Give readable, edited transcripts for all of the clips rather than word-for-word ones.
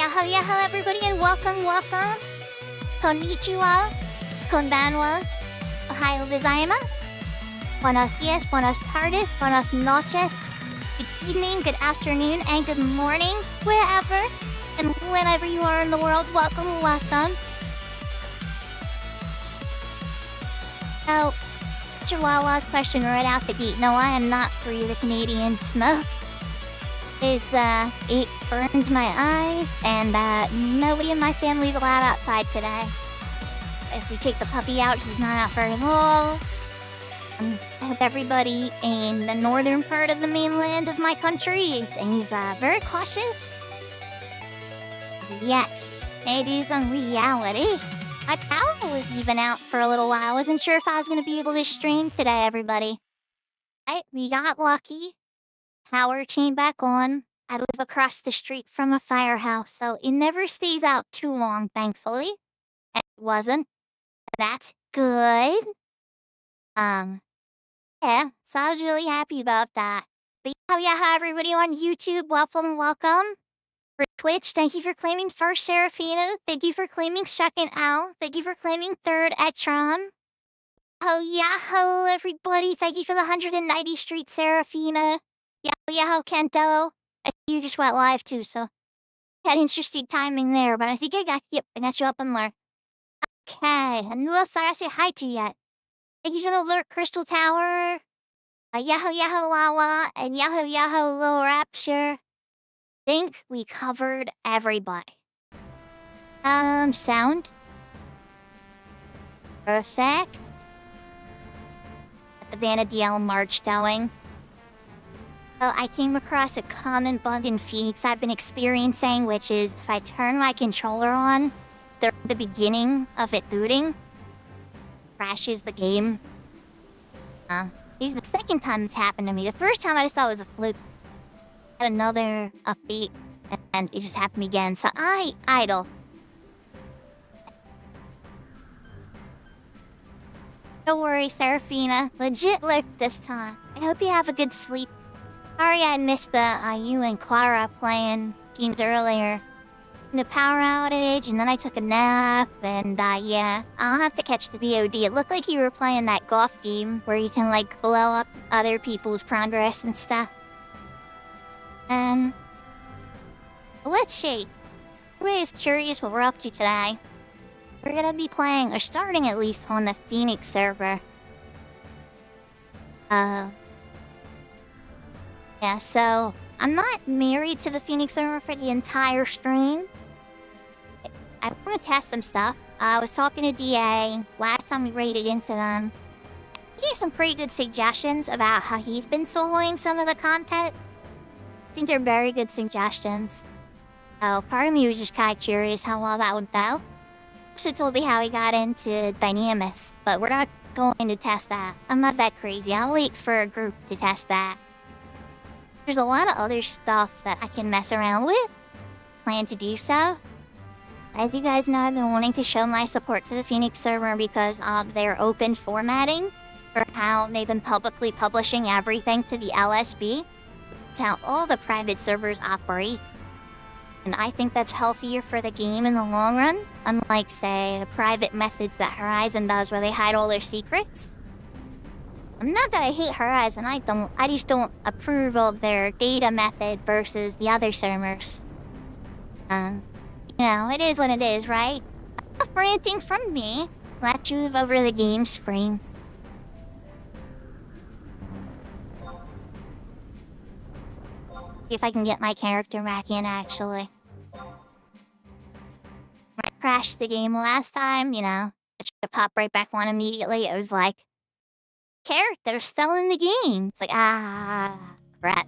Yahoo, yahoo, everybody, and welcome, welcome. Konnichiwa, konbanwa, ohayo gozaimasu. Buenos dias, buenas tardes, buenas noches. Good evening, good afternoon, and good morning, wherever and whenever you are in the world. Welcome, welcome. So, Chihuahua's question right out the gate. No, I am not free of the Canadian smoke. It burns my eyes, and nobody in my family's allowed outside today. If we take the puppy out, he's not out very long. I hope everybody in the northern part of the mainland of my country is very cautious. Yes, it is a reality. My power was even out for a little while. I wasn't sure if I was going to be able to stream today, everybody. Right, we got lucky. Power came back on. I live across the street from a firehouse, so it never stays out too long, thankfully. And it wasn't. That's good. Yeah, so I was really happy about that. But yeah, everybody on YouTube, welcome, welcome. For Twitch, thank you for claiming first, Serafina. Thank you for claiming second, Al. Thank you for claiming third, Etron. Oh, yahoo, everybody. Thank you for the 190 Street, Serafina. Yahoo, Kento. You just went live too, so had interesting timing there, but I think I got you up and learn. Okay, and who else did I say hi to yet? Thank you for the alert, Crystal Tower. Yahoo, Wawa, and Yahoo, Low Rapture. Think we covered everybody. Sound. Perfect. At the Vanadil March going. So I came across a common bug in Phoenix I've been experiencing, which is if I turn my controller on during the beginning of it booting, crashes the game. It's the second time it's happened to me. The first time I just thought it was a fluke. Had another update, and it just happened again. So I idle. Don't worry, Serafina. Legit lift this time. I hope you have a good sleep. Sorry I missed the you and Clara playing games earlier. The power outage, and then I took a nap, and yeah, I'll have to catch the VOD. It looked like you were playing that golf game where you can like blow up other people's progress and stuff. Let's see. Everybody's curious what we're up to today. We're gonna be playing, or starting at least, on the Phoenix server. Yeah, so I'm not married to the Phoenix server for the entire stream. I want to test some stuff. I was talking to DA last time we raided into them. He gave some pretty good suggestions about how he's been soloing some of the content. I think they're very good suggestions. Oh, part of me was just kind of curious how well that would go. Also told me how he got into Dynamis, but we're not going to test that. I'm not that crazy. I'll wait for a group to test that. There's a lot of other stuff that I can mess around with. Plan to do so. As you guys know, I've been wanting to show my support to the Phoenix server because of their open formatting, for how they've been publicly publishing everything to the LSB. It's how all the private servers operate. And I think that's healthier for the game in the long run, unlike, say, the private methods that Horizon does where they hide all their secrets. Not that I hate Horizon, I just don't approve of their data method versus the other servers. You know, it is what it is, right? Enough ranting from me. Let's move over the game screen. See if I can get my character back in, actually. When I crashed the game last time, you know, I tried to pop right back on immediately. It was like, character still in the game. It's like, crap.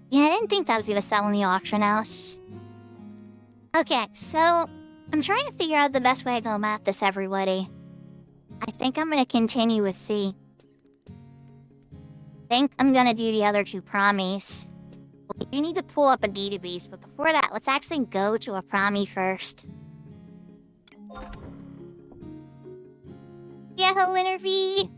Yeah, didn't think that was gonna sell in the auction house. Okay, so I'm trying to figure out the best way to go about this, everybody. I think I'm gonna continue with C. I think I'm gonna do the other two promies. We do need to pull up a database, but before that, let's actually go to a promie first. Yeah, hello, Intervie!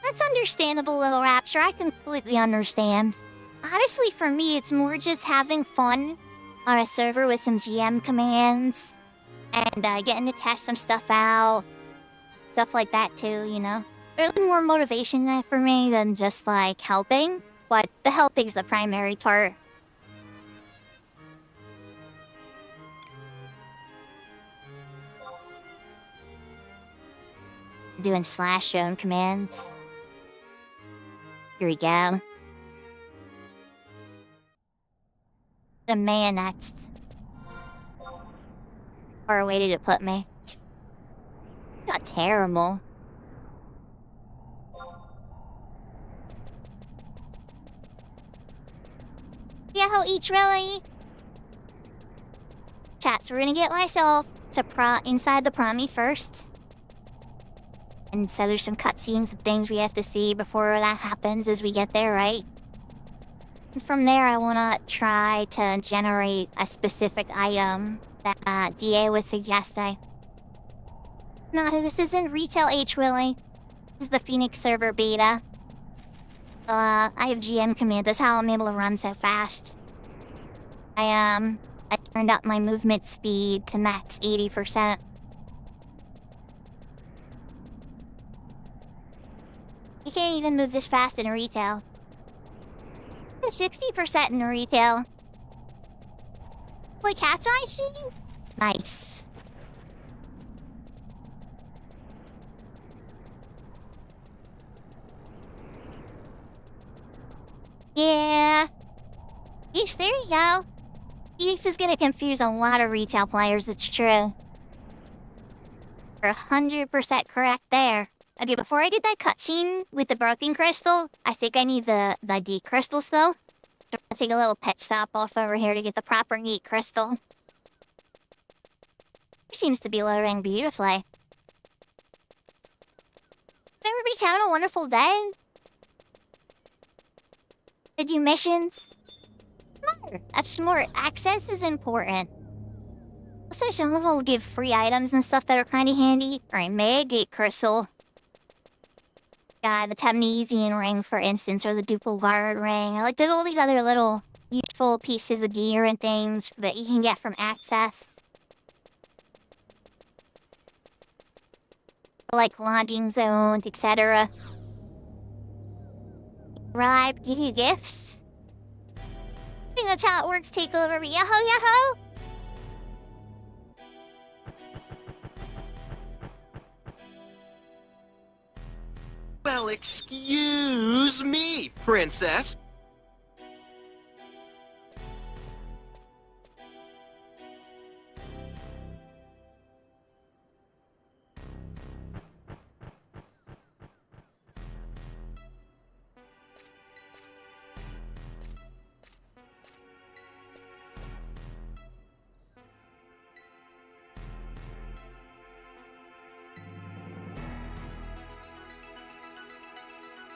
That's understandable, little Rapture. I completely understand. Honestly, for me, it's more just having fun on a server with some GM commands and getting to test some stuff out. Stuff like that, too, you know? Really more motivation there for me than just, like, helping. But the helping's the primary part. Doing slash zone commands. Here we go. The man next. Far away did it put me? Not terrible. Yeah, how each really? Chat, so we're gonna get myself to inside the promie first. And so there's some cutscenes and things we have to see before that happens as we get there, right? And from there, I want to try to generate a specific item that DA was suggesting. No, this isn't Retail H, Willie. This is the Phoenix server beta. I have GM command. That's how I'm able to run so fast. I turned up my movement speed to max 80%. You can't even move this fast in retail. 60% in retail. Like cat's eye shooting? Nice. Yeah. Yeesh, there you go. Phoenix is gonna confuse a lot of retail players, it's true. You're 100% correct there. Okay, before I did that cutscene with the broken crystal, I think I need the D crystals though. So I'm gonna take a little pit stop off over here to get the proper neat crystal. It seems to be loading beautifully. Everybody's having a wonderful day. To do missions. Smart. Access is important. Also, some of them will give free items and stuff that are kind of handy. Alright, Mega Crystal. The Temnesian ring, for instance, or the Dupligard ring. Like, there's all these other little useful pieces of gear and things that you can get from access. Like logging zones, etc. Bribe, give you gifts. I think that's how it works. Take over me. Yahoo, yahoo! Well, excuse me, princess.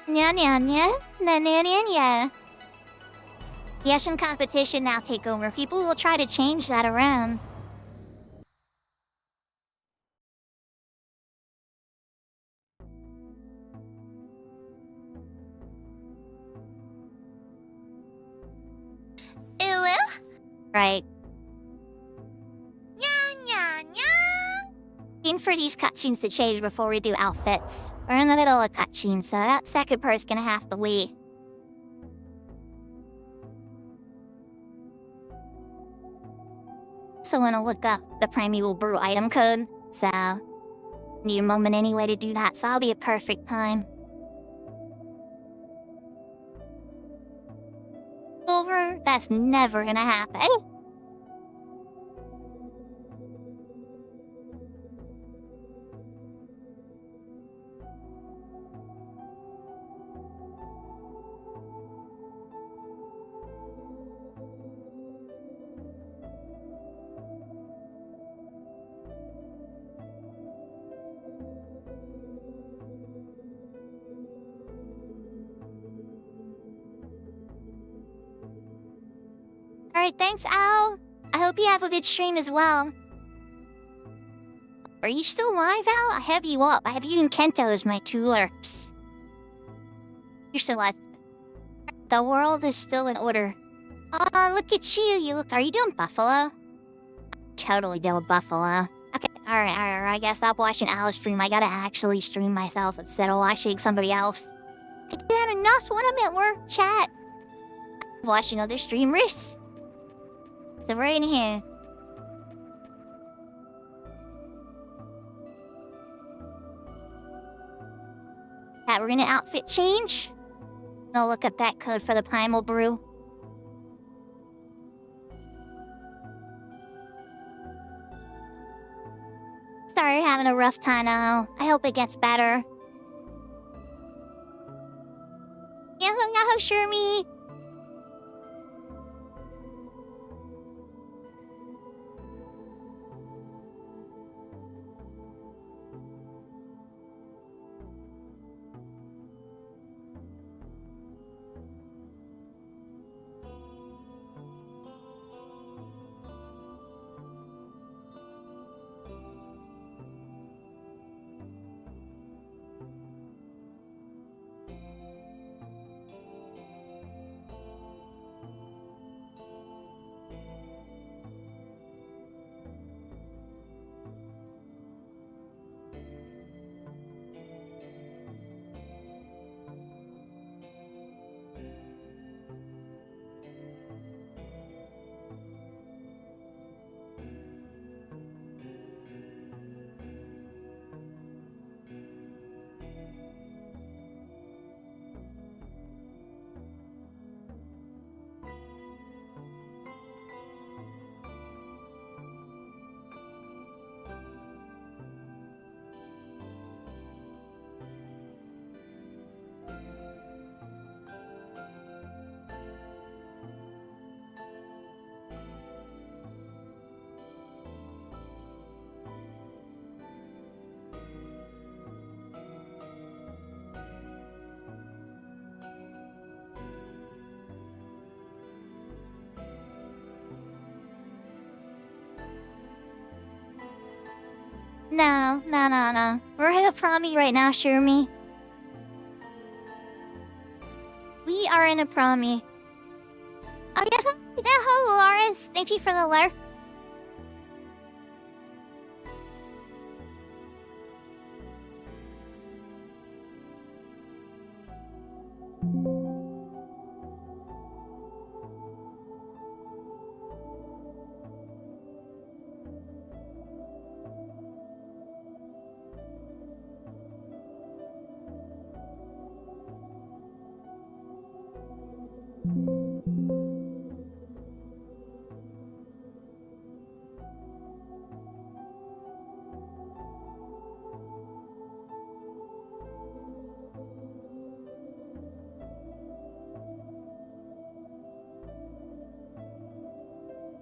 Nya nya nya, na nya nya nya. The Asian competition now take over. People will try to change that around. Right. Nya nya nya. Waiting for these cutscenes to change before we do outfits. We're in the middle of a cutscene, so that second part's gonna have to wait. So when I look up the Primeval Brew item code, so Need a moment anyway to do that, so I'll be a perfect time. Over? That's never gonna happen. Alright, thanks, Al. I hope you have a good stream as well. Are you still alive, Al? I have you up. I have you and Kento as my two lurks. You're still alive. The world is still in order. Look at you. Are you doing Buffalo? Totally doing Buffalo. Okay, alright. I gotta stop watching Al's stream. I gotta actually stream myself instead of watching somebody else. I did enough when I'm at work, chat. I'm watching other streamers. So we're in here. Yeah, we're gonna outfit change. I'll look up that code for the Primal Brew. Sorry, having a rough time now. I hope it gets better. Yahoo, Shermie! No. We're in a promi right now, Shermie. We are in a promi. Oh, yeah, hello, Lawrence. Thank you for the lurk.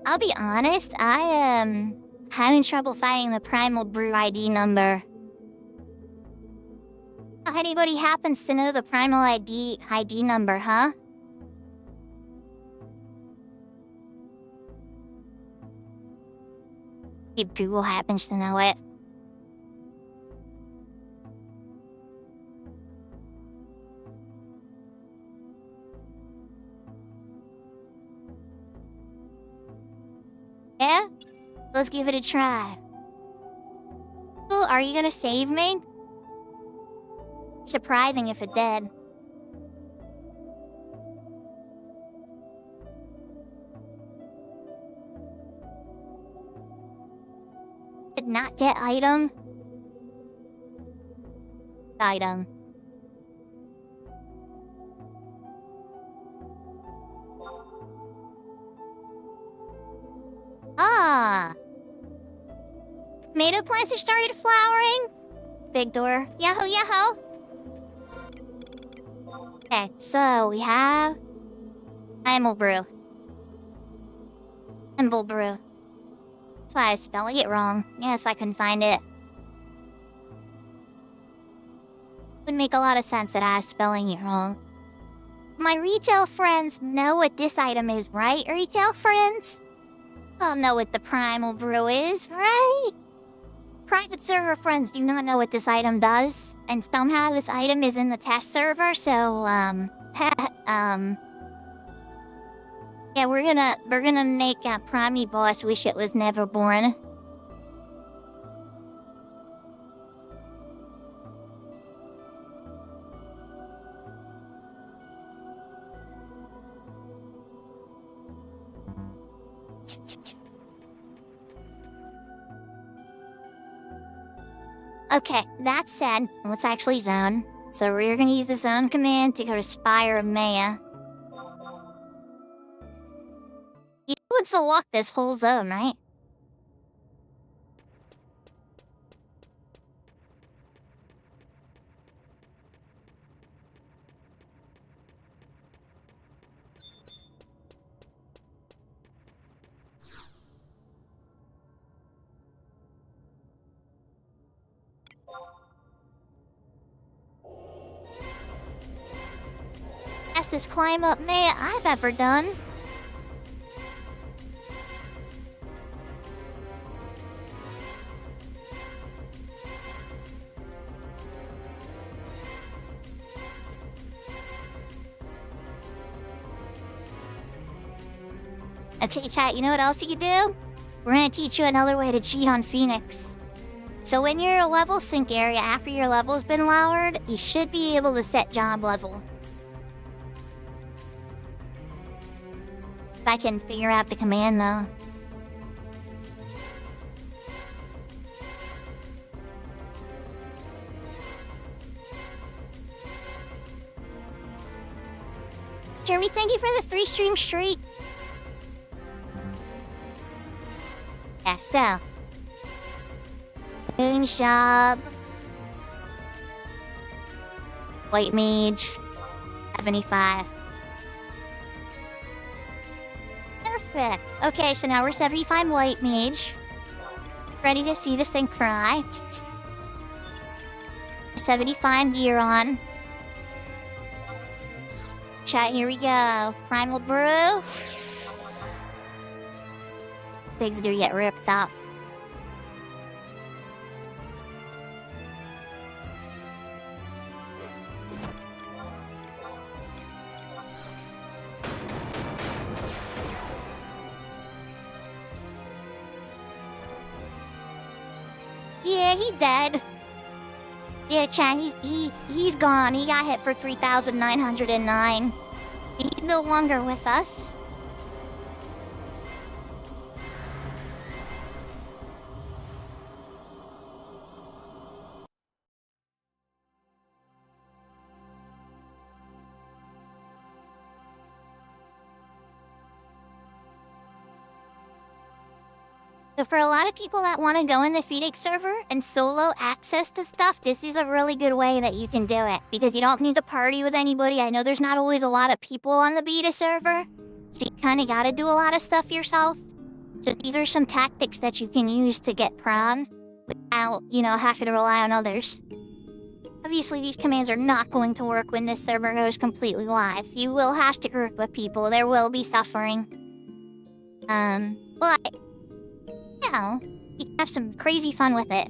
I'll be honest, I am having trouble finding the Primal Brew ID number. Anybody happens to know the Primal ID number, huh? If Google happens to know it. Yeah? Let's give it a try. Well, are you gonna save me? Surprising if it did. Did not get item. item. Ah! Tomato plants have started flowering. Big door. Yahoo, yahoo! Okay, so we have... Imble brew. Imble brew. That's why I was spelling it wrong. Yes, I couldn't find it. Would make a lot of sense that I was spelling it wrong. My retail friends know what this item is, right? Retail friends? I'll know what the primal brew is, right? Private server friends do not know what this item does, and somehow this item is in the test server, so, yeah, we're gonna make a Prime boss wish it was never born. Okay, that said, let's actually zone. So we're gonna use the zone command to go to Spire of Maya. You would select this whole zone, right? Fastest climb up Maya I've ever done. Okay, chat, you know what else you can do? We're gonna teach you another way to cheat on Phoenix. So when you're in a level sync area after your level's been lowered, you should be able to set job level. If I can figure out the command, though. Jeremy, thank you for the 3-stream streak. Yeah, so. Moon shop. White mage. 75. Perfect. Okay, so now we're 75 white mage. Ready to see this thing cry. 75 gear on. Chat, here we go. Primal brew. Things do get ripped up. Yeah, he dead. Yeah, Chan, he's gone. He got hit for 3,909. He's no longer with us. So for a lot of people that want to go in the Phoenix server and solo access to stuff, this is a really good way that you can do it. Because you don't need to party with anybody. I know there's not always a lot of people on the beta server. So you kind of got to do a lot of stuff yourself. So these are some tactics that you can use to get prawn without, having to rely on others. Obviously, these commands are not going to work when this server goes completely live. You will have to group with people. There will be suffering. But... you can have some crazy fun with it.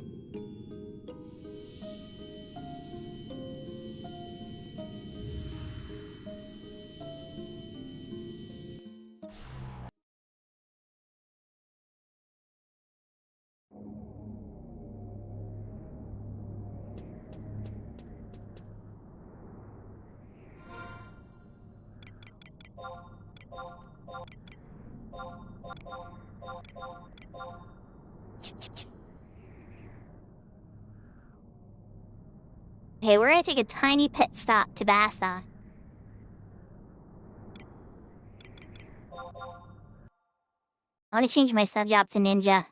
Okay, we're gonna take a tiny pit stop to Bassa. I want to change my sub job to ninja.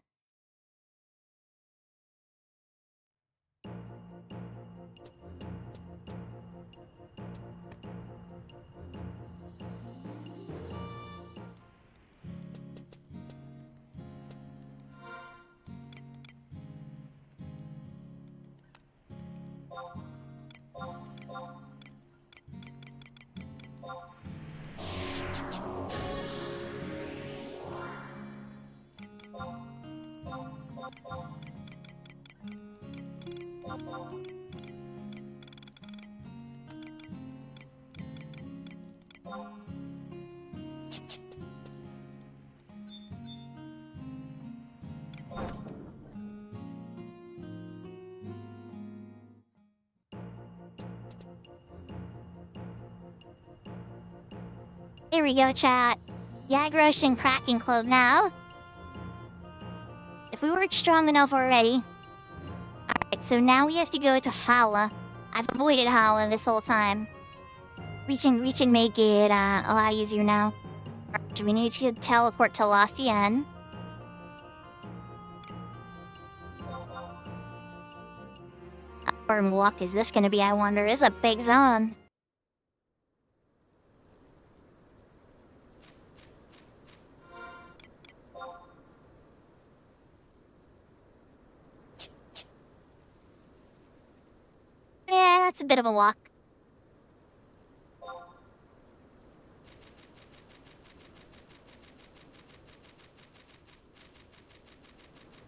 Here we go, chat. Yagrush and Kraken Club now. If we weren't strong enough already. Alright, so now we have to go to Hala. I've avoided Hala this whole time. Reach and make it a lot easier now. Alright, so we need to teleport to Lostien. How far of a walk is this gonna be, I wonder? It's a big zone. Yeah, that's a bit of a walk.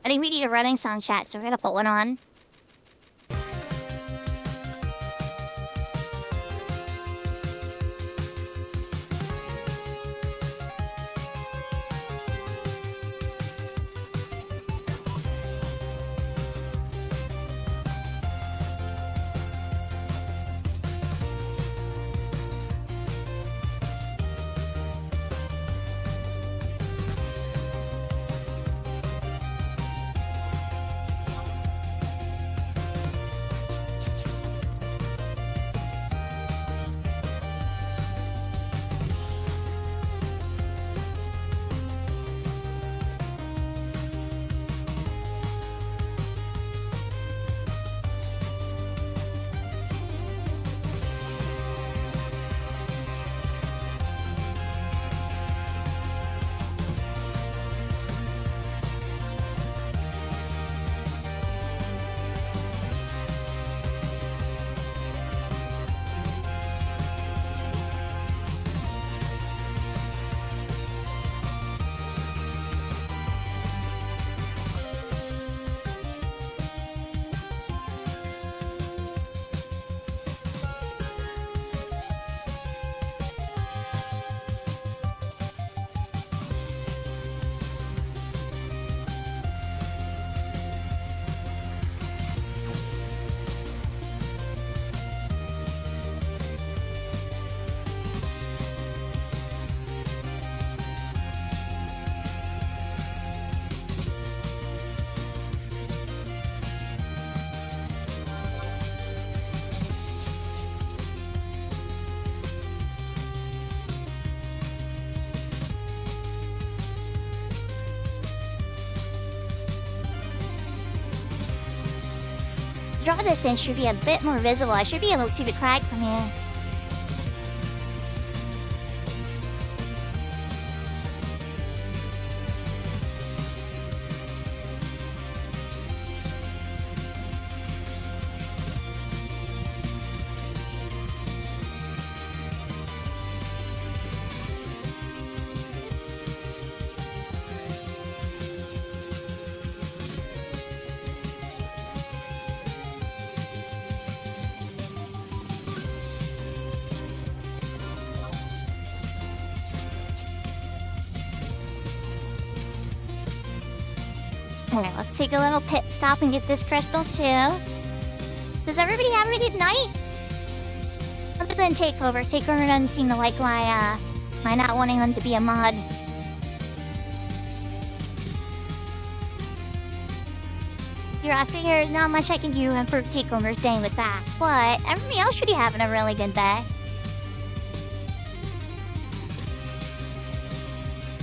I think we need a running song, chat, so we're gonna put one on. Draw this in should be a bit more visible. I should be able to see the crag from here. Alright, let's take a little pit stop and get this crystal too. Does everybody have a good night? Other than Takeover. Takeover doesn't seem to like my not wanting them to be a mod. Here, I figure there's not much I can do in particular thing with that, but everybody else should be having a really good day.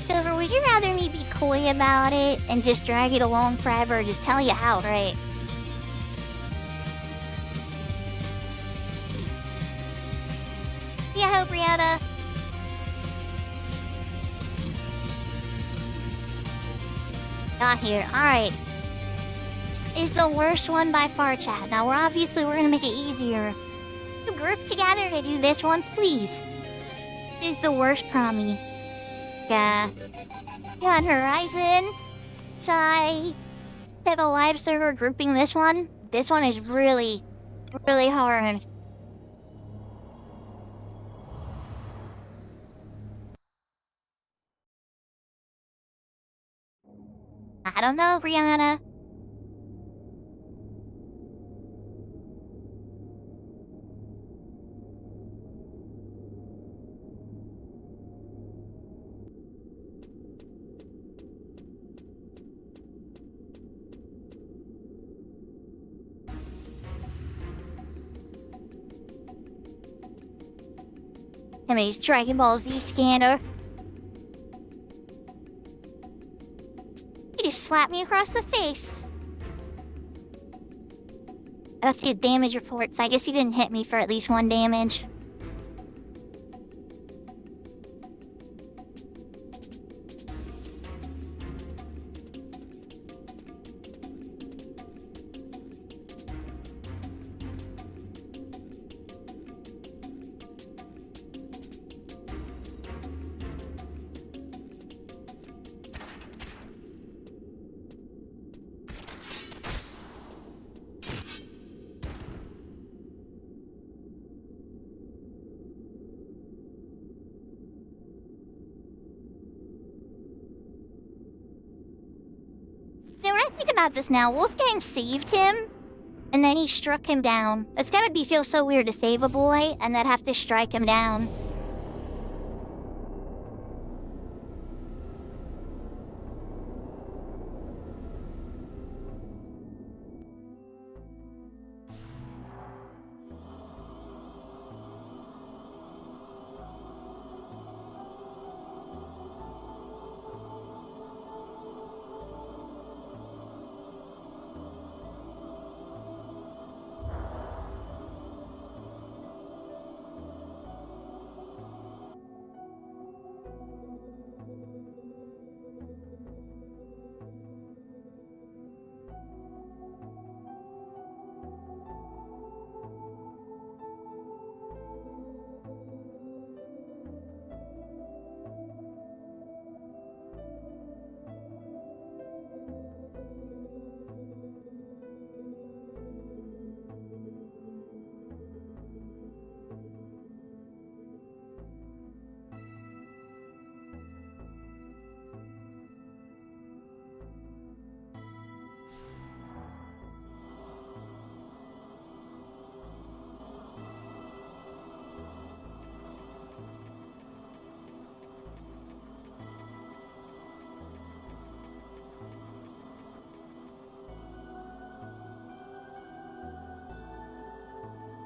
Silver, would you rather me be coy about it and just drag it along forever or just tell you how, right? Yeah, hope, Brianna. Got here. Alright. Is the worst one by far, chat. Now, we're gonna make it easier. You group together to do this one, please. Is the worst promi. Yeah. On Horizon. Chai. Have a live server grouping this one. This one is really, really hard. I don't know, Brianna. Timmy's Dragon Ball Z scanner. He just slapped me across the face. I don't see a damage report, so I guess he didn't hit me for at least 1 damage. Now, when I think about this now, Wolfgang saved him, and then he struck him down. It's gotta feel so weird to save a boy, and then have to strike him down.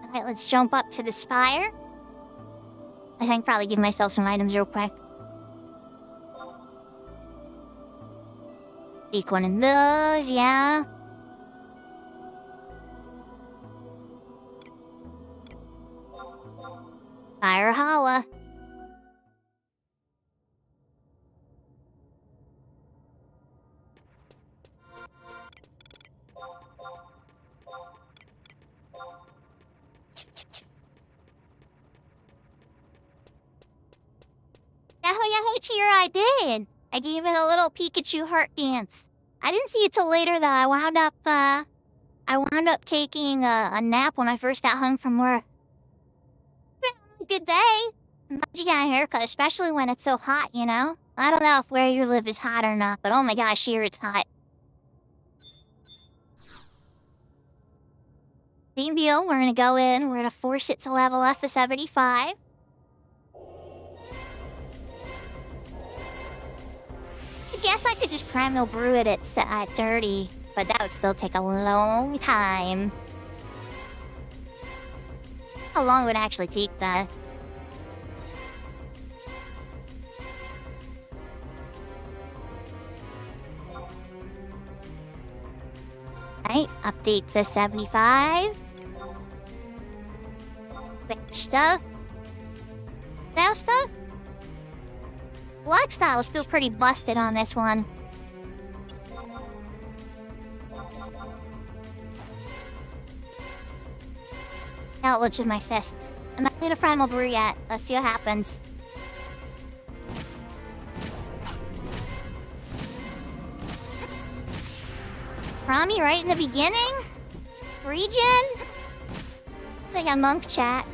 Alright, let's jump up to the spire. I think probably give myself some items real quick. Take one of those, yeah. Fire Holla. Yahoo cheer, I did. I gave it a little Pikachu heart dance. I didn't see it till later though. I wound up taking a nap when I first got home from work. Good day. I'm glad you got a haircut, especially when it's so hot, you know? I don't know if where you live is hot or not, but oh my gosh, here it's hot. Same deal, we're gonna go in, we're gonna force it to level us to 75. I guess I could just primal brew it at 30. but that would still take a long time. How long would it actually take that? Right, update to 75. Fix stuff. Now stuff? Lifestyle is still pretty busted on this one. Outlage of my fists. I'm not in a primal brew yet. Let's see what happens. Promi right in the beginning? Region? Like a monk chat.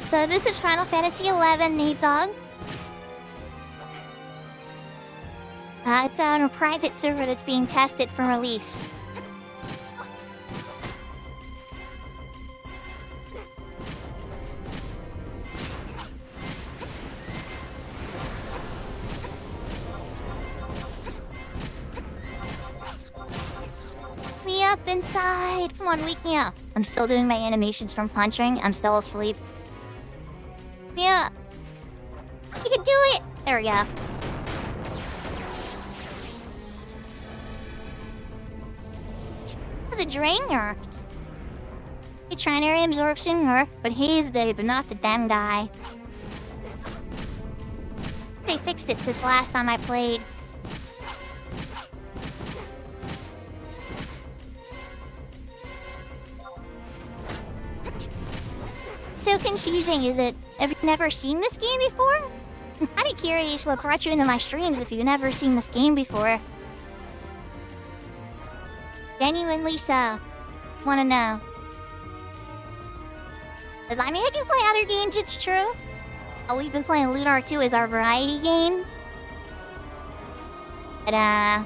So this is Final Fantasy XI, Nate Dog. It's on a private server that's being tested for release. Me up inside! Come on, wake me up. I'm still doing my animations from punching. I'm still asleep. Yeah. You can do it! There we go. The drain nerfed. The trinary absorption nerfed, but he's the but not the damn guy. They fixed it since last time I played. So confusing, is it? Have you never seen this game before? I'm kinda curious what brought you into my streams if you've never seen this game before. Genuinely so. Wanna know. Cause I mean, I do play other games, it's true. Oh, we've been playing Ludar 2 as our variety game. But, yeah.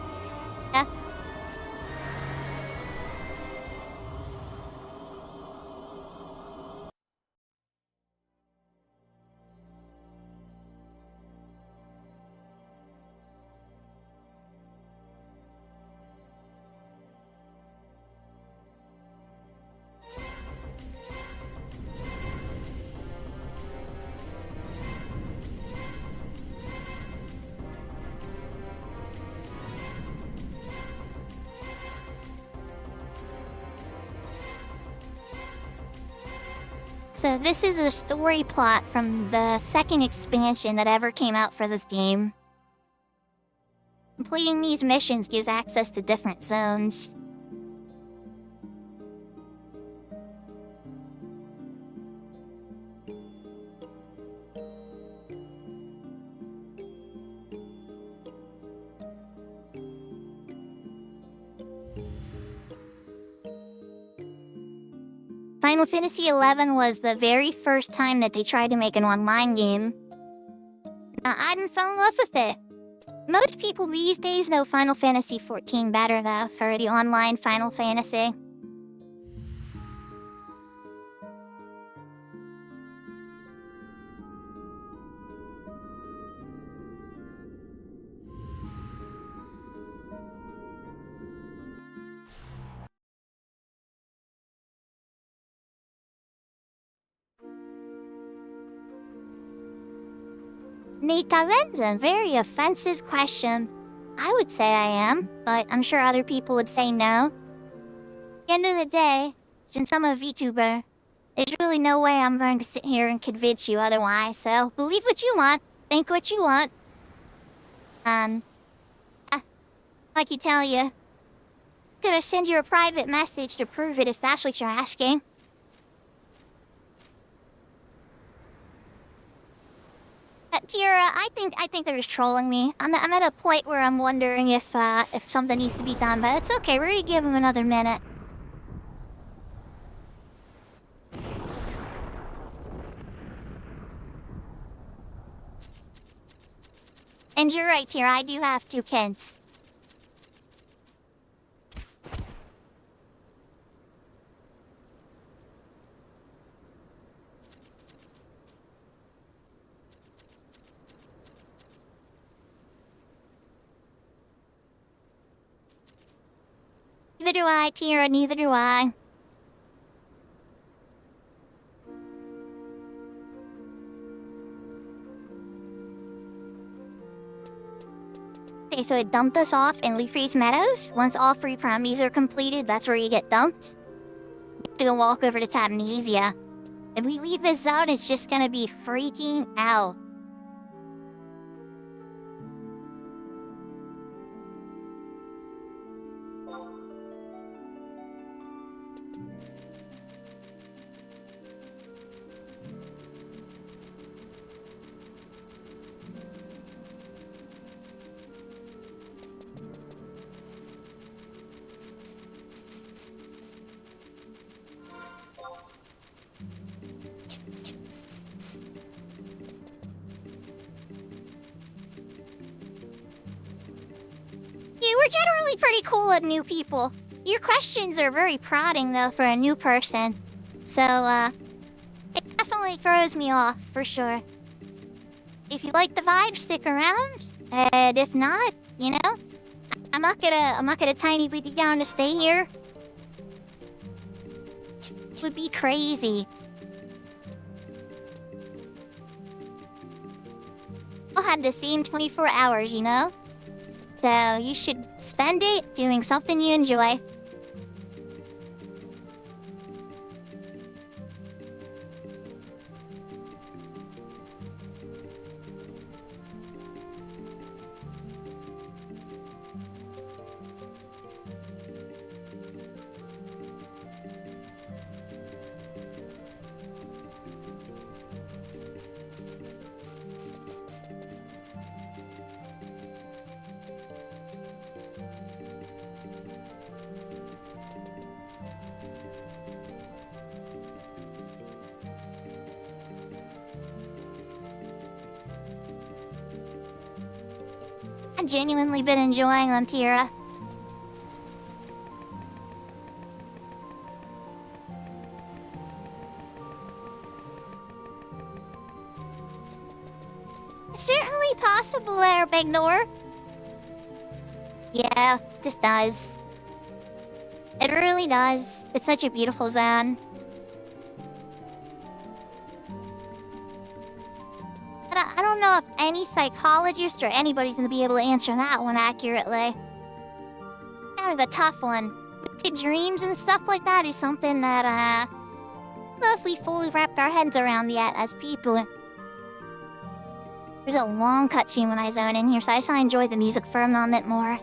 So this is a story plot from the second expansion that ever came out for this game. Completing these missions gives access to different zones. Final Fantasy XI was the very first time that they tried to make an online game. I didn't fall in love with it. Most people these days know Final Fantasy XIV better though, for the online Final Fantasy. Nate, that's a very offensive question. I would say I am, but I'm sure other people would say no. At the end of the day, since I'm a VTuber, there's really no way I'm going to sit here and convince you otherwise, so believe what you want, think what you want. Like you tell you, gonna send you a private message to prove it if that's what you're asking. Tira, I think they're just trolling me. I'm at a point where I'm wondering if something needs to be done, but it's okay. We're gonna give them another minute. And you're right, Tira. I do have 2 kids. Neither do I, Tira, neither do I. Okay, so it dumped us off in Leafreeze Meadows. Once all 3 promises are completed, that's where you get dumped. We have to go walk over to Tabnesia. If we leave this zone, it's just gonna be freaking out. Yeah, we're generally pretty cool with new people. Your questions are very prodding, though, for a new person. So, it definitely throws me off, for sure. If you like the vibe, stick around. And if not, you know, I'm not gonna tiny beat you down to stay here. It would be crazy. I'll have the same 24 hours, you know? So you should spend it doing something you enjoy. I've genuinely been enjoying them, Tira. It's certainly possible there, Bignor. Yeah, this does. It really does. It's such a beautiful zone. But I don't know if any psychologist or anybody's gonna be able to answer that one accurately. Kind of a tough one. Lucid dreams and stuff like that is something that, I don't know if we fully wrapped our heads around yet as people. There's a long cutscene when I zone in here, so I just want to enjoy the music for a moment more.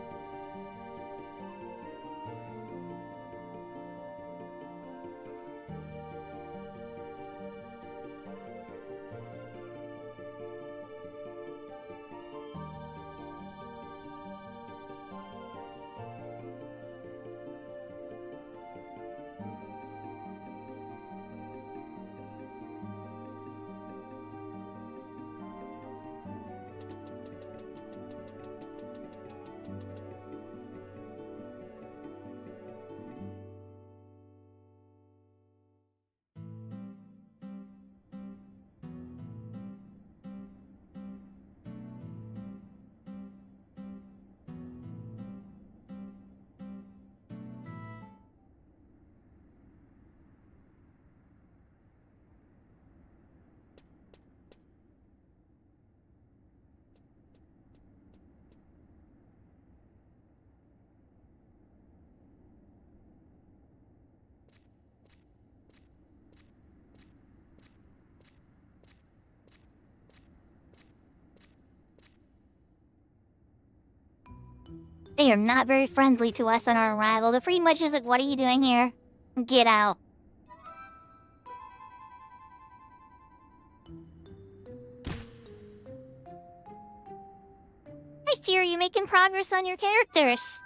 They are not very friendly to us on our arrival. They're pretty much just like, what are you doing here? Get out. nice to hear you making progress on your characters.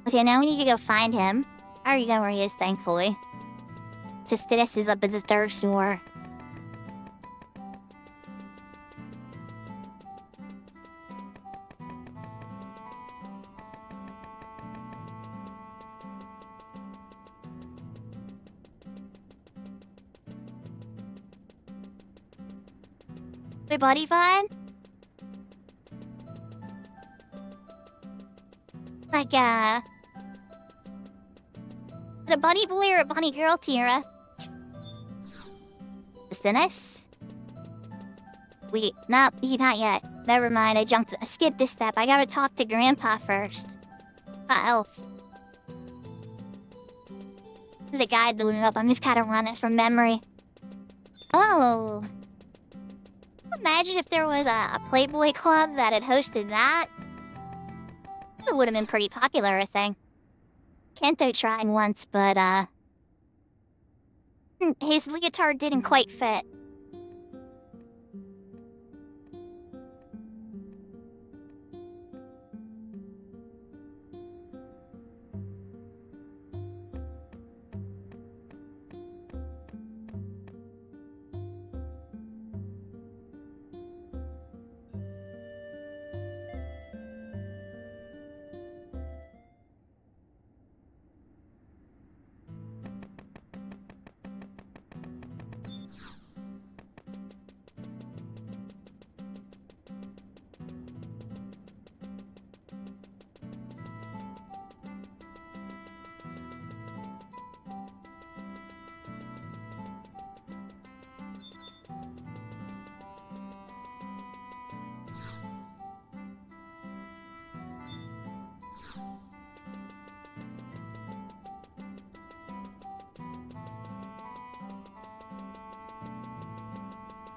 Okay, now we need to go find him. I already know where he is, thankfully. Tistidis is up at the third store. Wait, buddy vibe? Like, a bunny boy or a bunny girl, Tira? Is this? Wait, not yet. Never mind, I skipped this step. I gotta talk to Grandpa first. Elf. The guide loaded up. I'm just kind of running from memory. Oh. Imagine if there was a Playboy club that had hosted that. It would have been pretty popular, I think. Kento tried once, but, his leotard didn't quite fit.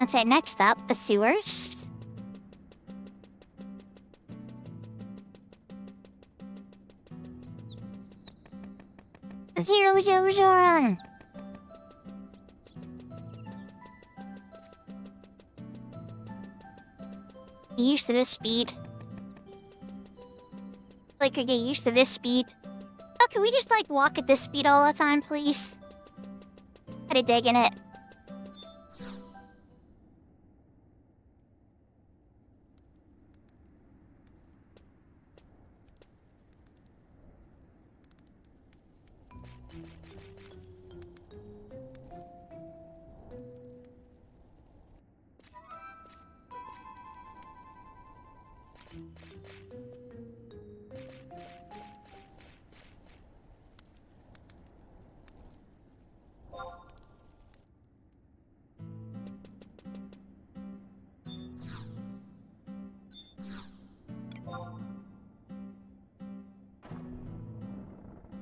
Okay, next up, the sewers. Zero. Get used to this speed. Like, I get used to this speed. Oh, can we just, like, walk at this speed all the time, please? Kinda digging it.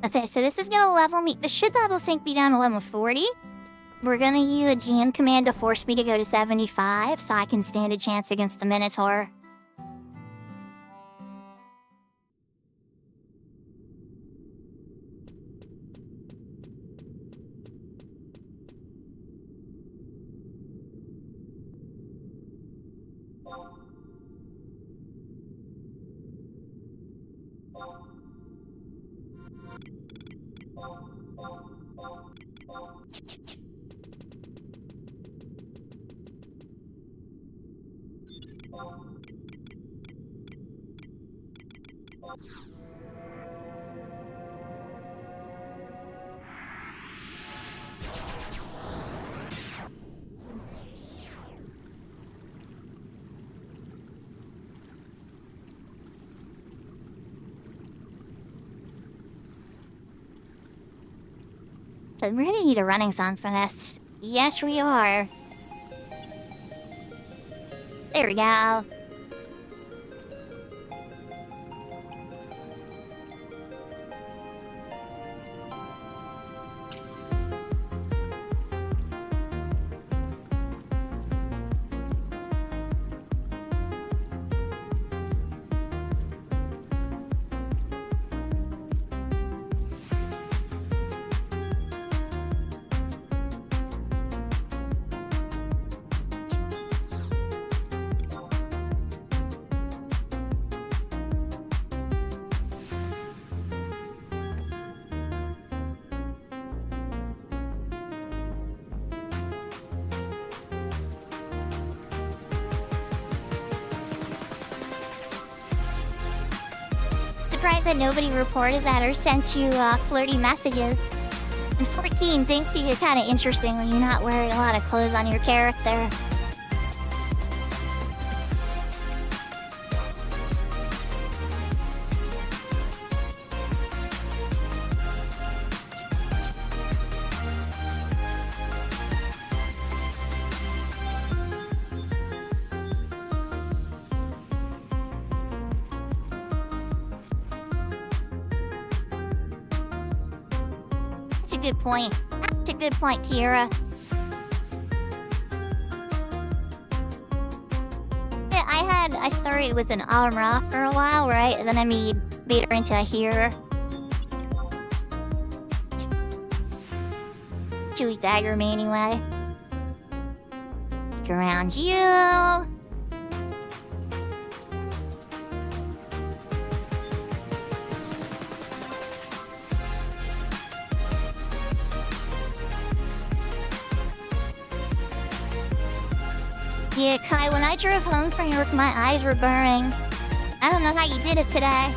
Okay, so this is gonna level me. This should level sync me down to level 40. We're gonna use a GM command to force me to go to 75 so I can stand a chance against the Minotaur. So we're gonna need a running song for this. Yes, we are. There we go. surprised that nobody reported that or sent you flirty messages. And 14, things can get kind of interesting when you're not wearing a lot of clothes on your character. That's a good point. That's a good point, Tiara. Yeah, I started with an Amra for a while, right? And then I made her into a healer. She would dagger me anyway. Look around you. Yeah, Kai, when I drove home from work, my eyes were burning. I don't know how you did it today.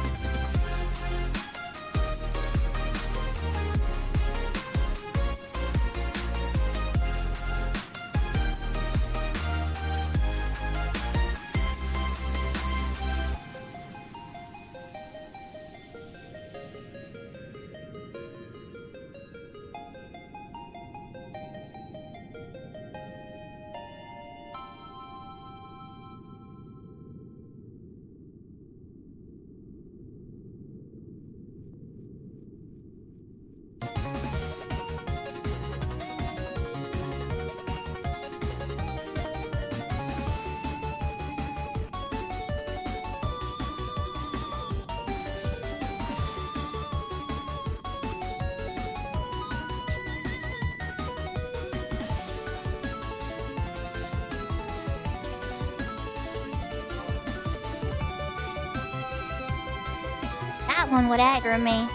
That one would aggro me.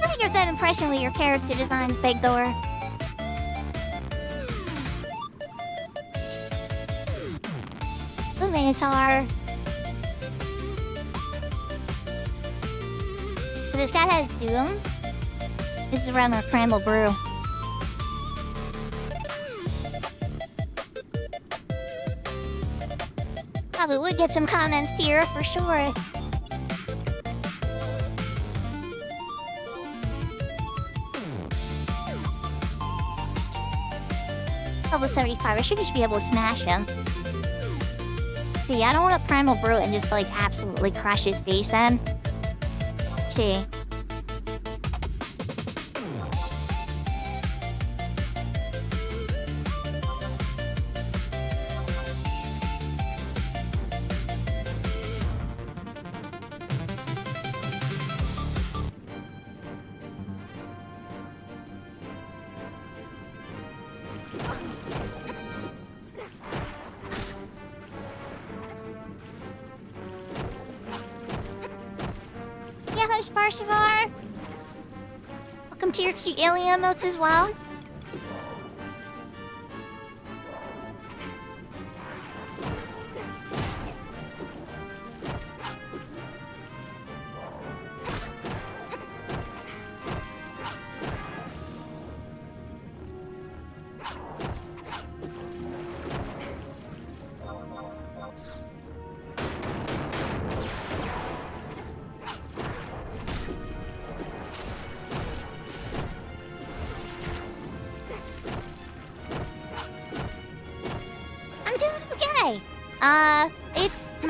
I get that impression with your character designs, Big Door. Ooh, Minotaur. So this guy has Doom. This is around our Primal Brew. Probably would get some comments here for sure. Level 75, I should just be able to smash him. See, I don't want to Primal Brew and just like absolutely crush his face in. See. Yeah, Sparsivar. Welcome to your cute alien emotes as well.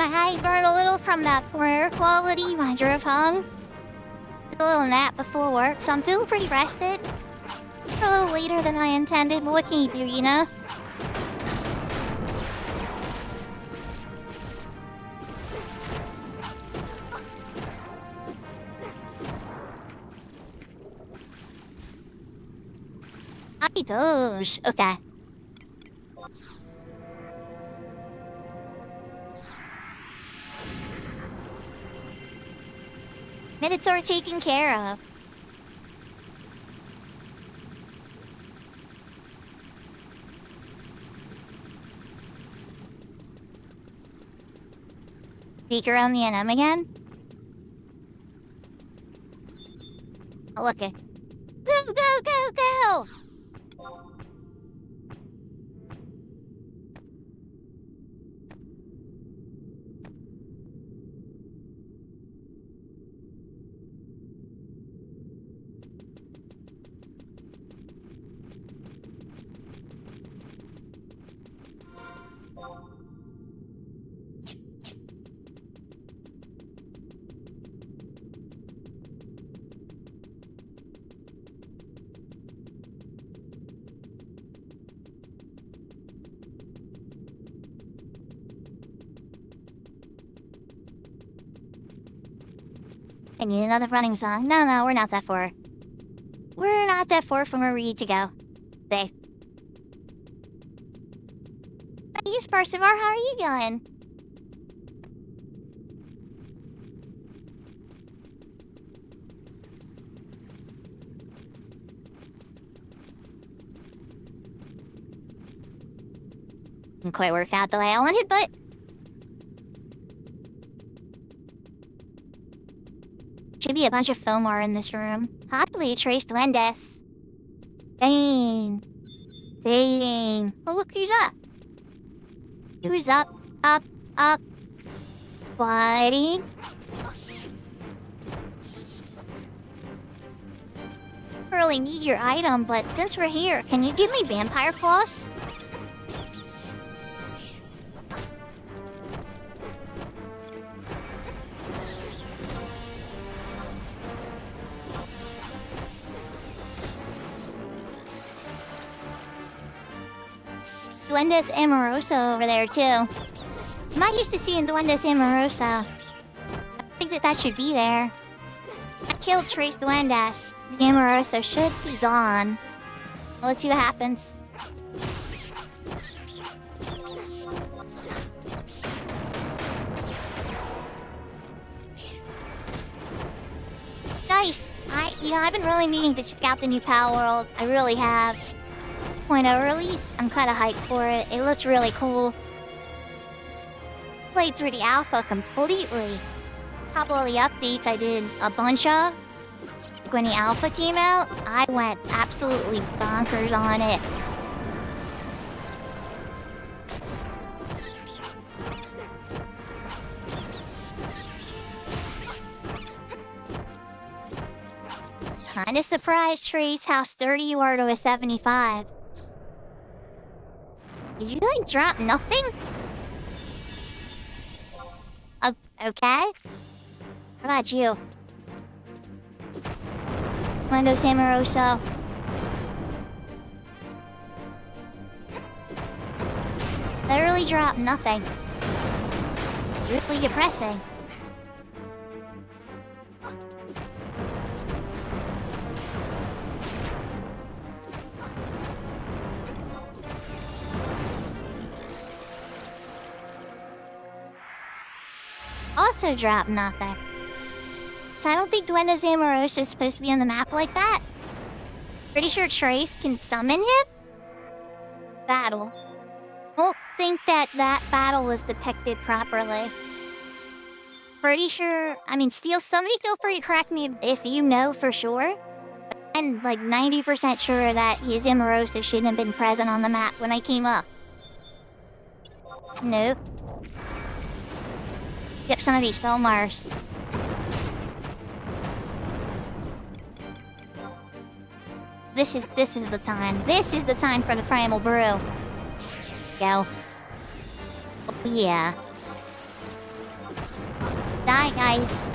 I burned a little from that poor quality when I drove home. Took a little nap before work, so I'm feeling pretty rested. It's a little later than I intended, but what can you do, you know? Happy those. Okay. Minotaur taken care of. Peek around the NM again? Oh, look it. Go, go, go, go! I need another running song. No, we're not that far. We're not that far from where we need to go. Safe. Hey, you Sparsivar, how are you going? Didn't quite work out the way I wanted, but should be a bunch of Fomar in this room. Possibly Trace Duendes. Dang. Dang. Oh, look, who's up? Who's up? Up, up. Buddy. Really need your item, but since we're here, can you give me vampire claws? Duendes Amorosa over there, too. I'm not used to seeing Duendes Amorosa. I don't think that should be there. I killed Trace Duendes. The Amorosa should be gone. Well, let's see what happens. Nice! I've been really meaning to check out the new Power Worlds. I really have. 0.0 release. I'm kind of hyped for it. It looks really cool. Played through the alpha completely. Couple of the updates I did a bunch of. Like when the alpha came out, I went absolutely bonkers on it. Kinda surprised, Trace, how sturdy you are to a 75. Did you, like, drop nothing? Okay. What about you? Windows Amoroso. Literally dropped nothing. Really depressing. Also dropped nothing. So I don't think Duendes Amorosa is supposed to be on the map like that. Pretty sure Trace can summon him? Battle. Don't think that battle was depicted properly. Pretty sure, Steel, somebody feel free to correct me if you know for sure. But I'm like 90% sure that his Amorosa shouldn't have been present on the map when I came up. Nope. Get some of these Fomars. This is the time. This is the time for the Primal Brew. Go. Oh, yeah. Die, guys.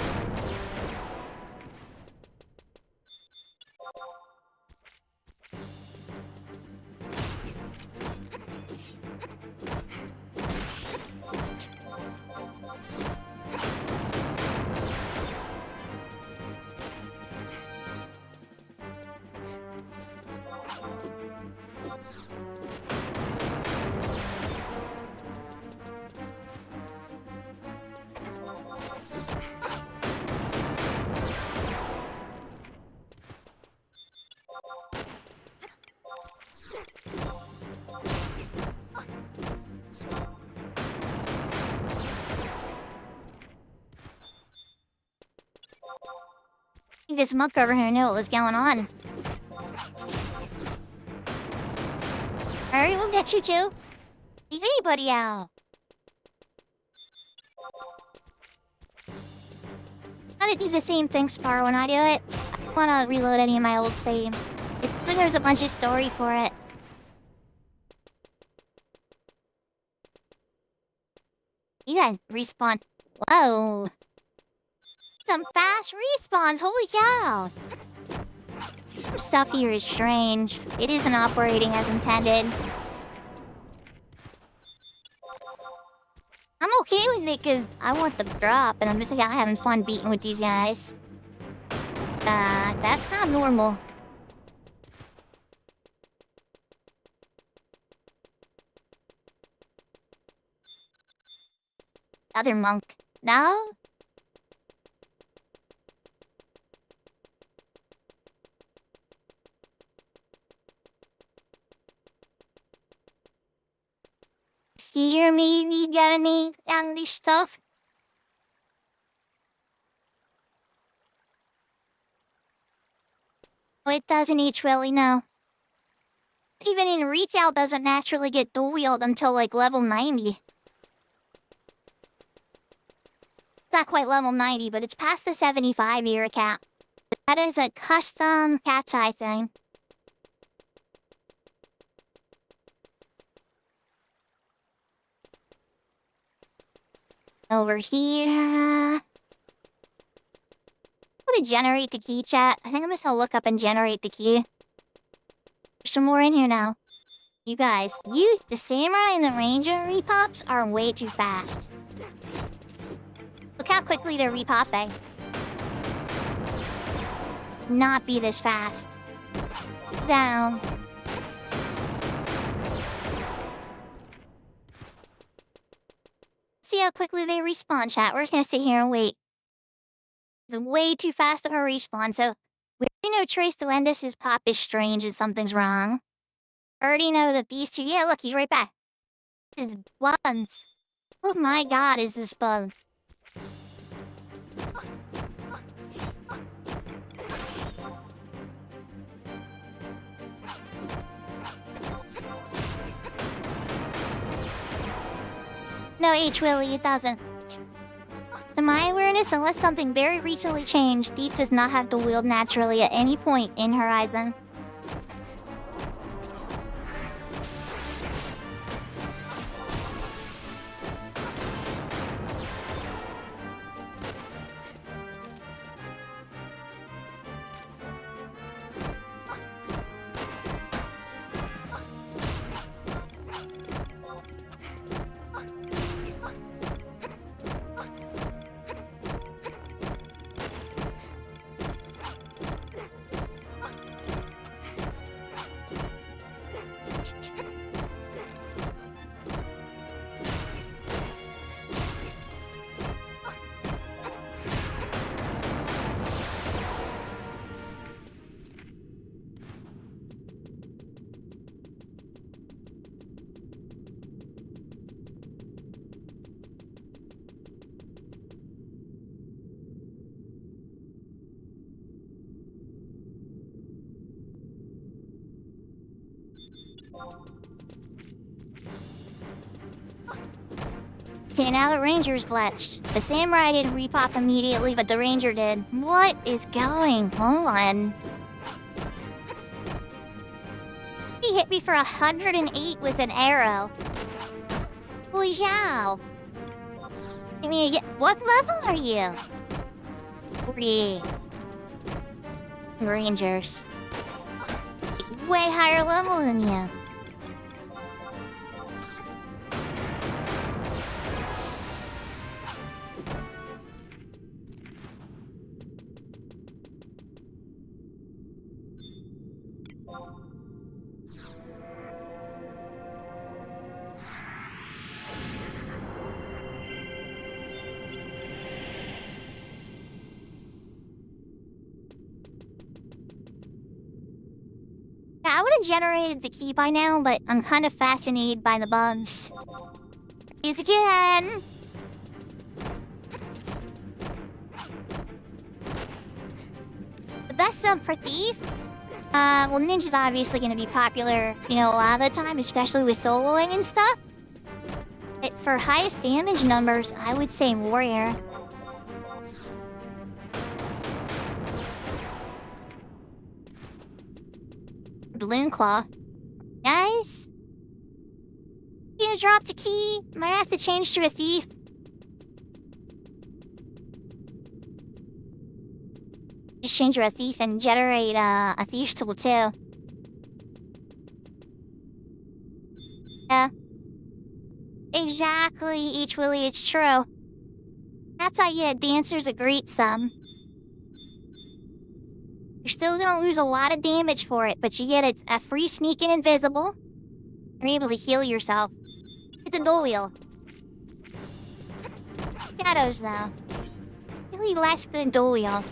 think this monk over here knew what was going on. Alright, we'll get you too. Leave anybody out. I'm gonna do the same thing, Spar, when I do it. I don't wanna reload any of my old saves. There's a bunch of story for it. You guys respawn. Whoa. Some fast respawns, holy cow! Some stuff here is strange. It isn't operating as intended. I'm okay with it because I want the drop and I'm just like having fun beating with these guys. That's not normal. Other monk. No? Hear me? You got any angry stuff? Oh, it doesn't each really, no. Even in retail doesn't naturally get dual wield until like level 90. It's not quite level 90, but it's past the 75 year cap. That is a custom cat's eye thing. Over here. I'm gonna generate the key, chat. I think I'm just gonna look up and generate the key. There's some more in here now. You guys, the samurai and the ranger repops are way too fast. Look how quickly they're repopping. Not be this fast. It's down. See how quickly they respawn, chat. We're just gonna sit here and wait. It's way too fast of a respawn, so we already know Trace Delendis' pop is strange and something's wrong. Already know that these two... Yeah, look, he's right back. His buns. Oh my god, is this bug. No, H. Willie, it doesn't. To my awareness, unless something very recently changed, Thief does not have dual wield naturally at any point in Horizon. Okay, now the ranger's glitched. The samurai didn't repop immediately, but the ranger did. What is going on? He hit me for 108 with an arrow. Holy cow. I mean, what level are you? 3. Rangers. Way higher level than you. I would have generated the key by now, but I'm kind of fascinated by the bugs. Is again! best sub for Thief? Well, Ninja's obviously gonna be popular, a lot of the time, especially with soloing and stuff. But for highest damage numbers, I would say Warrior. Balloon Claw. Nice. You dropped a key. Might have to change to a Thief. Just change to a Thief and generate a Thief's tool too. Yeah. Exactly, Each Willy, it's true. That's how you get Dancers a great sum. You're still gonna lose a lot of damage for it, but you get a free sneak and invisible. You're able to heal yourself. It's a dual wheel. Shadows, though. Really less good dual wheel.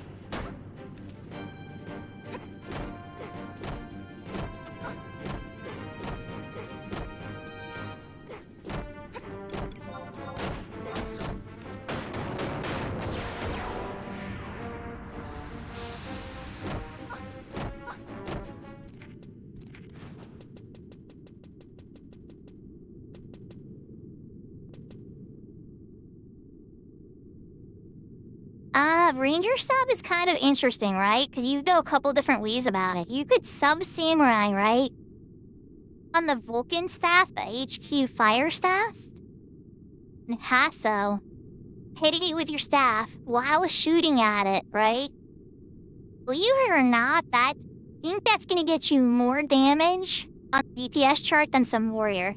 Ranger sub is kind of interesting, right? Because you know a couple different ways about it. You could sub Samurai, right? On the Vulcan staff, the HQ fire staff. And Hasso, hitting it with your staff while shooting at it, right? Believe it or not, I think that's gonna get you more damage on the DPS chart than some Warrior.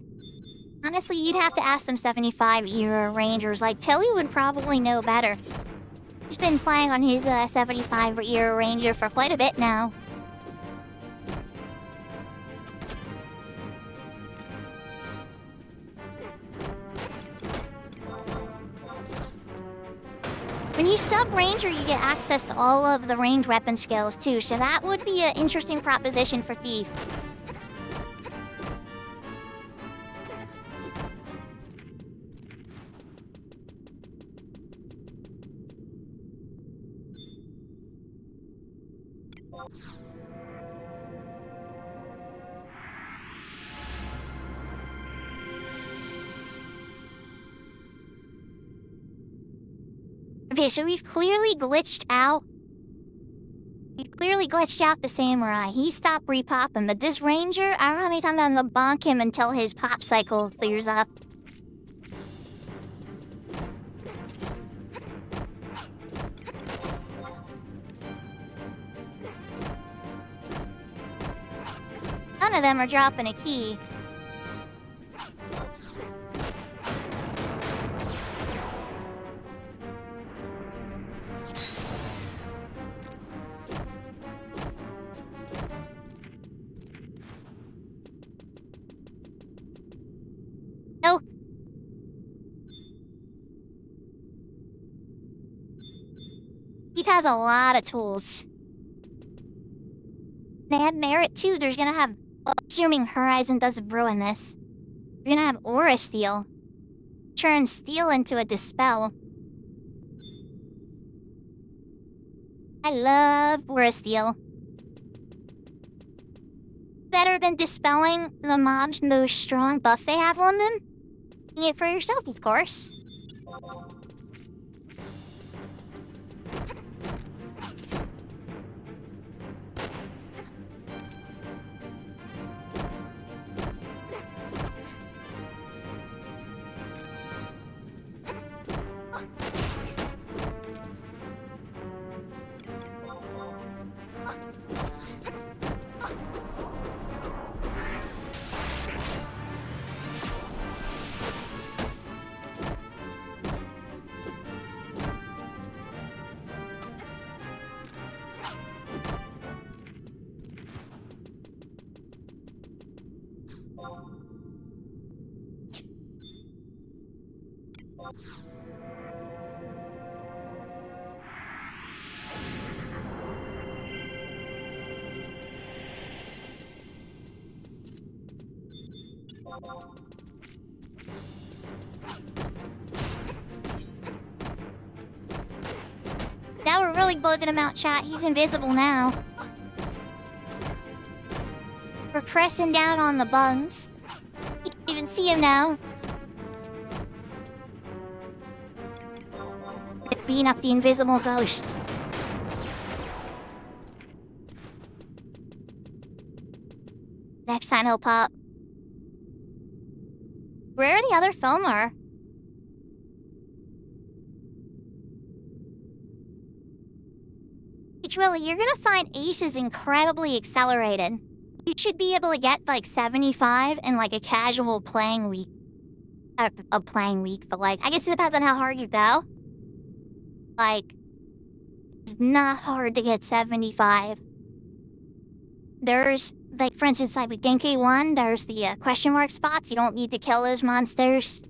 Honestly, you'd have to ask some 75-era Rangers. Like, Tilly would probably know better. He's been playing on his 75-era Ranger for quite a bit now. When you sub Ranger, you get access to all of the ranged weapon skills too, so that would be an interesting proposition for Thief. Okay, so we've clearly glitched out. We've clearly glitched out the Samurai. He stopped repopping, but this Ranger, I don't know how many times I'm gonna bonk him until his pop cycle clears up. None of them are dropping a key. No. He has a lot of tools. They have merit too. There's gonna have, assuming Horizon doesn't ruin this, you're gonna have Aura Steel. Turn Steel into a Dispel. I love Aura Steel. Better than dispelling the mobs and those strong buff they have on them. Doing it for yourself, of course. Now we're really killing both of them out, chat. He's invisible now. We're pressing down on the bungs. You can't even see him now. Beating up the invisible ghost. Next time he'll pop. Where are the other Fomar? Really, you're gonna find Ace is incredibly accelerated. You should be able to get like 75 in like a casual playing week. A playing week, but like, I guess it depends on how hard you go. Like, it's not hard to get 75. There's, like, for instance, like with Genki 1, there's the question mark spots. You don't need to kill those monsters.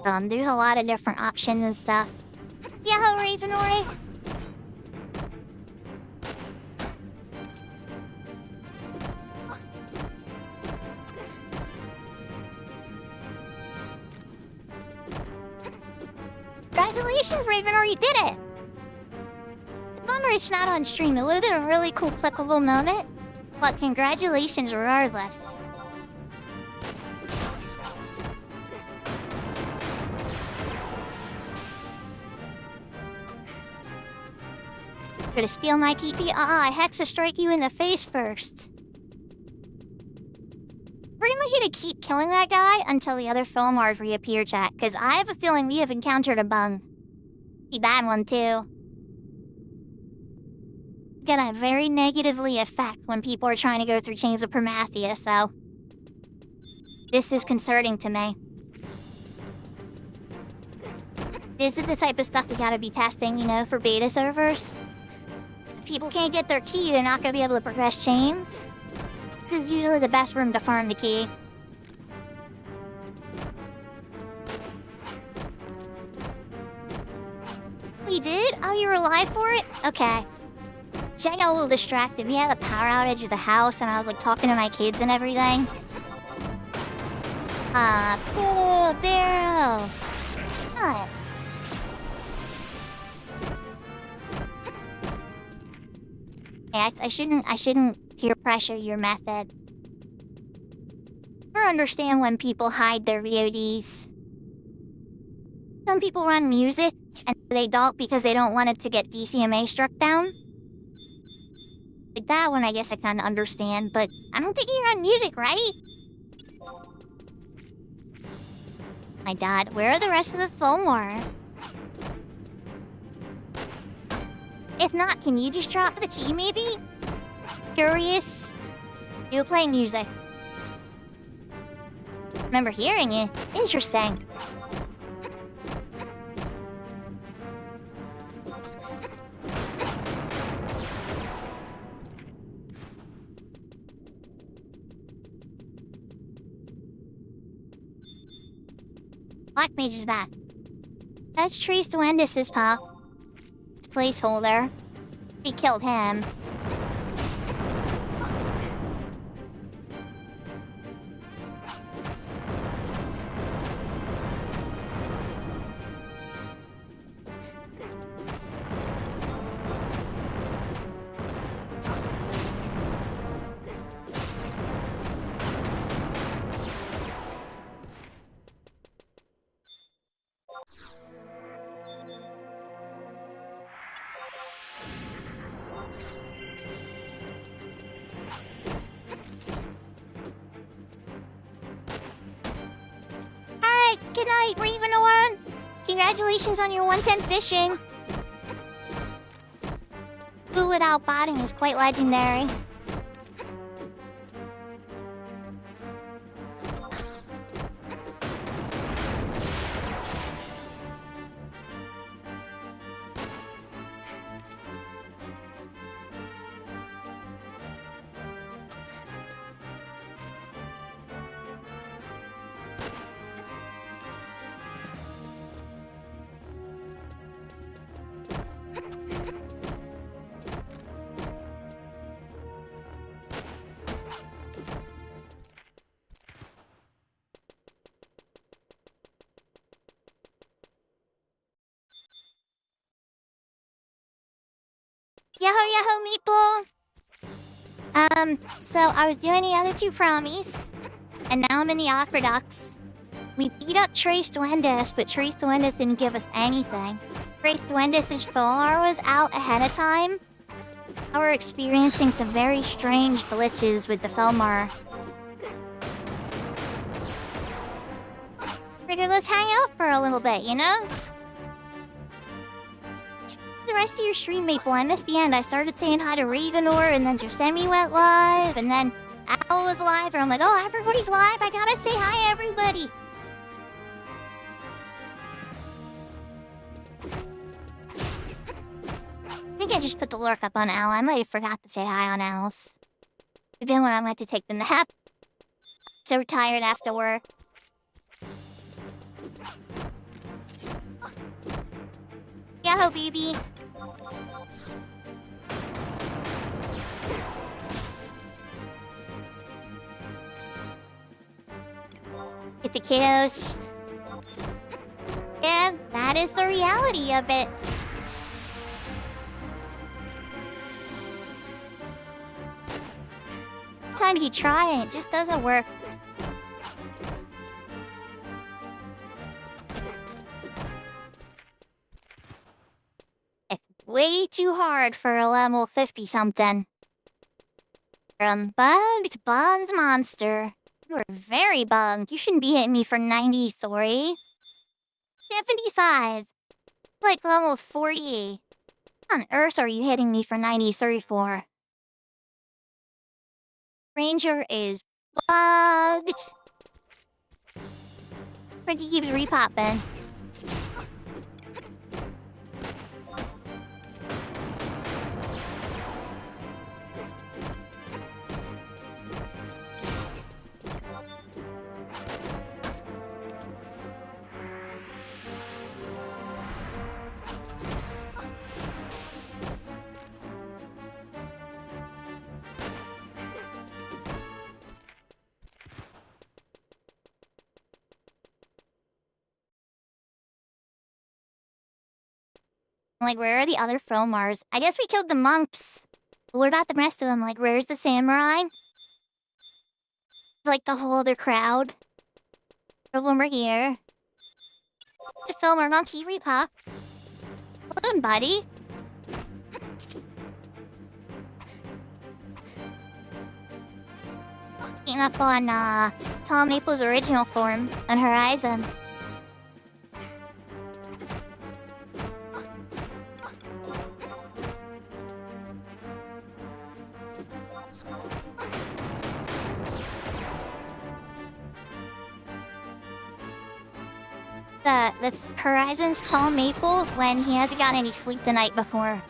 There's a lot of different options and stuff. Yeah, Ravenori. Congratulations, Ravenor, you did it! It's a bummer it's not on stream. It would have been a really cool clippable moment. But congratulations regardless. Gonna steal my TP? I Hexa strike you in the face first. Pretty much gonna keep killing that guy until the other Fomars reappear, chat, because I have a feeling we have encountered a bung. A bad one, too. It's gonna very negatively affect when people are trying to go through Chains of Promathia, so... This is concerning to me. This is the type of stuff we gotta be testing, you know, for beta servers. If people can't get their key, they're not gonna be able to progress chains. This is usually the best room to farm the key. You did? Oh, you were alive for it? Okay. I got a little distracted. We had a power outage at the house, and I was like talking to my kids and everything. Barrel. What? Yeah, I shouldn't peer pressure your method. Or understand when people hide their VODs. Some people run music, and they don't because they don't want it to get DCMA struck down. Like that one, I guess I kinda understand, but I don't think you run music, right? My god, where are the rest of the Fomar? If not, can you just drop the key, maybe? Curious. You were playing music. Remember hearing it. Interesting. Black Mage is back. That's Trace Duendis' pal. Placeholder. We killed him. Good night, Ravenor! Congratulations on your 110 fishing! Food without botting is quite legendary. Yahoo, Yahoo, Meeple! So I was doing the other two promies, and now I'm in the aqueducts. We beat up Trace Duendes, but Trace Duendes didn't give us anything. Trace Duendes' Folar was out ahead of time. Now we're experiencing some very strange glitches with the Felmar. Figured let's hang out for a little bit, you know? The rest of your stream, Maple, I missed the end. I started saying hi to Ravenor, and then Josemi went live, and then Owl was live, and I'm like, oh, everybody's live, I gotta say hi, everybody! I think I just put the lurk up on Owl. I might have forgot to say hi on Owl's. But then when I went to take the nap, so tired after work. Yahoo, BB! Get the kiddos. Yeah, that is the reality of it. Sometimes you try and it just doesn't work. It's way too hard for a level 50-something. From bug to bugs monster. You are very bugged. You shouldn't be hitting me for 90, sorry. 75. Like level 40. What on earth are you hitting me for 90, sorry for? Ranger is bugged. Frankie keeps repopping. Like, where are the other Fromars? I guess we killed the monks. But what about the rest of them? Like, where's the samurai? Like, the whole other crowd. All of them are here. It's a Filmar, not T-Repop. Balloon buddy. Getting up on, Tom Maple's original form on Horizon. That's Horizon's Tall Maple when he hasn't gotten any sleep the night before.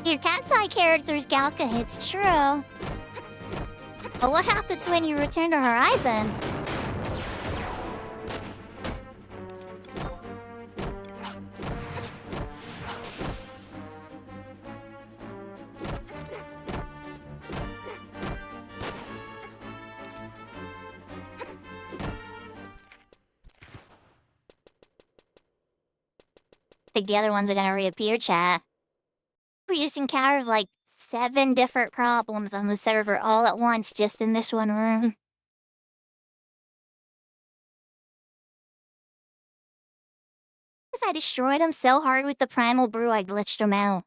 Your cat's eye character's Galka, it's true. But what happens when you return to Horizon? I think the other ones are gonna reappear, chat. We just encountered like 7 different problems on the server all at once just in this one room. Because I destroyed him so hard with the primal brew I glitched him out.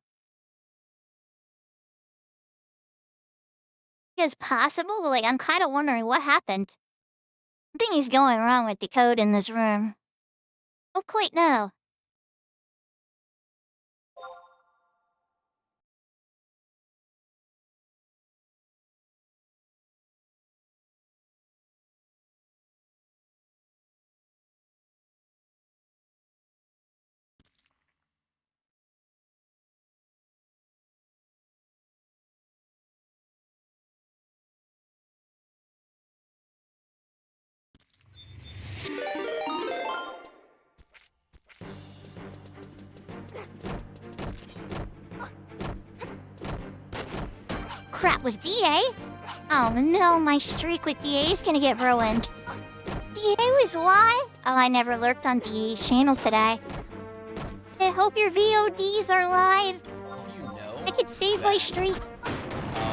It's possible, but like I'm kind of wondering what happened. Something is going wrong with the code in this room. Don't quite know. crap, was DA? Oh no, my streak with DA is gonna get ruined. DA was live? Oh, I never lurked on DA's channel today. I hope your VODs are live. Do you know? I could save my streak.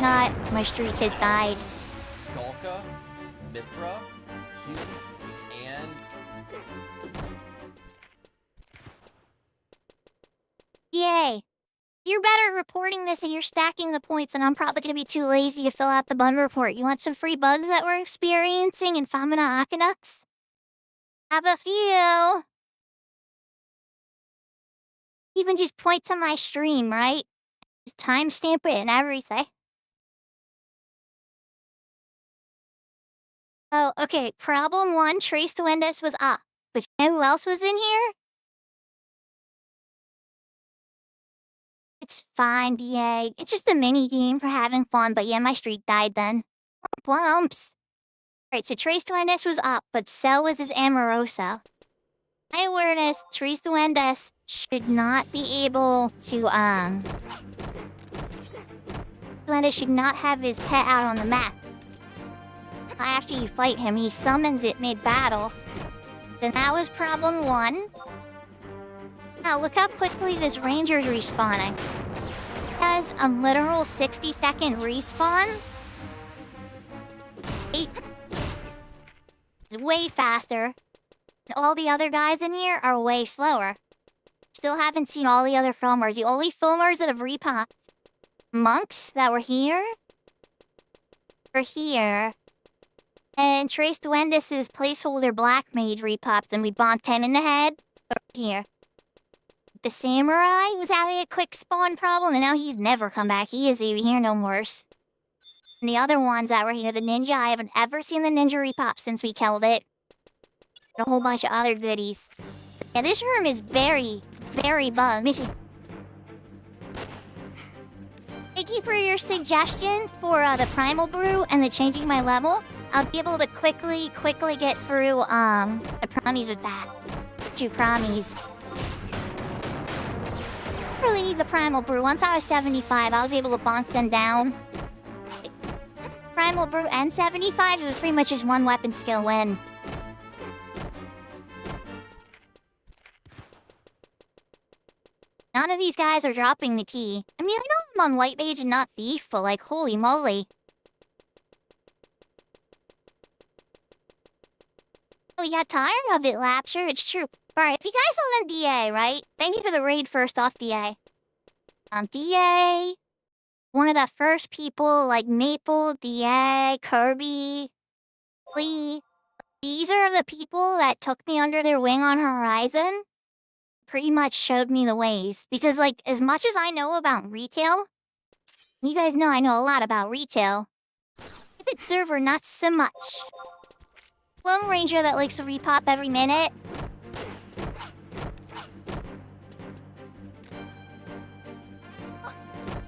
Not, my streak has died. Golka, Mithra, Hughes, and Yay. You're better at reporting this and you're stacking the points, and I'm probably gonna be too lazy to fill out the bug report. You want some free bugs that we're experiencing in Famina Akanux? Have a few. Even just point to my stream, right? Just timestamp it and everything. Oh, okay. Problem 1, Trace Duendes was up. But you know who else was in here? It's fine, BA. It's just a mini game for having fun, but yeah, my streak died then. Plumps. Alright, so Trace Duendes was up, but so was his Amoroso. My awareness, Trace Duendes should not be able to, Duendes should not have his pet out on the map. After you fight him, he summons it mid-battle. Then that was problem 1. Now look how quickly this ranger's respawning. It has a literal 60-second respawn. It's way faster. All the other guys in here are way slower. Still haven't seen all the other filmers. The only filmers that have repopped monks that were here were here. And Trace Duendes' placeholder Black Mage repopped and we bonked 10 in the head over here. The Samurai was having a quick spawn problem and now he's never come back. He is even here no more. And the other ones that were here, the ninja, I haven't ever seen the ninja repop since we killed it. And a whole bunch of other goodies. So yeah, this room is very, very bugged. Thank you for your suggestion for the Primal Brew and the changing my level. I'll be able to quickly get through, the promies with that. 2 promies. Really need the Primal Brew. Once I was 75, I was able to bonk them down. Primal Brew and 75, it was pretty much just one weapon skill win. None of these guys are dropping the key. I mean, I know I'm on White Mage and not Thief, but like, holy moly. Oh, you got tired of it, Lapture? It's true. Alright, if you guys saw the DA, right? Thank you for the raid first off, DA. DA... One of the first people, like Maple, DA, Kirby, Lee. These are the people that took me under their wing on Horizon. Pretty much showed me the ways. Because, like, as much as I know about retail, you guys know I know a lot about retail. If it's server, not so much. Lone Ranger that likes to repop every minute.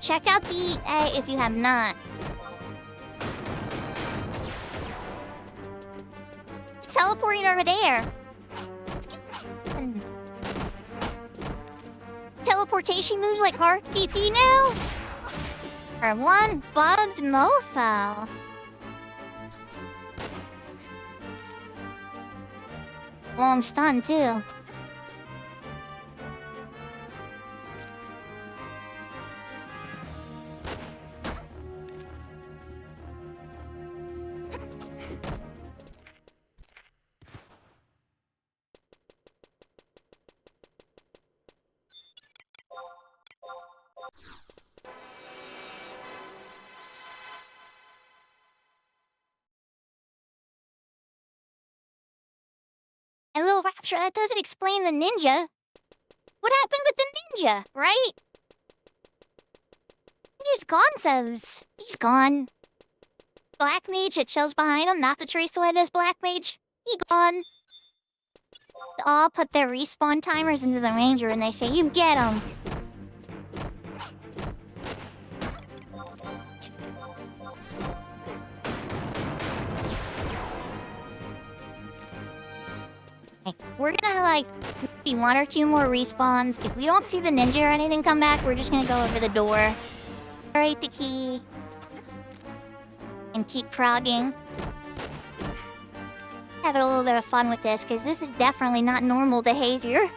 Check out the EA if you have not. It's teleporting over there. Teleportation moves like Hark TT now? Or one bugged mofo. Long stun too. And little Rapture, that doesn't explain the ninja. What happened with the ninja, right? Ninja's gonzos. He's gone. Black Mage that chills behind him, not the Trace Duendes Black Mage. He gone. They all put their respawn timers into the Ranger and they say, you get him. We're gonna, like, maybe 1 or 2 more respawns. If we don't see the ninja or anything come back, we're just gonna go over the door. Alright, the key. and keep progging. Have a little bit of fun with this, because this is definitely not normal behavior.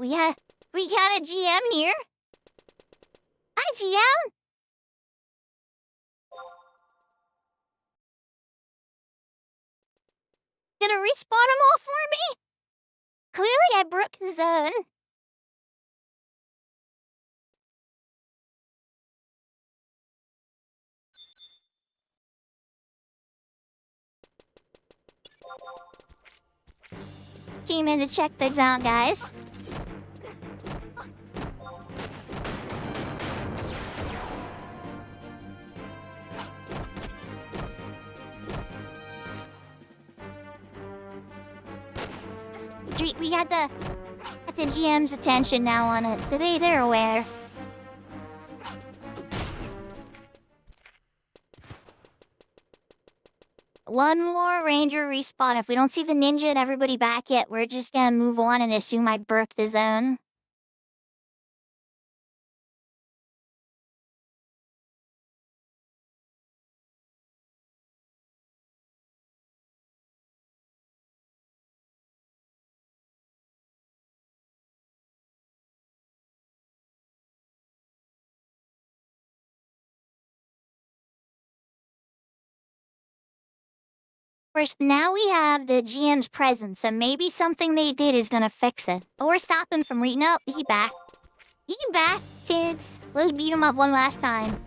We got a GM here. Hi, GM. Gonna respawn them all for me? Clearly, I broke the zone. Came in to check things out, guys. We got the GM's attention now on it, so they're aware. One more ranger respawn. If we don't see the ninja and everybody back yet, we're just gonna move on and assume I broke the zone. First, now we have the GM's presence, so maybe something they did is gonna fix it. Or stop him from reading. Nope, he back. He back, kids. Let's beat him up one last time.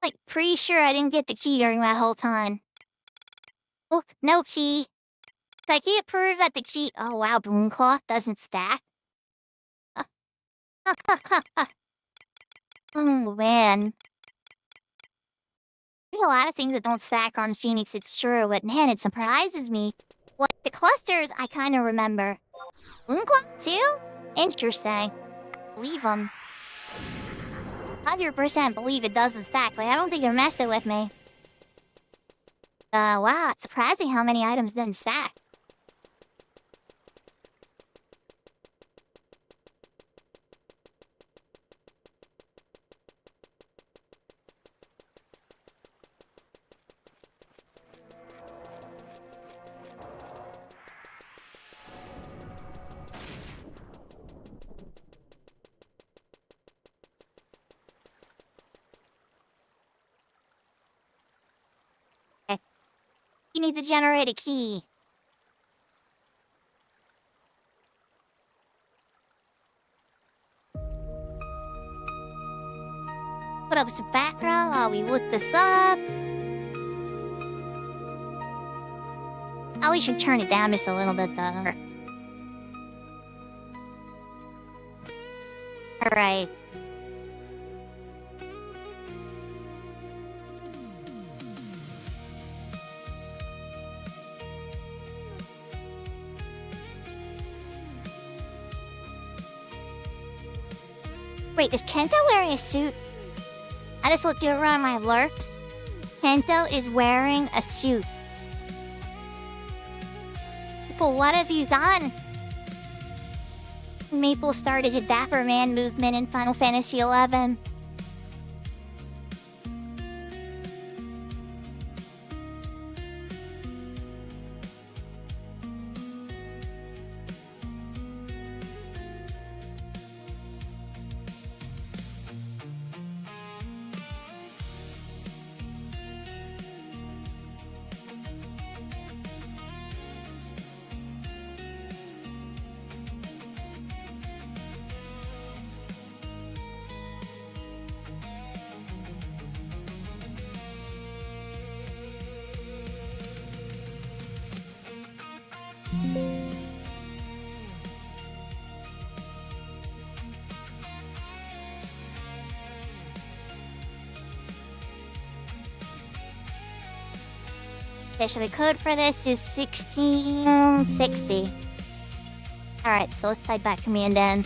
Like, pretty sure I didn't get the key during that whole time. Oh, no key. I can't prove that the key— oh wow, Boom Cloth doesn't stack. Oh man. There's a lot of things that don't stack on Phoenix, it's true, but man, it surprises me. Like, the clusters, I kinda remember. Boom Cloth too? Interesting. Leave them. 100% believe it doesn't stack. Like, I don't think you're messing with me. Wow, it's surprising how many items didn't stack. You need to generate a key. Put up some background while we look this up. We should turn it down just a little bit though. Alright. Wait, is Kento wearing a suit? I just looked over on my lurks. Kento is wearing a suit. People, what have you done? Maple started a Dapper Man movement in Final Fantasy XI. Okay, so the code for this is 1660. Alright, so let's type that command in.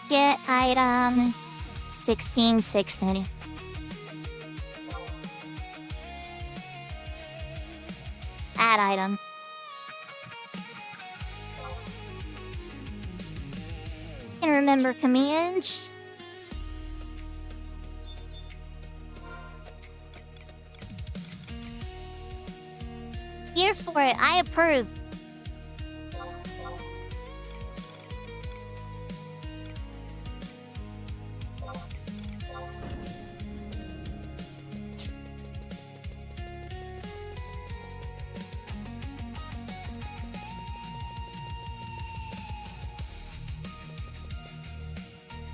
Get item 1660. Add item. Can remember commands. Here for it, I approve.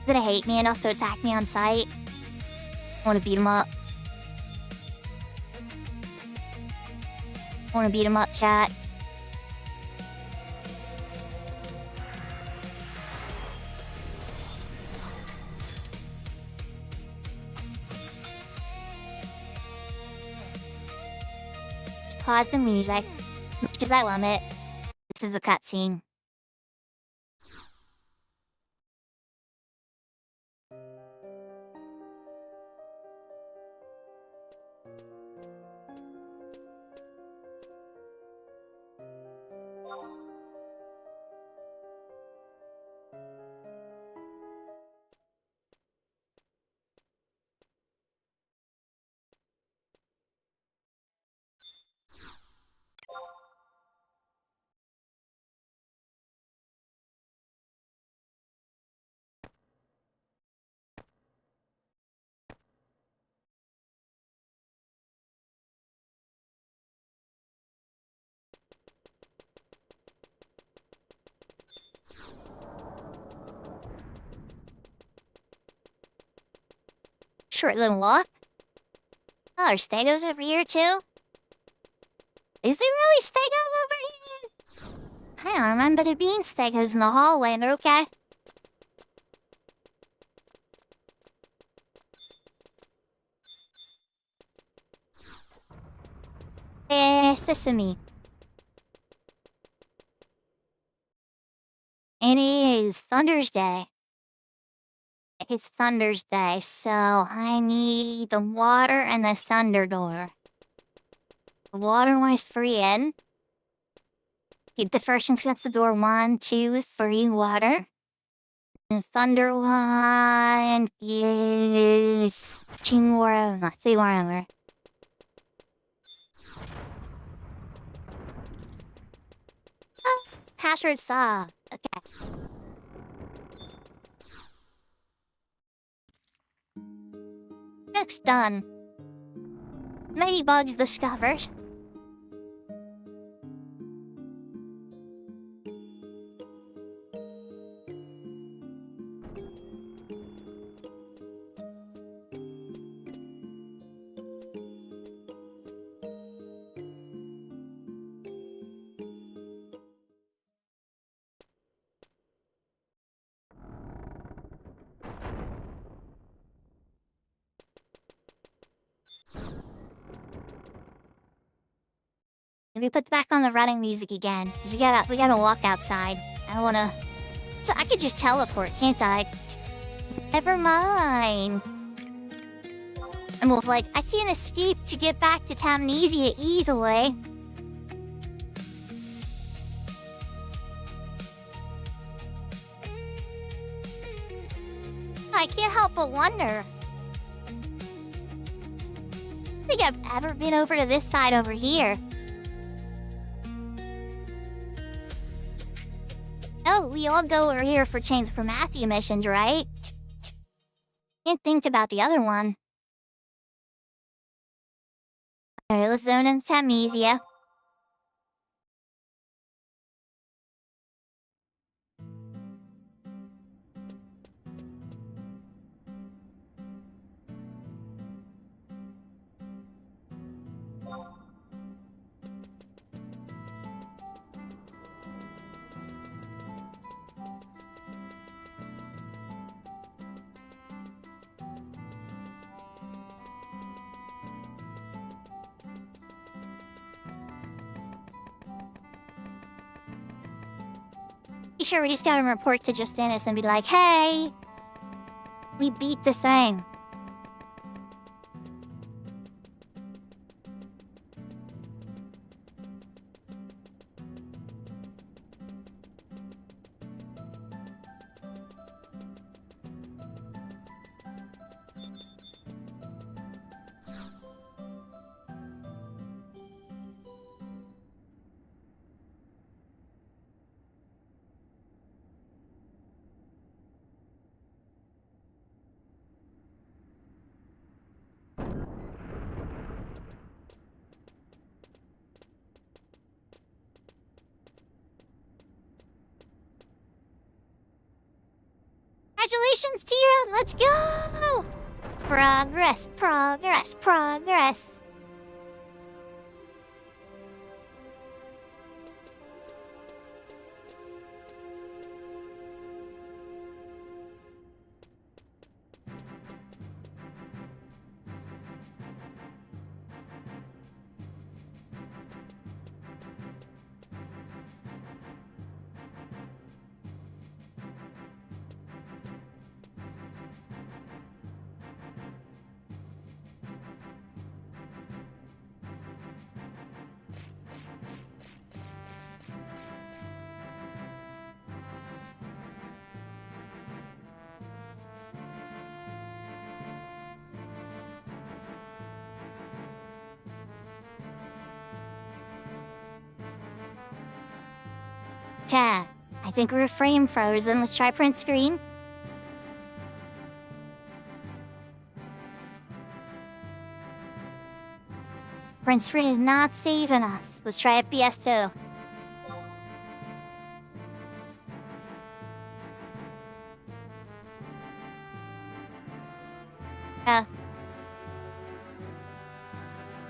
Gonna hate me enough to attack me on sight. Wanna beat him up. Wanna beat him up, chat. Just pause the music. Much as I love it. This is a cutscene. Short little walk. Oh, there's stegos over here too? Is there really stegos over here? I don't remember there being stegos in the hallway, but okay. Sesame. It is Thunder's Day. It's Thunder's Day, so I need the water and the thunder door. The water one is free in. Keep the first one because that's the door 1, 2, 3 water. And thunder one is 2 more, not 2 more. Oh, password saw. Okay. Next done. Many bugs discovered. We put back on the running music again. We gotta walk outside. I don't wanna... So I could just teleport, can't I? Never mind. And we'll like, I can escape to get back to Tamnesia easily. I can't help but wonder. I think I've ever been over to this side over here. Oh, we all go over here for Chains of Promathia missions, right? Can't think about the other one. Alright, let's zone in Tamnesia. sure we just gotta report to Justinis and be like, hey, we beat this thing. Congratulations, Tira! Let's go! Progress, progress, progress. Tab, I think we're frame frozen. Let's try print screen. Print screen is not saving us. Let's try FPS2.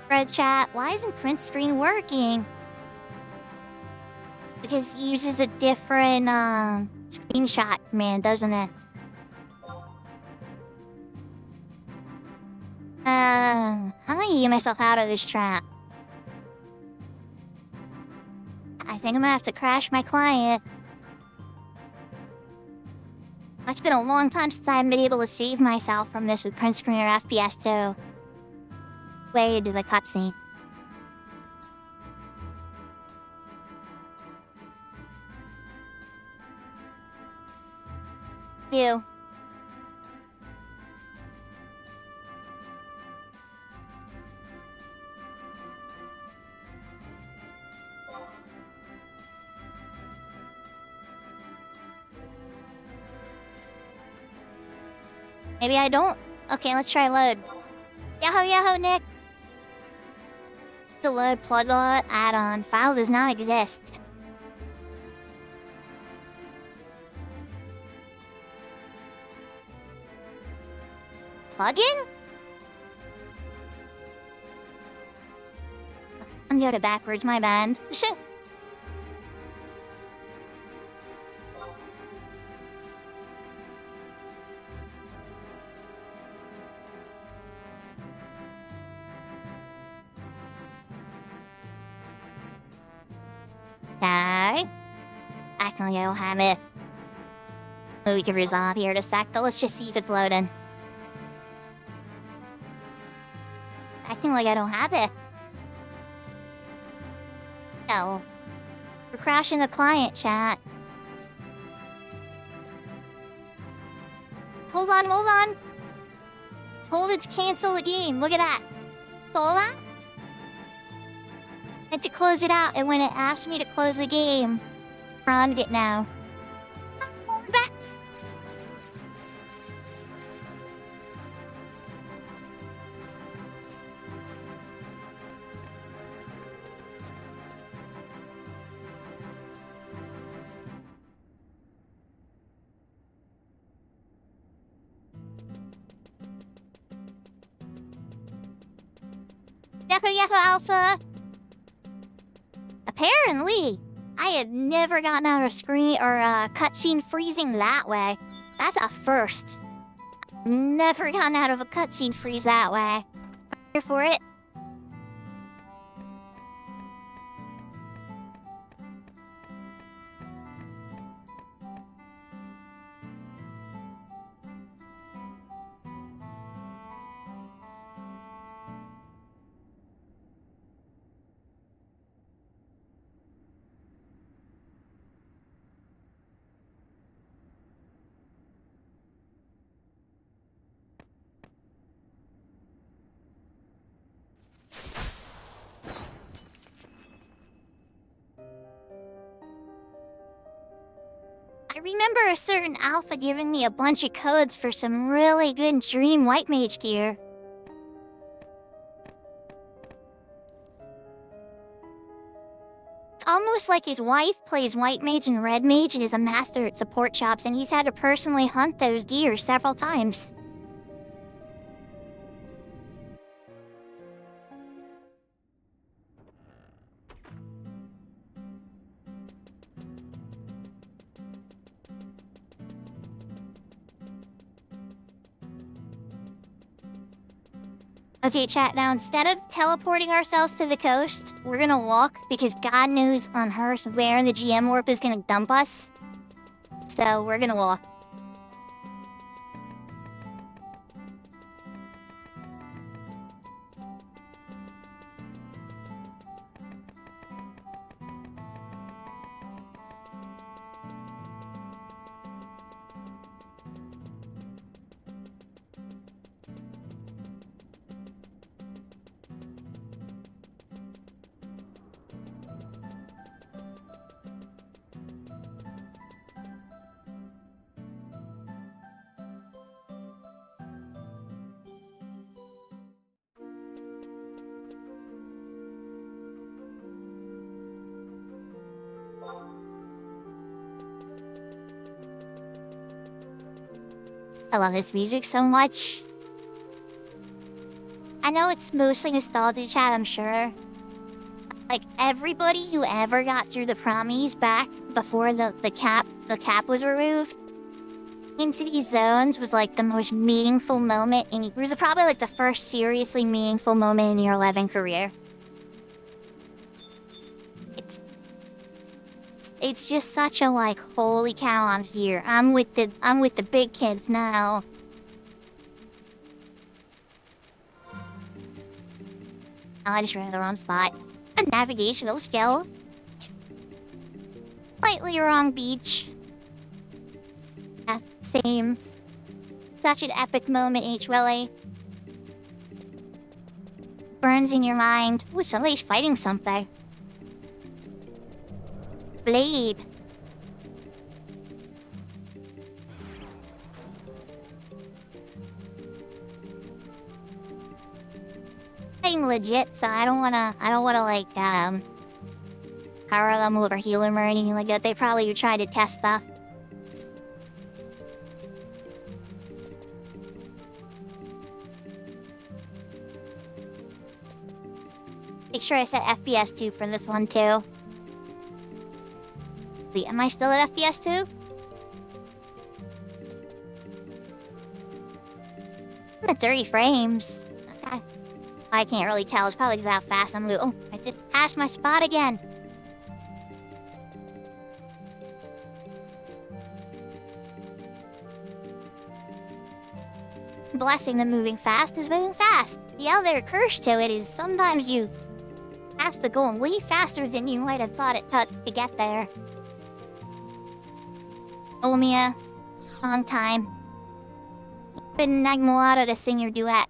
Red chat, why isn't print screen working? Because it uses a different screenshot command, doesn't it? How do I get myself out of this trap? I think I'm gonna have to crash my client. It's been a long time since I've been able to save myself from this with print screen or FPS 2. Way to the cutscene. Do. Maybe I don't. Okay, let's try load. Yahoo, yahoo, Nick. The load plugin add-on file does not exist. Plugin? I'm going backwards, my bad. Shit. Okay. I can go have it. We can resolve here in a sec, but let's just see if it's loading. Acting like I don't have it. No. We're crashing the client chat. Hold on, hold on. Told it to cancel the game. Look at that. Saw that? And to close it out, and when it asked me to close the game, run it now. We're back. Yahoo Yahoo Alpha! Apparently, I had never gotten out of screen or cutscene freezing that way. That's a first. Never gotten out of a cutscene freeze that way. Here for it. remember a certain alpha giving me a bunch of codes for some really good dream white mage gear. It's almost like his wife plays white mage and red mage and is a master at support shops, and he's had to personally hunt those gear several times. Okay, chat, now instead of teleporting ourselves to the coast, we're gonna walk because God knows on Earth where the GM warp is gonna dump us. So we're gonna walk. I love this music so much. I know it's mostly nostalgia chat, I'm sure. Like, everybody who ever got through the promies back before the cap was removed into these zones was like the most meaningful moment in... It was probably like the first seriously meaningful moment in your 11 career. It's just such a like, holy cow, I'm here. I'm with the big kids now. Oh, I just ran to the wrong spot. A navigational skill. Slightly wrong beach. Yeah, same. Such an epic moment, H-Willie. Burns in your mind. Ooh, somebody's fighting something. Blade. Playing legit, so I don't wanna like power them over heal them or anything like that. They probably would try to test stuff. Make sure I set FPS 2 for this one too. Wait, am I still at FPS 2? I'm at 30 frames. Okay. I can't really tell. It's probably because how fast I'm moving. Oh, I just passed my spot again. Blessing the moving fast is moving fast. The other curse to it is sometimes you pass the goal way faster than you might have thought it took to get there. Omia, long time. Been Nagmoara to sing your duet.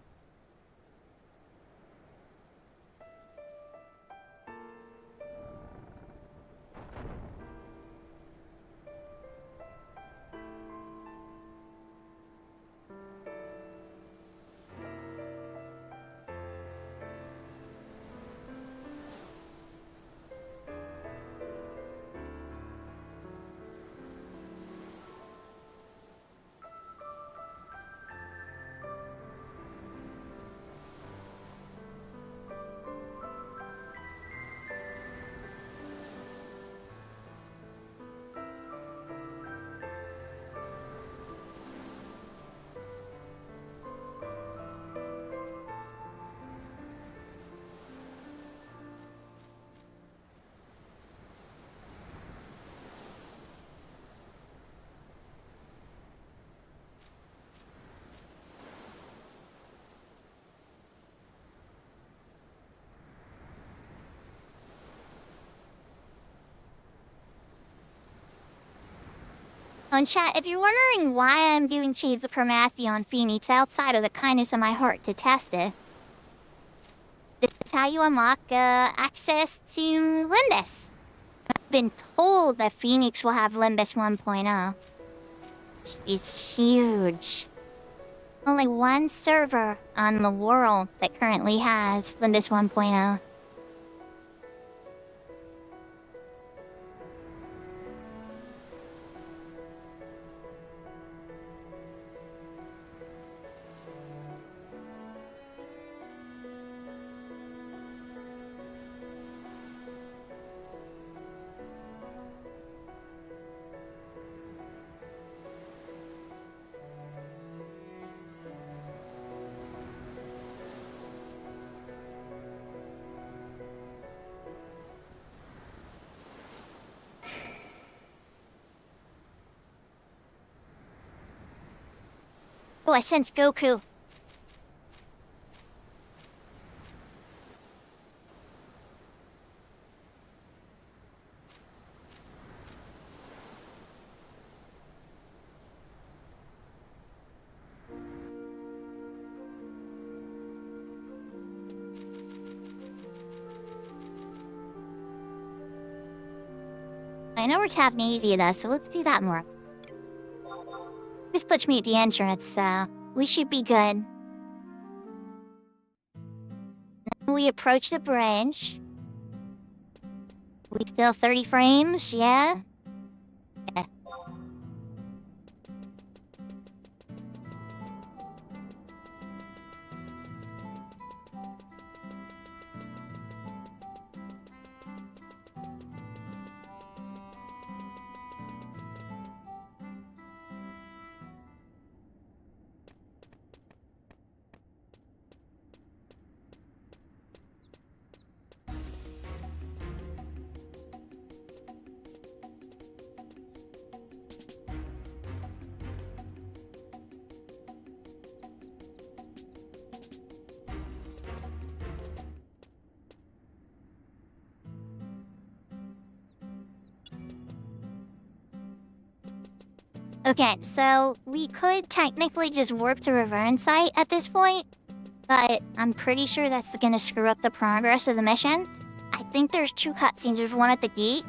And chat, if you're wondering why I'm doing Shades of Chromacy on Phoenix outside of the kindness of my heart to test it, this is how you unlock access to Lindis. been told that Phoenix will have Limbus 1.0. It's huge. Only one server on the world that currently has Limbus 1.0. Oh, I sense Goku. I know we're tapping easy though, so let's do that more. This puts me at the entrance, so we should be good. Now we approach the bridge. We still 30 frames, yeah? Yeah. Okay, so we could technically just warp to Reverend site at this point, but I'm pretty sure that's gonna screw up the progress of the mission. I think there's two cutscenes. There's one at the gate,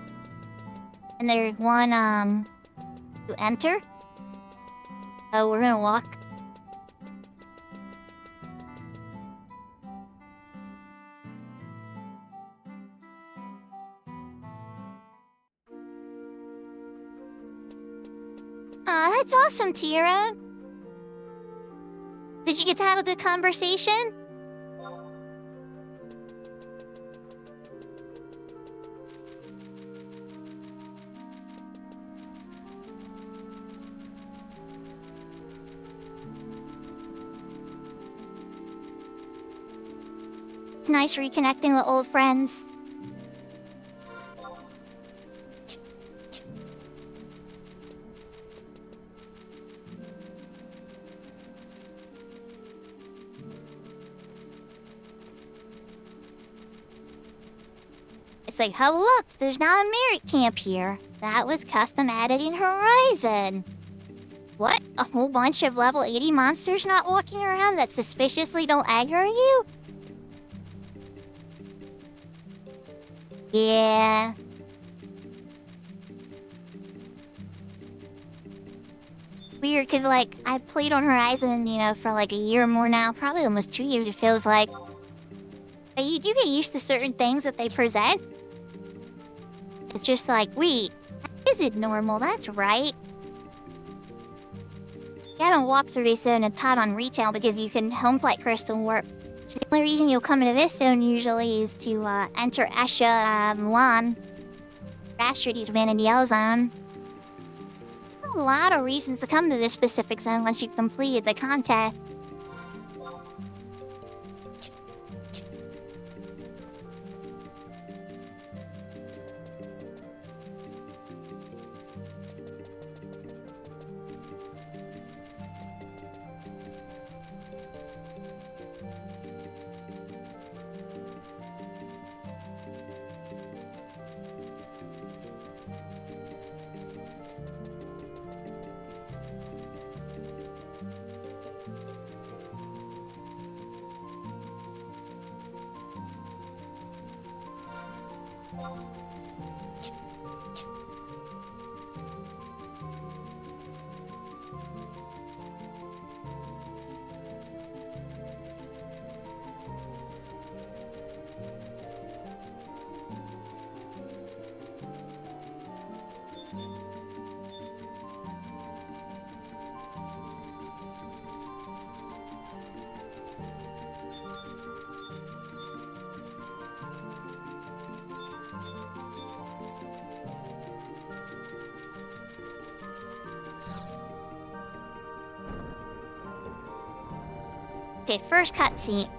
and there's one, to enter. So we're gonna walk. Aw, that's awesome, Tira. Did you get to have a good conversation? It's nice reconnecting with old friends. It's like, oh look, there's now a merit camp here. That was custom added in Horizon. What? A whole bunch of level 80 monsters not walking around that suspiciously don't aggro you? Yeah. Weird, cause like, I played on Horizon, you know, for like a year or more now. Probably almost 2 years, it feels like. But you do get used to certain things that they present. It's just like, wait, is it normal? That's right. I don't walk through this zone and tot on retail because you can homeplate crystal warp. So the only reason you'll come into this zone usually is to enter Esha Mulan. Bastardy's been in the Yellow Zone. A lot of reasons to come to this specific zone once you've completed the content. Okay, first cutscene.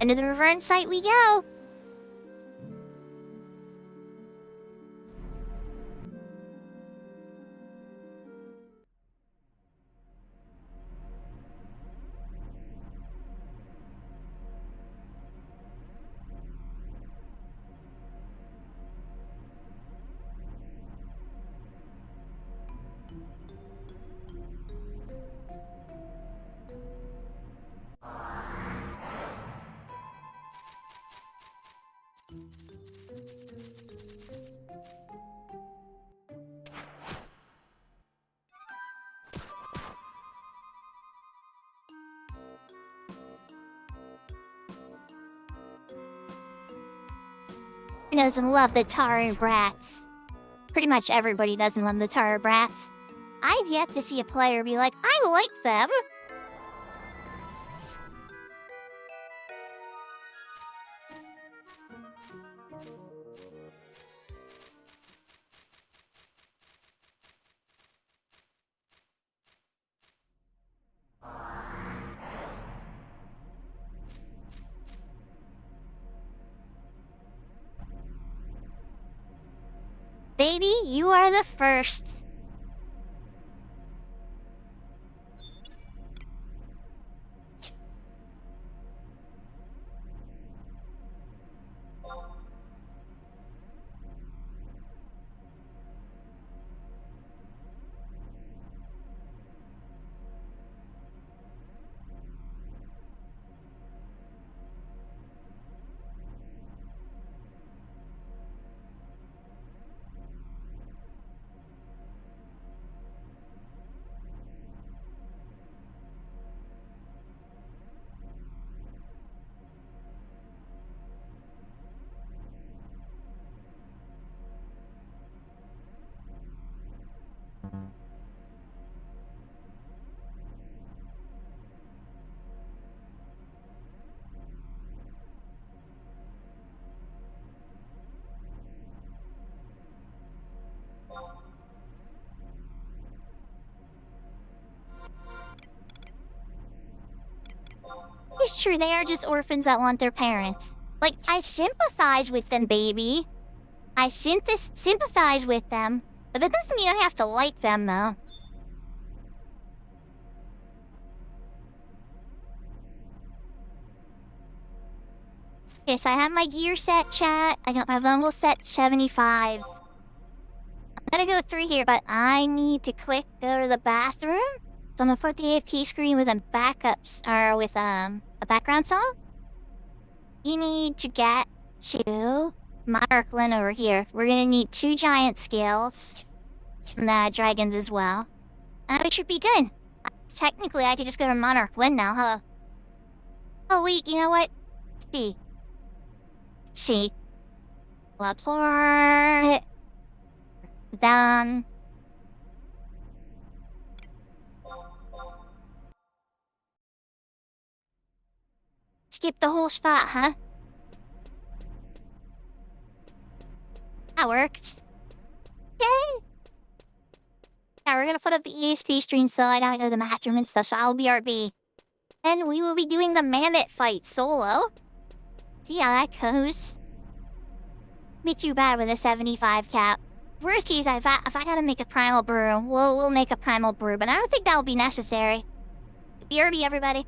Into the Reverne site we go! Who doesn't love the Tara Brats? Pretty much everybody doesn't love the Tara Brats. I've yet to see a player be like, I like them. Baby, you are the first. It's true, they are just orphans that want their parents. Like, I sympathize with them, baby. I sympathize with them. But that doesn't mean I have to like them, though. Okay, so I have my gear set, chat. I got my level set 75. I'm gonna go through here, but I need to quick go to the bathroom. So I'm gonna put the AFK screen with some backups, or with a background song. You need to get to Monarchland over here. We're gonna need 2 giant scales. And the dragons as well. And we should be good. Technically, I could just go to Monarchland now, huh? Oh wait, you know what? See. She. Laport. Then. Skip the whole spot, huh? That worked. Okay. Yeah, we're gonna put up the ESP stream so I don't go to the bathroom and stuff, so I'll be RB. And we will be doing the mammoth fight solo. See how that goes. Be too bad with a 75 cap. Worst case, if I gotta make a primal brew, we'll make a primal brew, but I don't think that'll be necessary. BRB, everybody.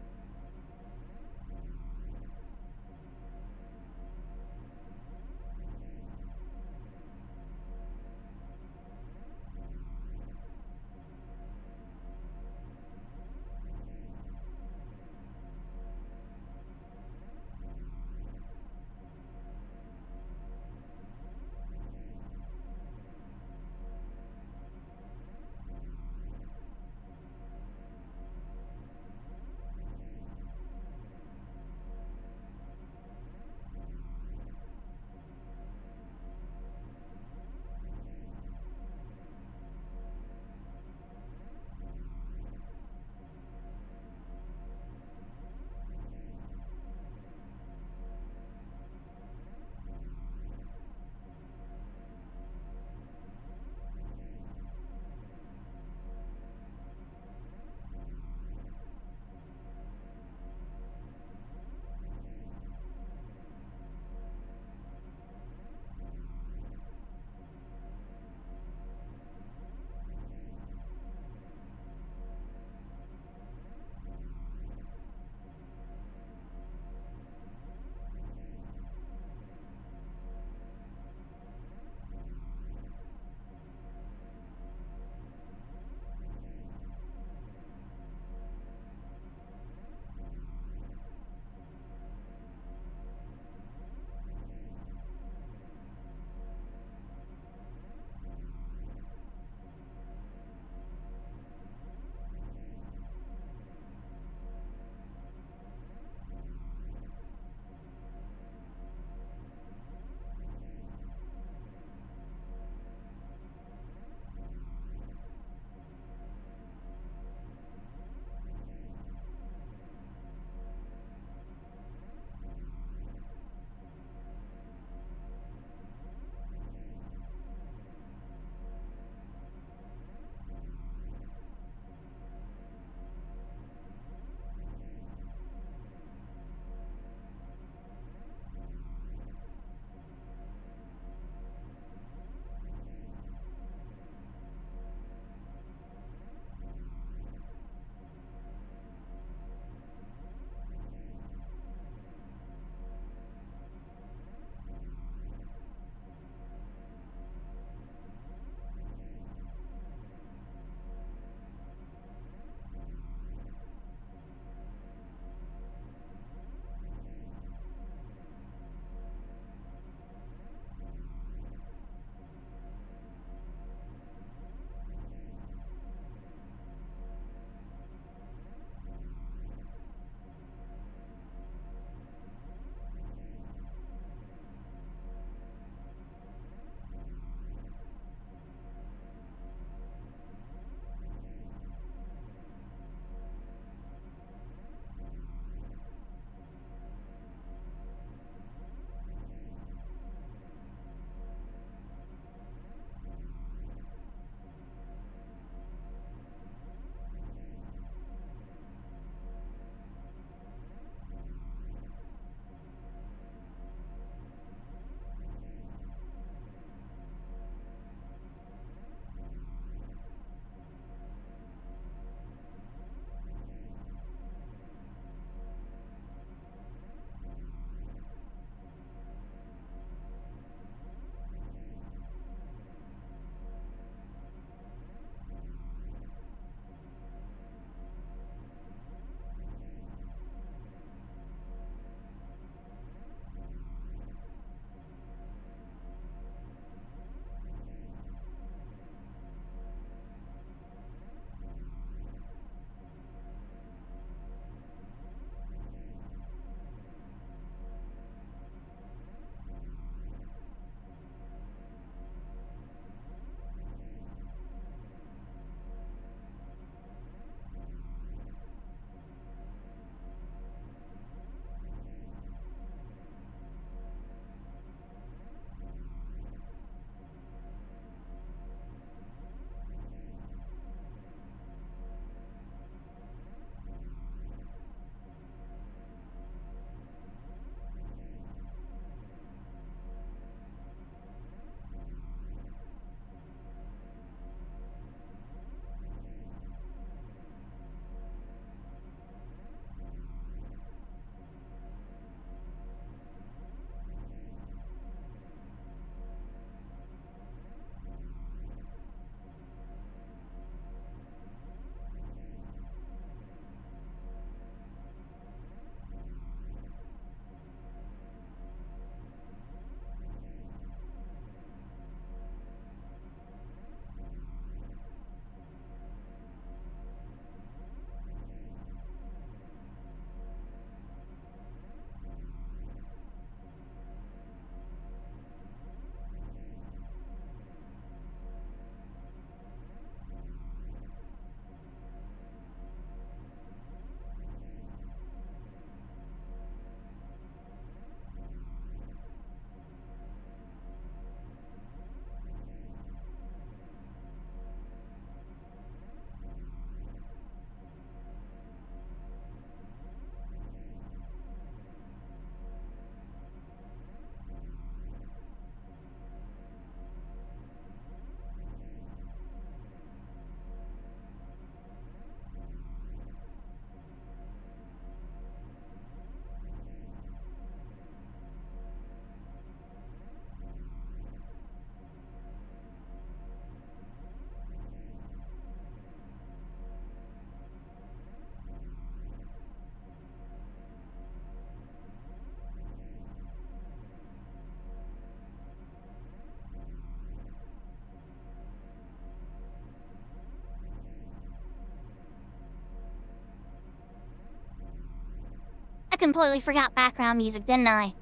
I completely forgot background music, didn't I?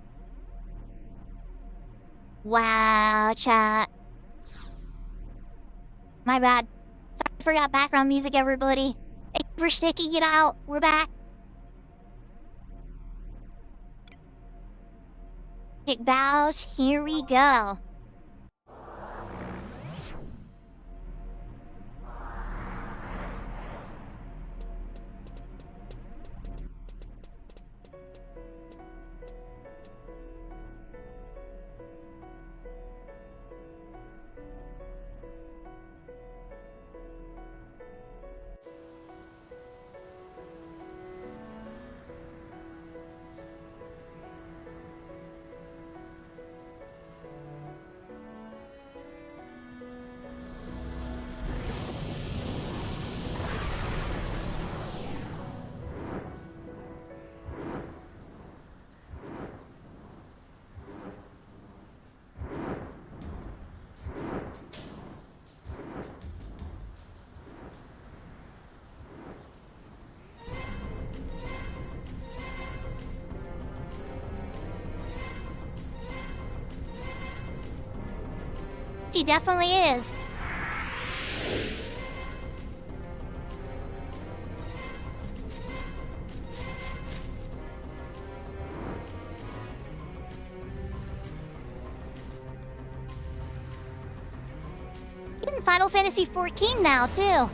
Wow, chat. My bad. Sorry, I forgot background music, everybody. Thank you for sticking it out. We're back. Magic bows, here we go. He definitely is. Even Final Fantasy XIV now, too.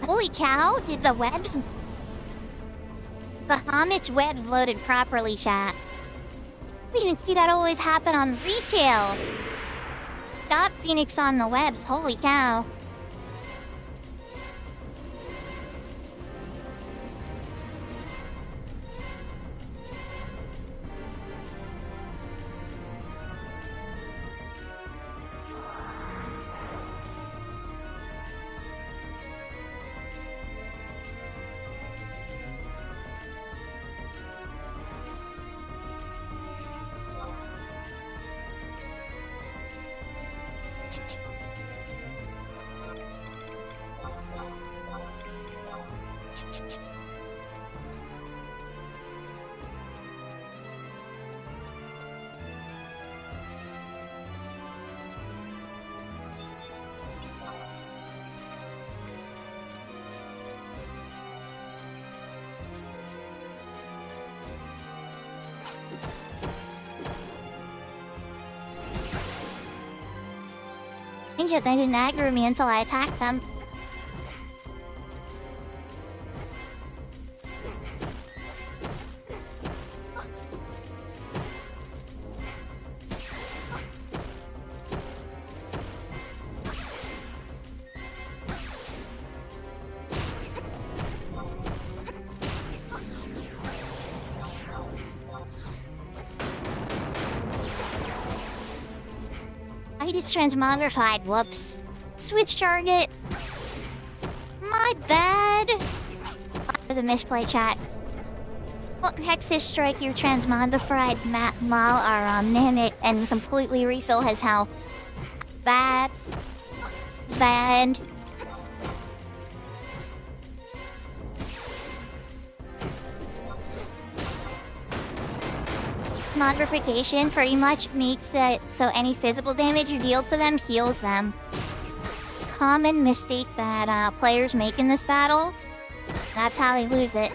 Holy cow, did the webs... The homage webs loaded properly, chat. We didn't see that always happen on retail. Got Phoenix on the webs, holy cow. They didn't aggro me until I attacked them. I just transmogrified, whoops. Switch target. My bad. For the misplay, chat. Well, Hexus strike your transmogrified Mal are mimic and completely refill his health. Bad. Bad. Mogrification pretty much makes it so any physical damage you deal to them heals them. Common mistake that players make in this battle. That's how they lose it.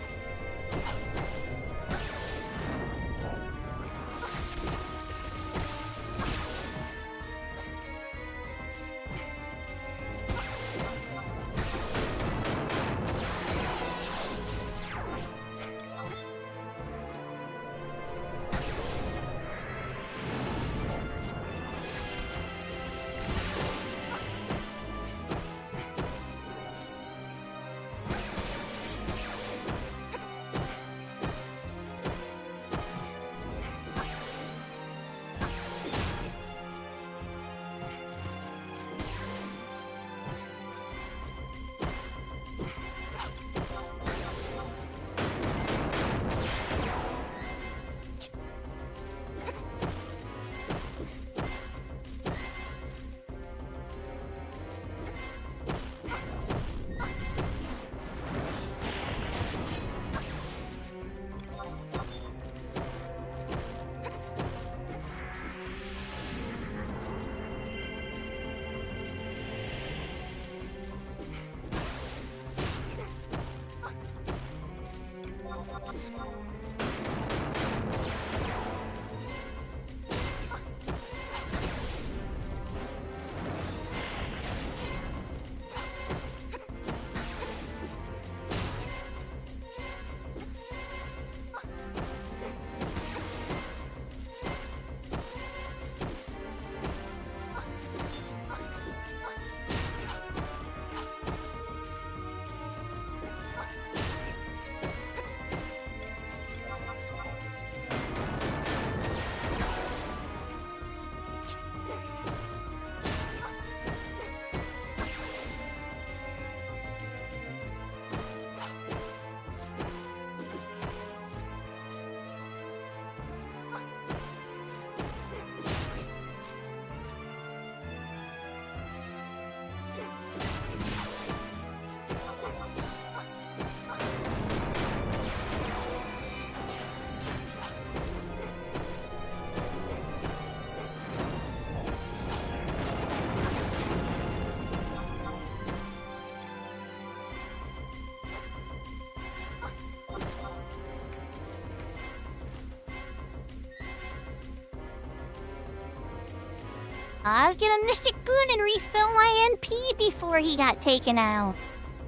I was gonna Mystic Boon and refill my NP before he got taken out.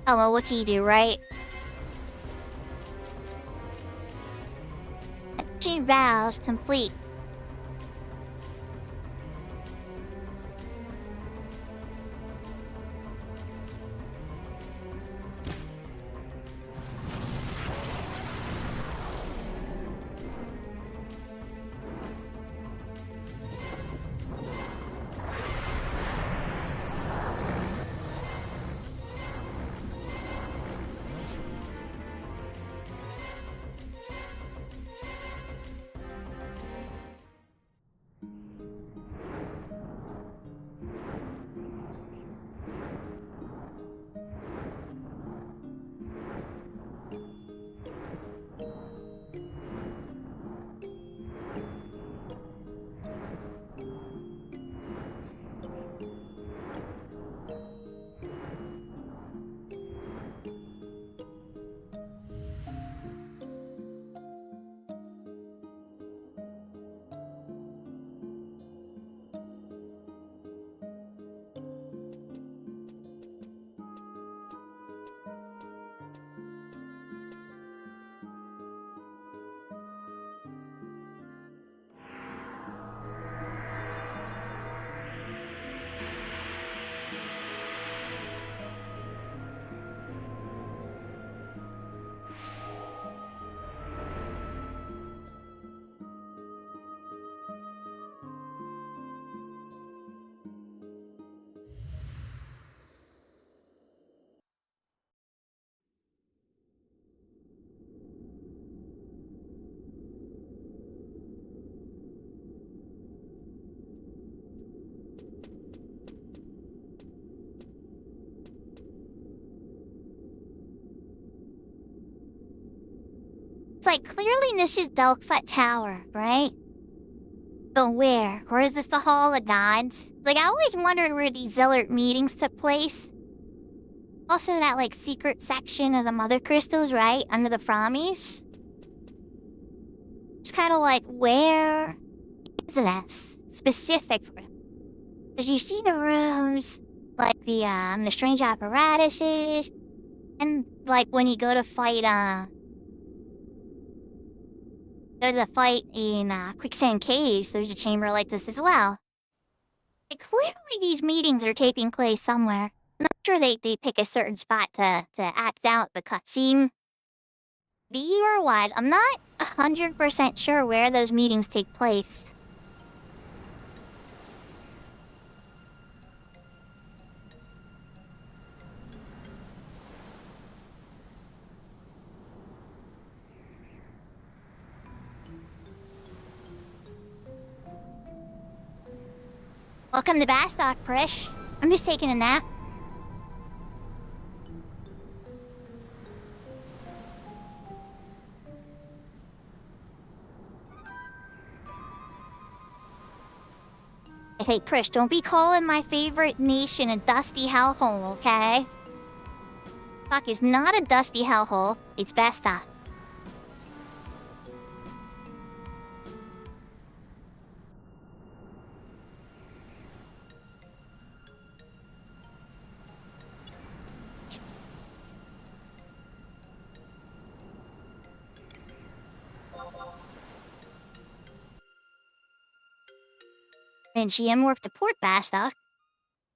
Oh well, what's he do, right? She vows complete. It's like, clearly this is Delphi Tower, right? But where? Or is this the Hall of Gods? Like, I always wondered where these Zealot meetings took place. Also that, like, secret section of the Mother Crystals, right? Under the Fromies. It's kind of like, where is this? Specific for it. Because you see the rooms, like the strange apparatuses, and, like, when you go to fight, go to the fight in Quicksand Caves, there's a chamber like this as well. Like, clearly these meetings are taking place somewhere. I'm not sure they pick a certain spot to act out the cutscene. Viewer-wise, I'm not 100% sure where those meetings take place. Welcome to Bastock, Prish. I'm just taking a nap. Hey, Prish, don't be calling my favorite nation a dusty hellhole, okay? Fuck is not a dusty hellhole, it's Bastock. And GM warped to Port Bastock.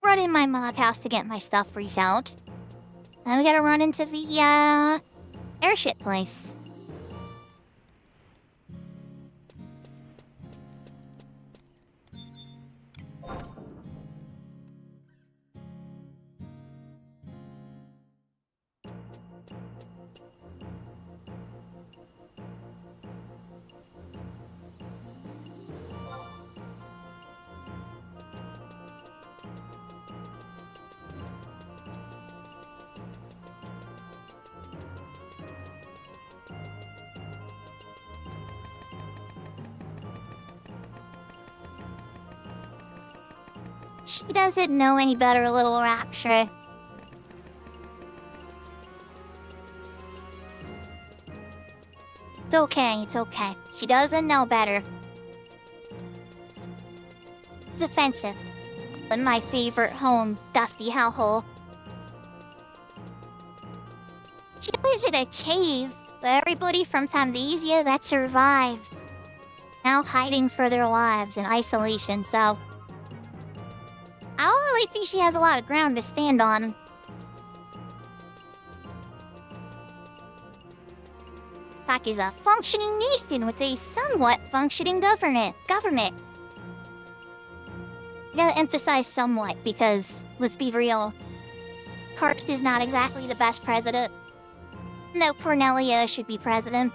Run in my mod house to get my stuff resold. Then we gotta run into the, airship place. She doesn't know any better, little Rapture. It's okay, it's okay. She doesn't know better. Defensive. in my favorite home, Dusty Hellhole. She lives in a cave, but everybody from Tamnesia that survived now hiding for their lives in isolation, so I don't really think she has a lot of ground to stand on. Pak is a functioning nation with a somewhat functioning government. I gotta emphasize somewhat because, let's be real, Karst is not exactly the best president. No, Cornelia should be president.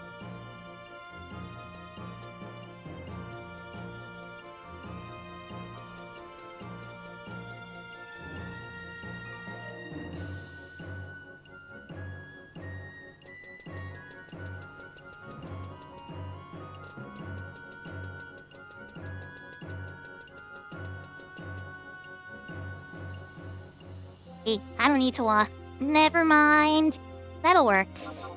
Hey, I don't need to walk. Never mind. That'll works.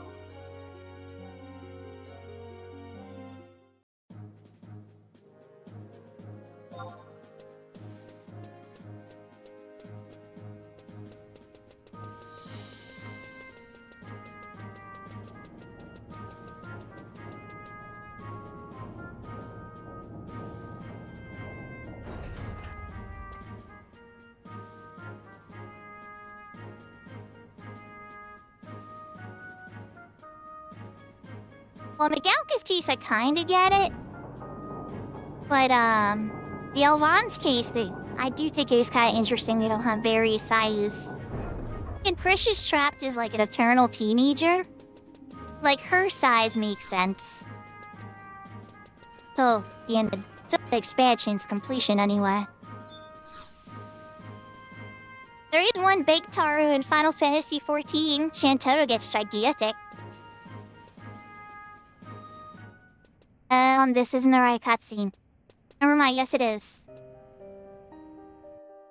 Well, Miguel's case, I kinda get it. But, the Elvan's case, I do think is kinda interesting. They don't have various sizes. And Precious trapped as, like, an eternal teenager. Like, her size makes sense. So, the end of the expansion's completion, anyway. There is one Big Taru in Final Fantasy XIV. Shantaro gets gigantic. This isn't the right cutscene. Never mind, yes it is.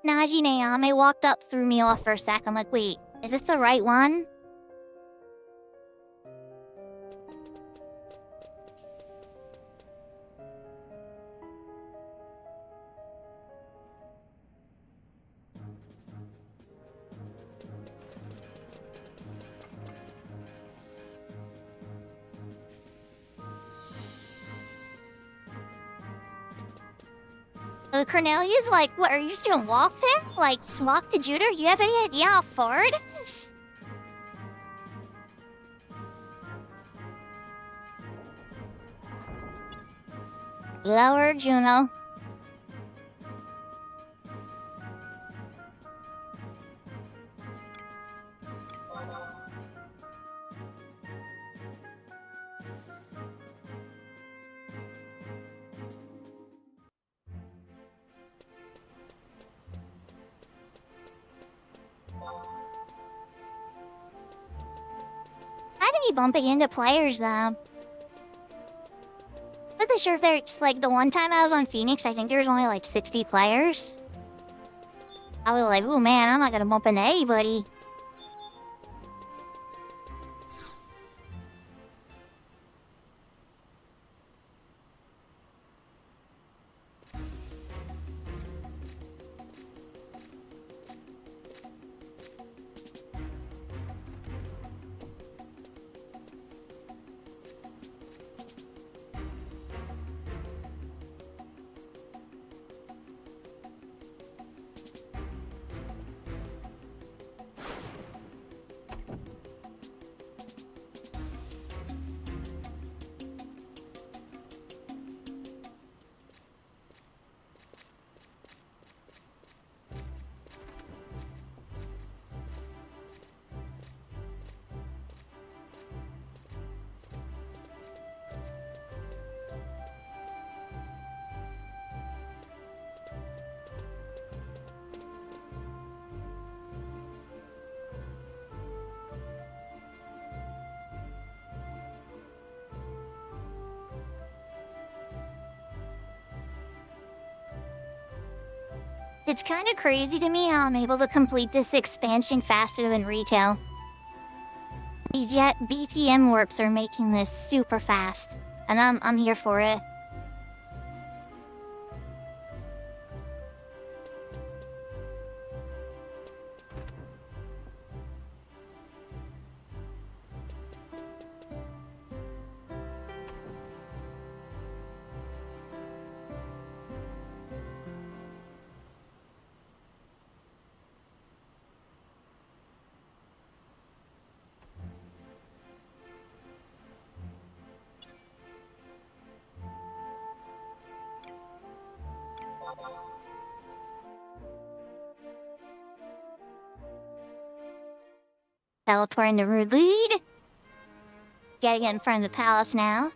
Naji Nayame walked up, threw me off for a sec. I'm like, wait, is this the right one? Cornelia's like, what, are you just gonna walk there? Like, walk to Judah? You have any idea how far it is? Lower Juno. Bumping into players though. Wasn't sure if there's like the one time I was on Phoenix, I think there was only like 60 players. I was like, oh man, I'm not gonna bump into anybody. It's kind of crazy to me how I'm able to complete this expansion faster than retail. Yet BTM warps are making this super fast, and I'm here for it. Teleporting to lead. Gotta get in front of the palace now.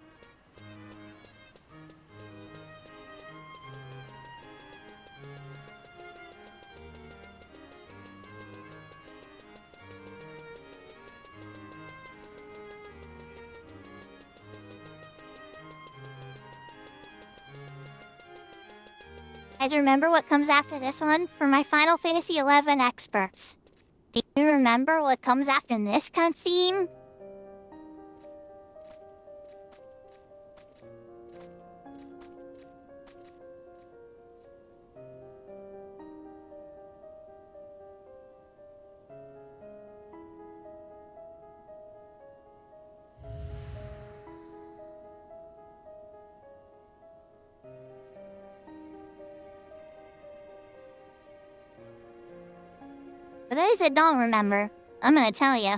Guys, remember what comes after this one? For my Final Fantasy XI experts. Do you remember what comes after this cutscene? For those that don't remember, I'm gonna tell you.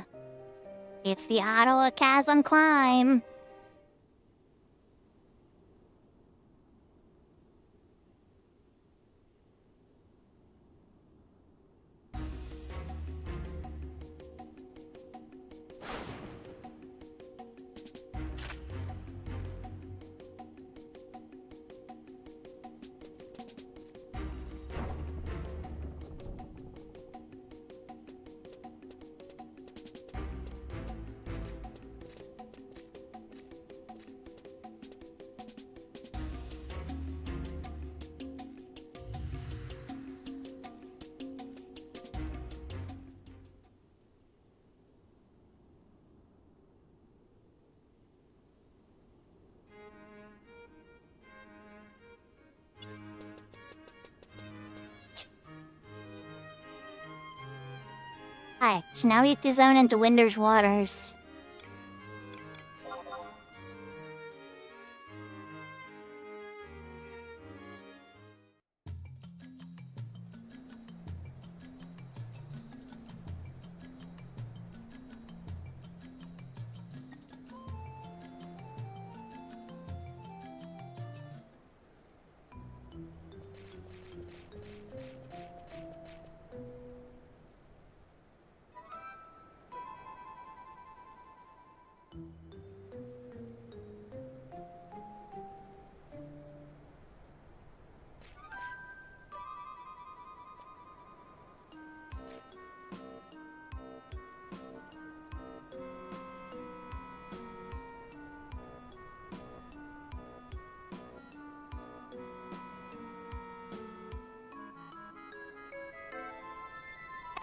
It's the Ottawa Chasm Climb. Hi, so now we have to zone into Winter's Waters.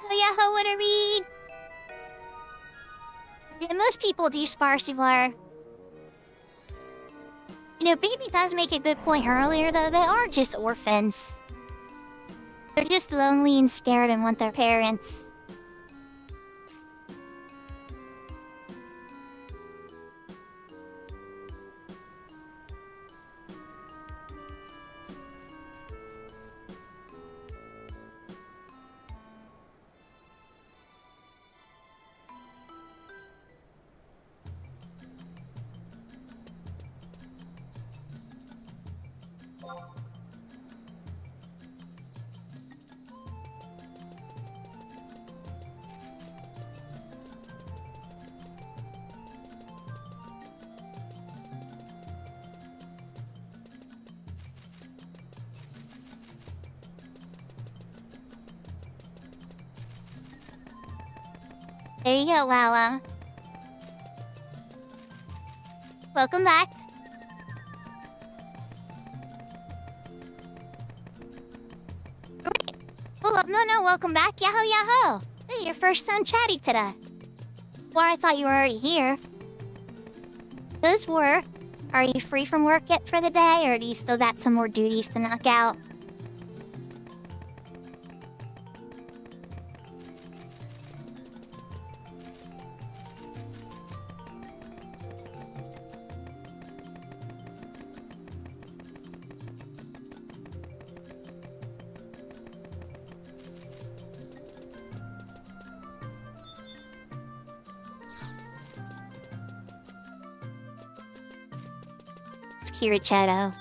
Oh yeah, I wanna read. Yeah, most people do Sparsivar. You know, Baby does make a good point earlier, though. They are just orphans. They're just lonely and scared and want their parents. There you go, Lala. Welcome back. Right. Oh, no, welcome back. Yahoo, yahoo. This is your first time chatting today. Well, I thought you were already here. Those were. Are you free from work yet for the day, or do you still got some more duties to knock out? Kirichetto.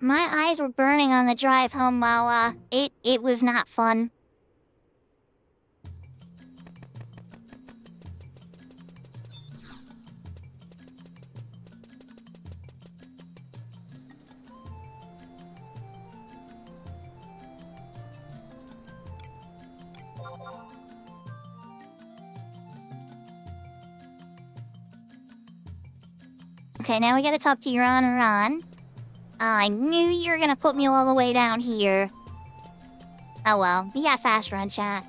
My eyes were burning on the drive home, while it was not fun. Okay, now we gotta talk to your honor Ron. I knew you were gonna put me all the way down here. Oh well, we got fast run, chat.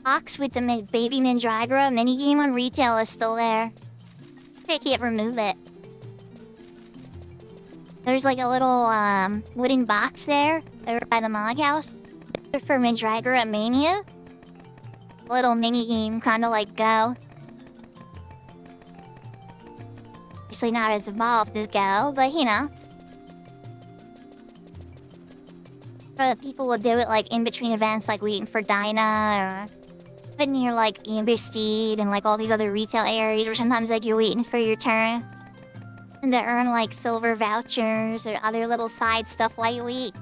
Box with the Baby Mandragora minigame on retail is still there. I can't remove it. There's like a little wooden box there over by the Mog House for Mandragora Mania. A little mini game, kind of like Go. Obviously not as evolved as Go, but you know. People will do it like in between events, like waiting for Dinah or putting near like Amber Steed and like all these other retail areas, or sometimes like you're waiting for your turn. And to earn like silver vouchers or other little side stuff while you wait.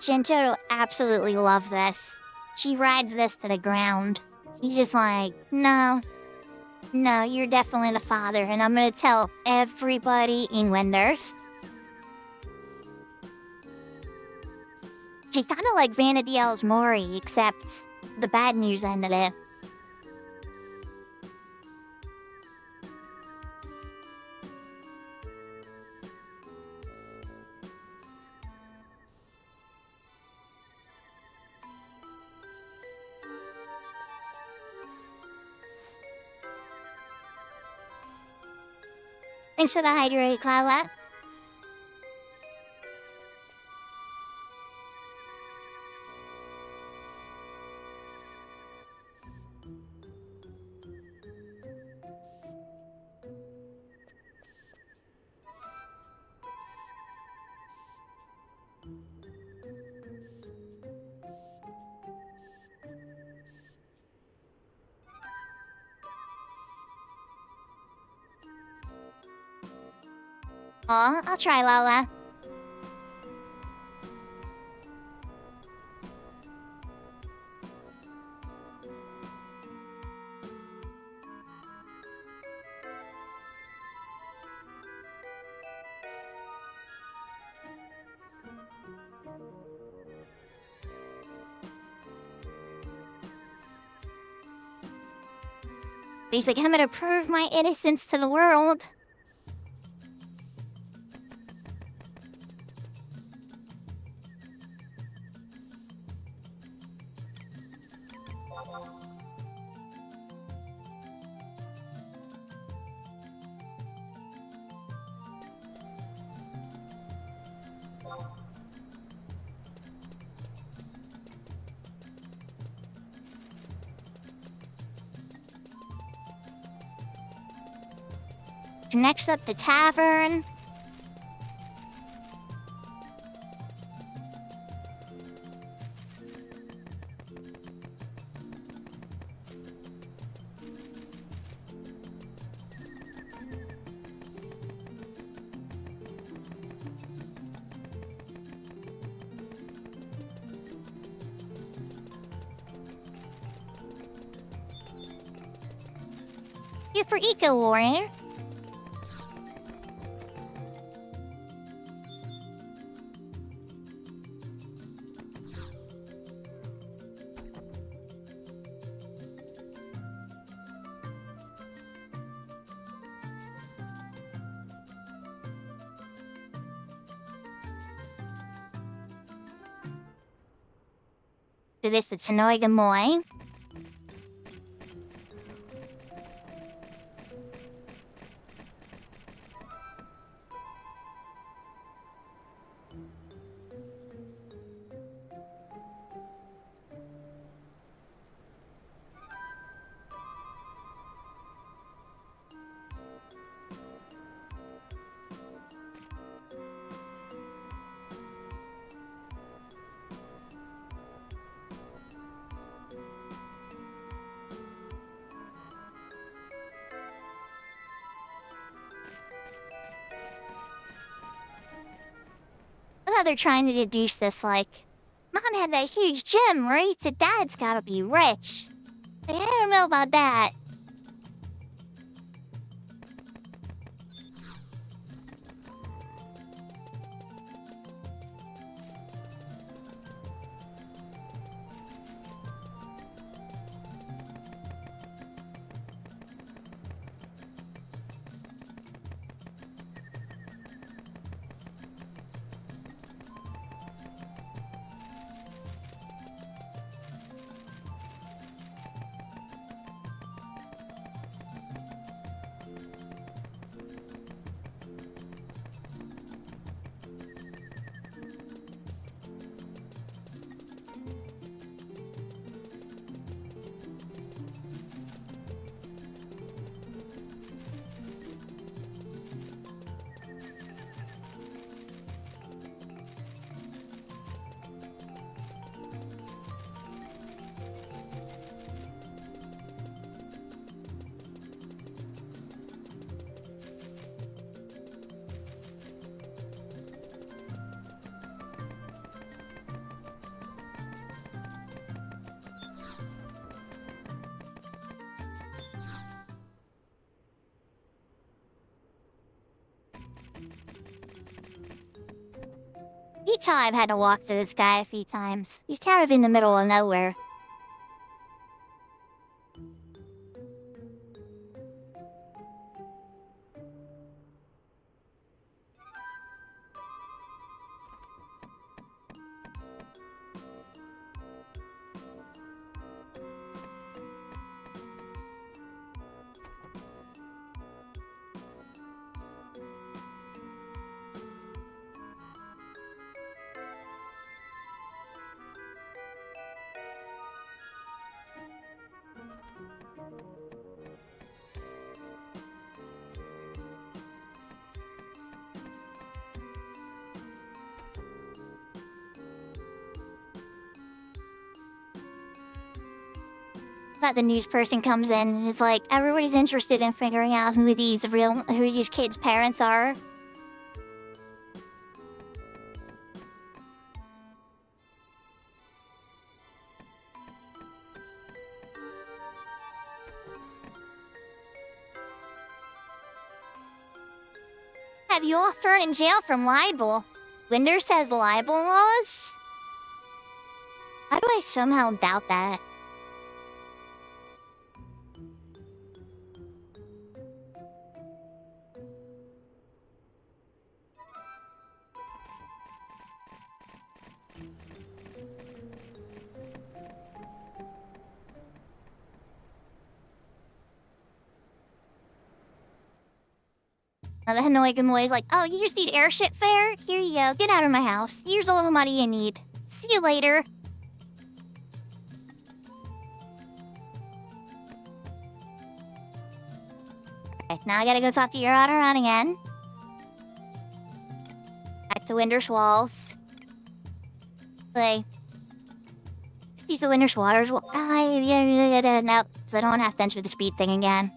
Gentoo absolutely love this. She rides this to the ground. He's just like, no, you're definitely the father, and I'm gonna tell everybody in Windurst. She's kind of like Vanadiel's Mori, except the bad news end of it. Thanks for the hydrate, Cloudlet. Aw, I'll try, Lala. He's like, I'm gonna prove my innocence to the world. Next up, the tavern. you for Eco Warrior. Do this, it's Noiga Moi. They're trying to deduce this, like, Mom had that huge gym, right? So Dad's gotta be rich. Like, I don't know about that. I've had to walk through this guy a few times. He's kind of in the middle of nowhere. That the news person comes in and is like, everybody's interested in figuring out who these kids' parents are. Have you all thrown in jail from libel? Winder says libel laws? How do I somehow doubt that? The Hanoi Gamoy is like, oh, you just need airship fare? Here you go. Get out of my house. Here's all the money you need. See you later. Okay, now I gotta go talk to your Aron again. Back to Winder's Walls. Play. These are Winder's Waters. No, so I don't have to enter the speed thing again.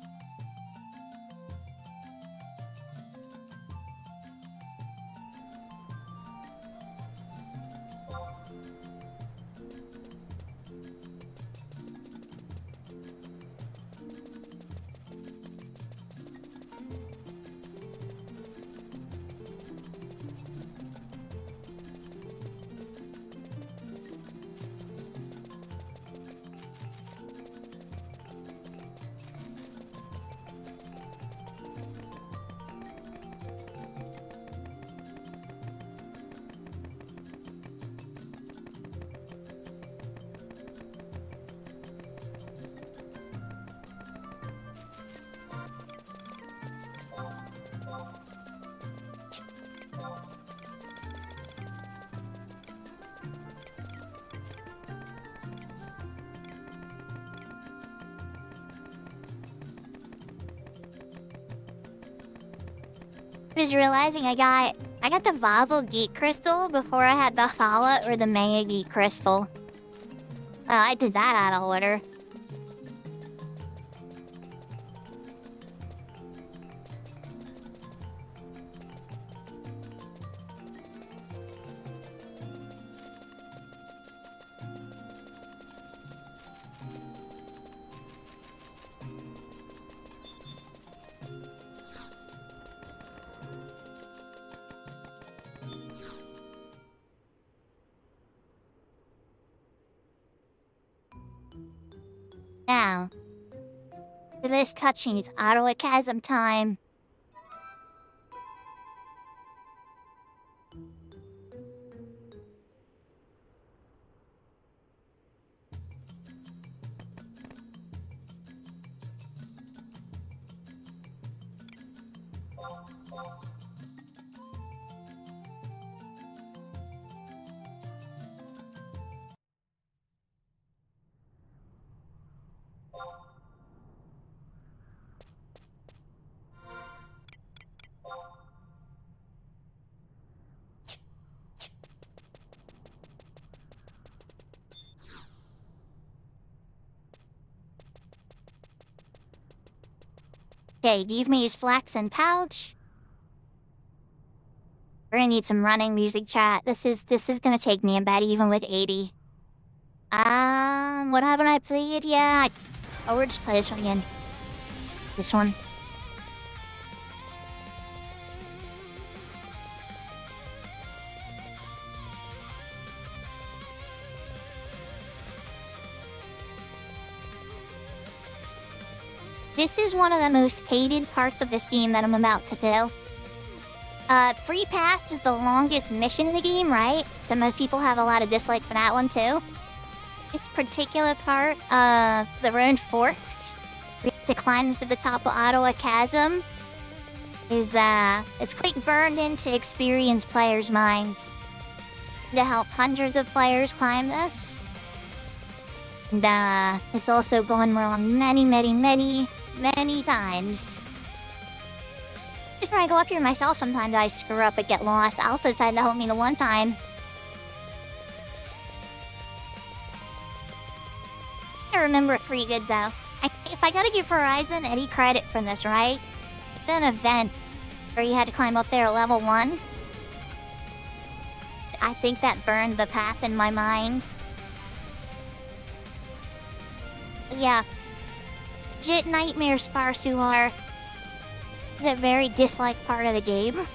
just realizing I got the Basel Geek Crystal before I had the Sala or the Mega Geek Crystal. Oh, I did that out of order. Now, to this cutscene's Autochasm time. Okay, give me his flaxen pouch. We're gonna need some running music, chat. This is gonna take me a bit, even with 80. What haven't I played yet? Oh, we'll just play this one again. This one. This is one of the most hated parts of this game that I'm about to do. Free Pass is the longest mission in the game, right? So most people have a lot of dislike for that one too. This particular part of the Ruined Forks, we have to climb to the top of Ottawa Chasm, is it's quite burned into experienced players' minds. To help hundreds of players climb this. And it's also gone wrong many times. Just when I go up here myself, sometimes I screw up and get lost. Alpha's had to help me the one time. I remember it pretty good though. If I gotta give Horizon any credit for this, right? An event where you had to climb up there at level 1. I think that burned the path in my mind. Yeah. Legit Nightmare Sparsuar is a very disliked part of the game.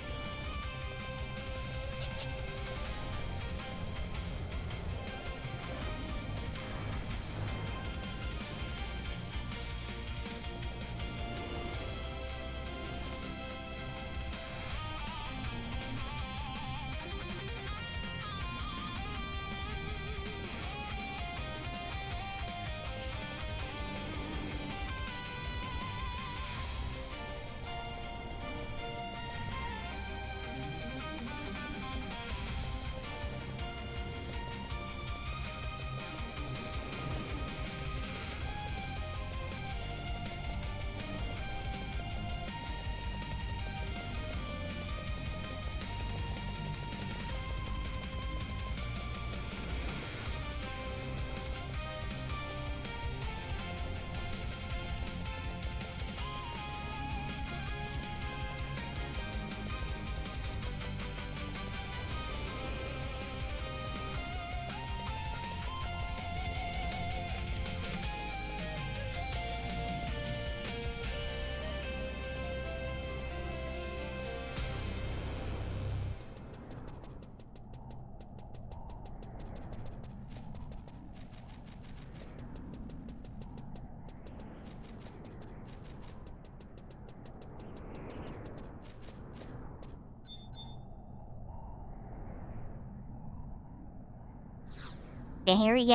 Okay, here we go.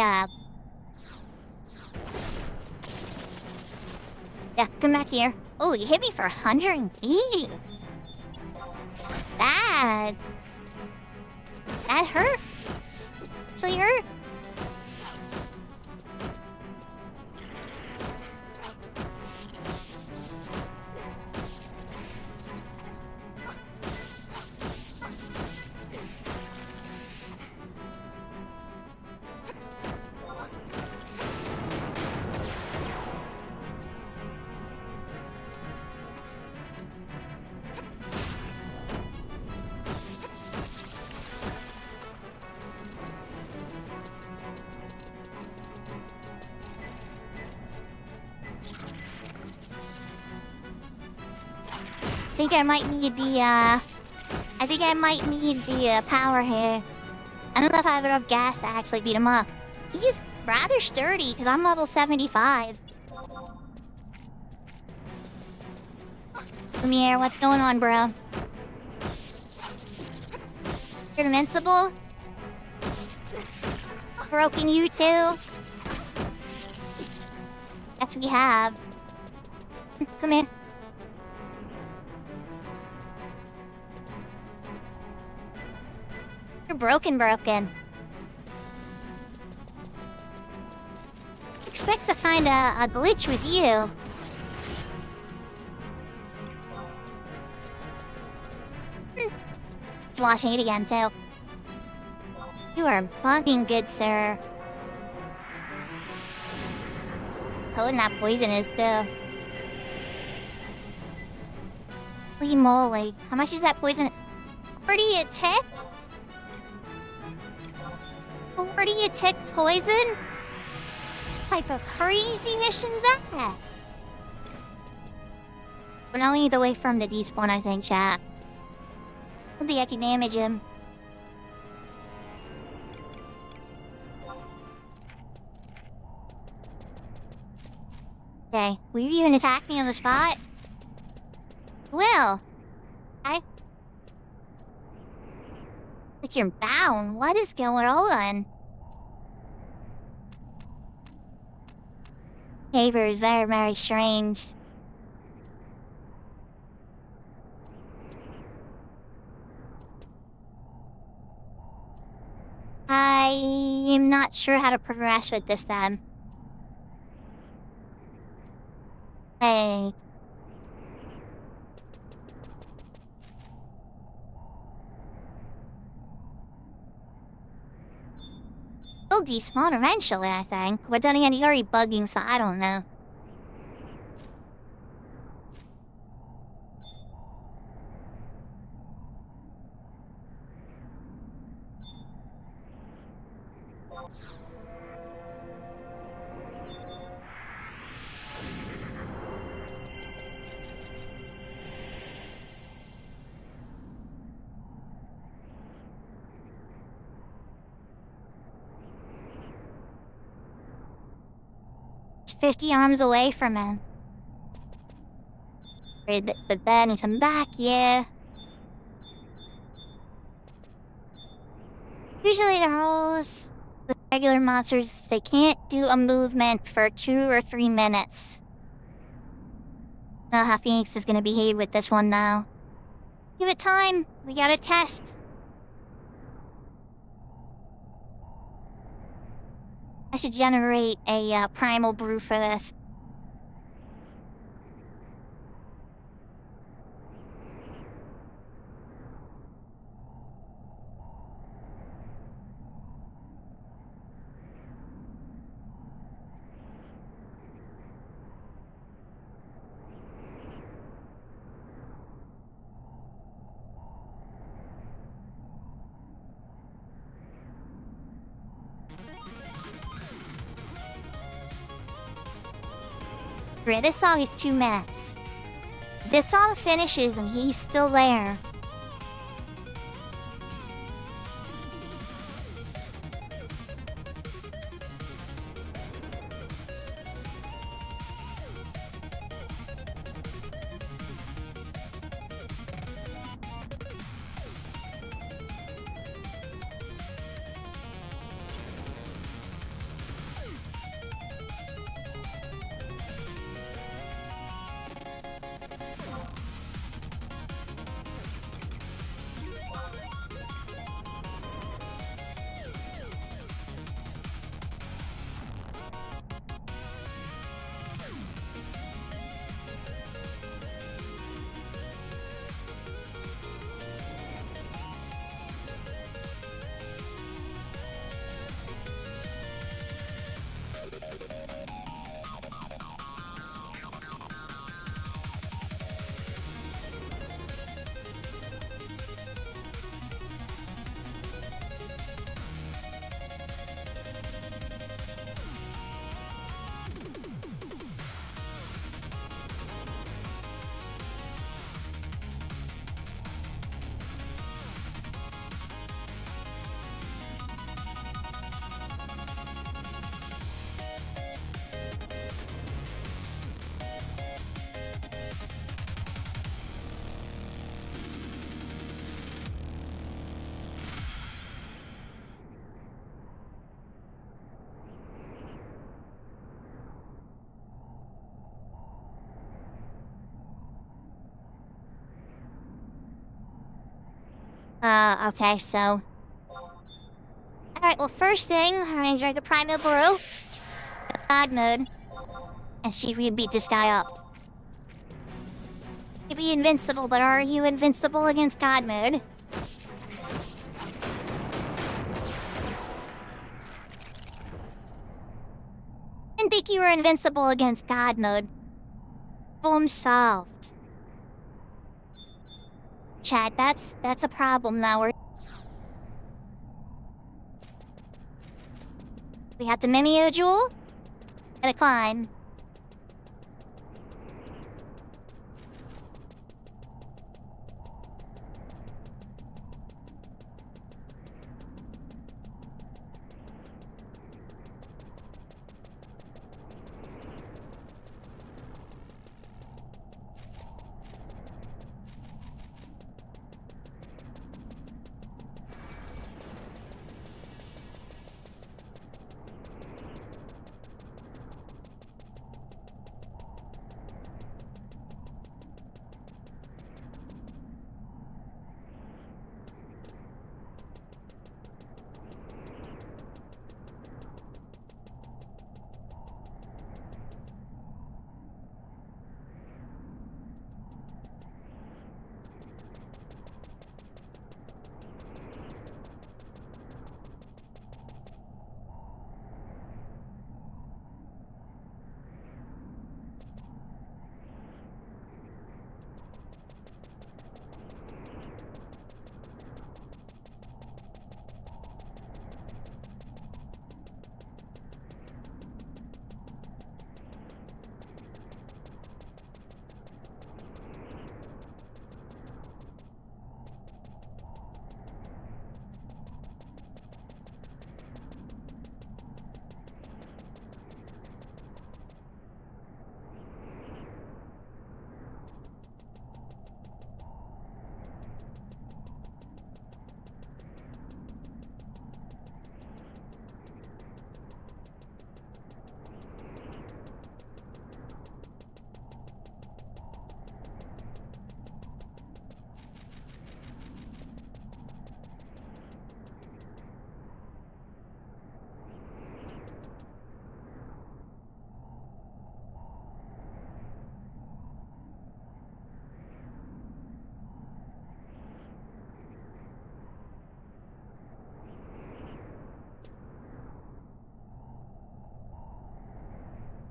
Yeah, come back here. Oh, you hit me for 180. That hurt. So you hurt. think I might need the power here. I don't know if I have enough gas to actually beat him up. He's rather sturdy because I'm level 75. Lumiere, what's going on, bro? You're invincible? Broken you too? Yes, we have. Come here. You're broken. Expect to find a glitch with you. It's watching it again, too. You are bugging, good sir. Potent that poison is, too. Holy moly. How much is that poison? 40 a tick? 40 a tick poison? What type of crazy mission is that? But now we need to wait for him to despawn, I think, chat. I don't think I can damage him. Okay, will you even attack me on the spot? Will. I... Like you're bound. What is going on? Behavior is very, very strange. I am not sure how to progress with this then. Hey. He'll despawn eventually, I think. But then again, he's already bugging, so I don't know. It's 50 arms away from him. But then come back, yeah. Usually the rules with regular monsters, they can't do a movement for 2 or 3 minutes. I don't know how Phoenix is gonna behave with this one now. Give it time. We gotta test. I should generate a primal brew for this. This song is 2 minutes. This song finishes and he's still there. Okay, so... Alright, well, first thing, I drank a Primal Brew. God mode. And see if we can beat this guy up. You'd be invincible, but are you invincible against God mode? Didn't think you were invincible against God mode. Problem solved. Chad, that's a problem now. We have to mini a jewel and a climb.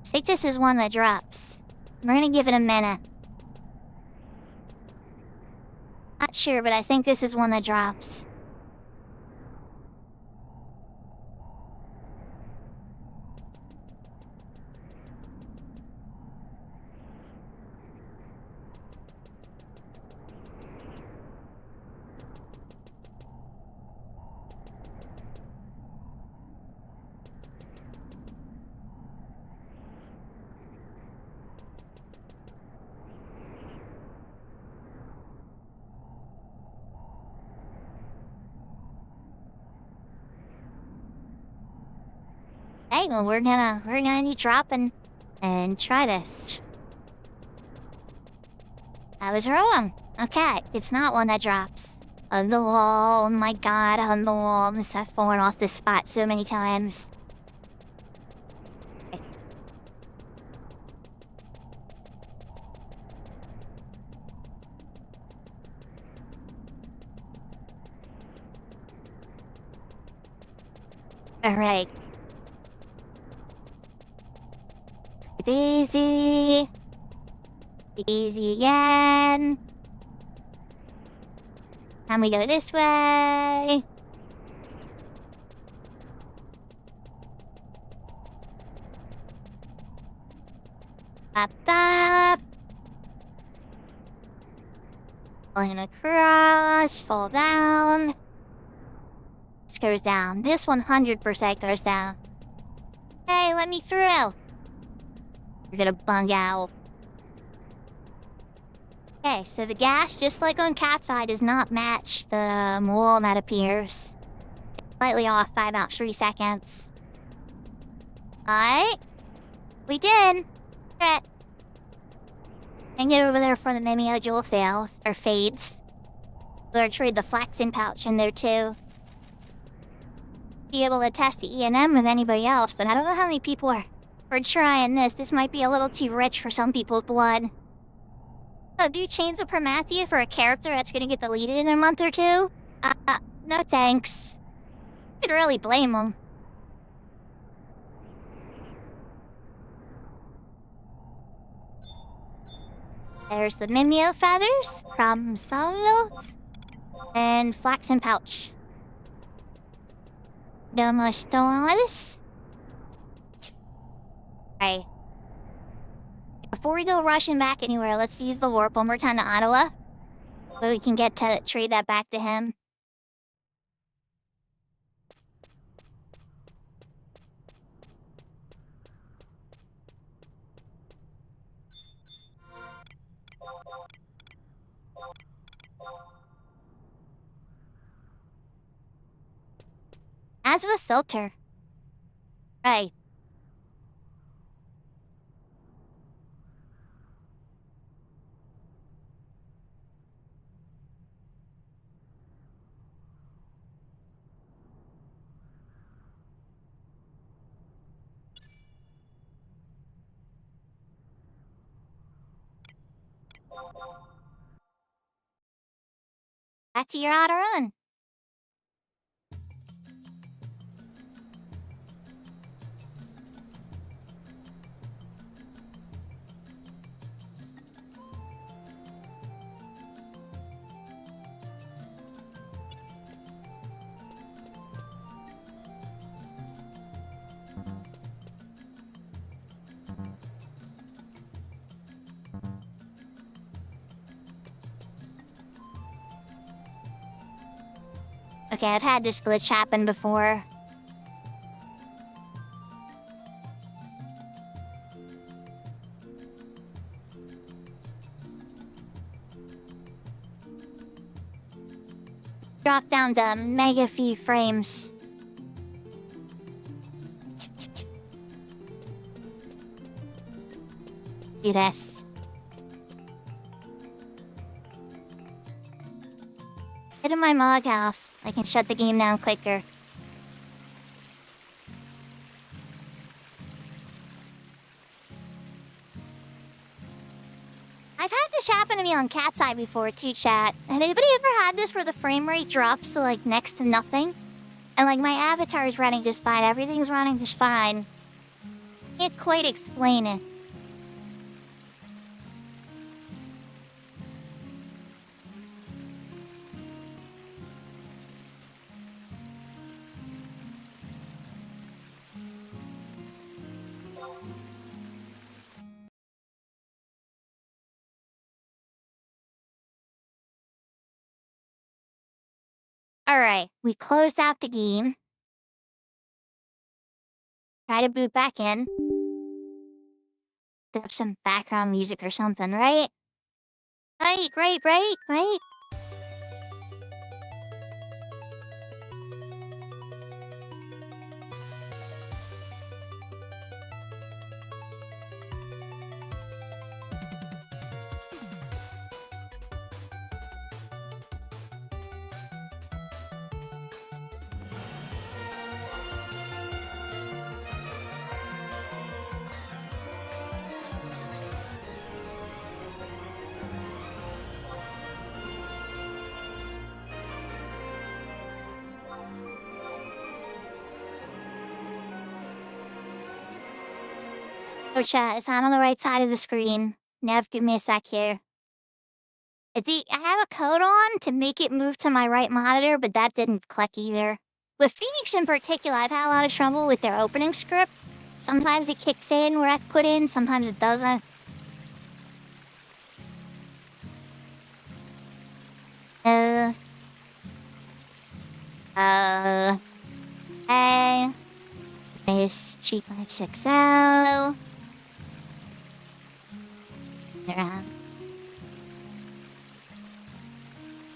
I think this is one that drops. We're gonna give it a minute. Not sure, but I think this is one that drops. Hey, well, we're gonna be dropping and try this. I was wrong. Okay, it's not one that drops. On the wall, oh my god, on the wall. I've fallen off this spot so many times. Alright. Easy. Easy again. And we go this way. Up. Going across, fall down. This goes down. This 100% goes down. Hey, let me through. We're gonna bung out. Okay, so the gas, just like on Cat's Eye, does not match the wall that appears. Slightly off by about 3 seconds. Alright. We did. Alright. And get over there for the Mimeo Jewel fails, or fades. Or trade the flaxen pouch in there too. Be able to test the E&M with anybody else, but I don't know how many people are trying this. This might be a little too rich for some people's blood. So do Chains of Promathia for a character that's gonna get deleted in a month or two? No thanks. Could really blame them. There's the Mimeo feathers from Solos and flaxen pouch. Domestos. Right. Before we go rushing back anywhere, let's use the warp one more time to Ottawa. So we can get to trade that back to him. As with filter. Right. Back to your outer run. Okay, I've had this glitch happen before. Drop down to mega few frames. Do this. Get in my mog house. I can shut the game down quicker. I've had this happen to me on Cat's Eye before too, chat. Had anybody ever had this where the frame rate drops to like next to nothing? And like my avatar is running just fine, everything's running just fine. Can't quite explain it. Alright, we closed out the game. Try to boot back in. Have some background music or something, right? Right. Oh, chat, it's on the right side of the screen. Nev, give me a sec here. I have a code on to make it move to my right monitor, but that didn't click either. With Phoenix in particular, I've had a lot of trouble with their opening script. Sometimes it kicks in where I put in, sometimes it doesn't. Hey. Nice G56O.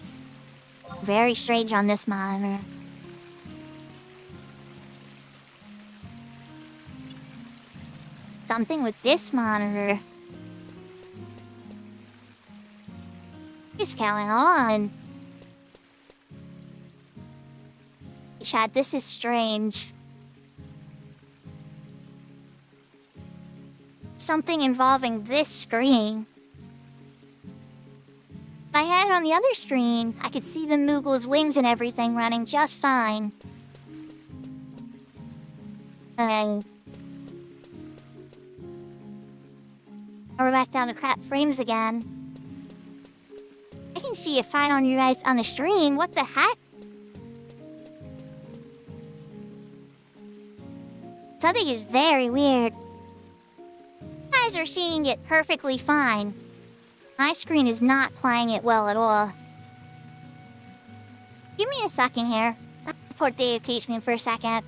It's very strange on this monitor. Something with this monitor. What's going on? chat, this is strange. Something involving this screen. If I had it on the other screen, I could see the Moogle's wings and everything running just fine. We're back down to crap frames again. I can see it fine on you guys on the stream. What the heck? Something is very weird. You guys are seeing it perfectly fine. My screen is not playing it well at all. Give me a second here. I'll port the occasion for a second.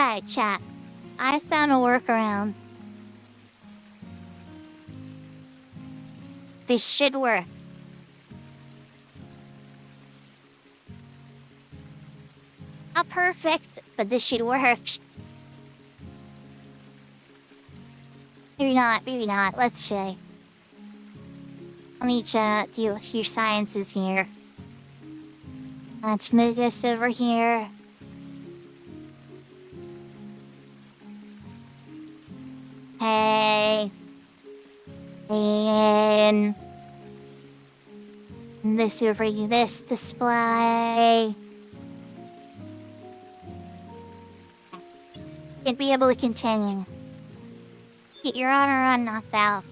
Hey, chat. I found a workaround. This should work. Not perfect, but this should work. Maybe not, maybe not. Let's see. I'll need to do a few sciences here. Let's move this over here. Hey. And this over here, this display. Should be able to continue. Get your honor run knocked out.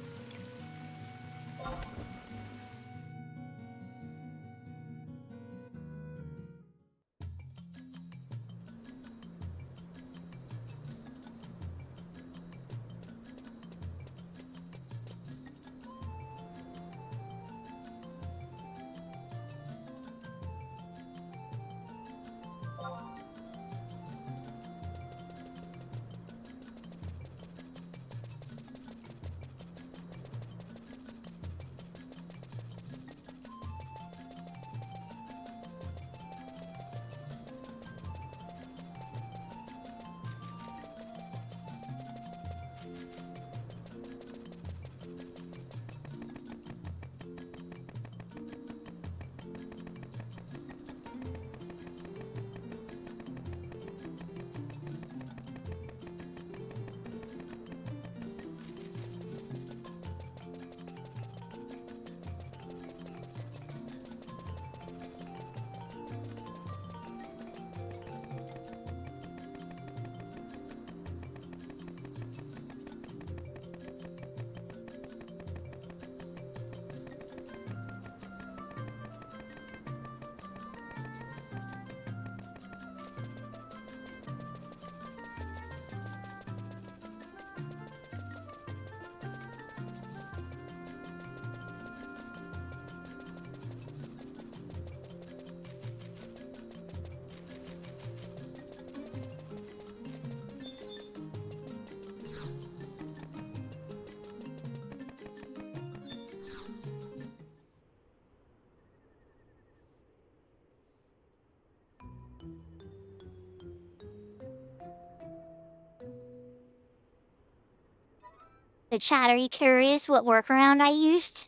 So chat, are you curious what workaround I used?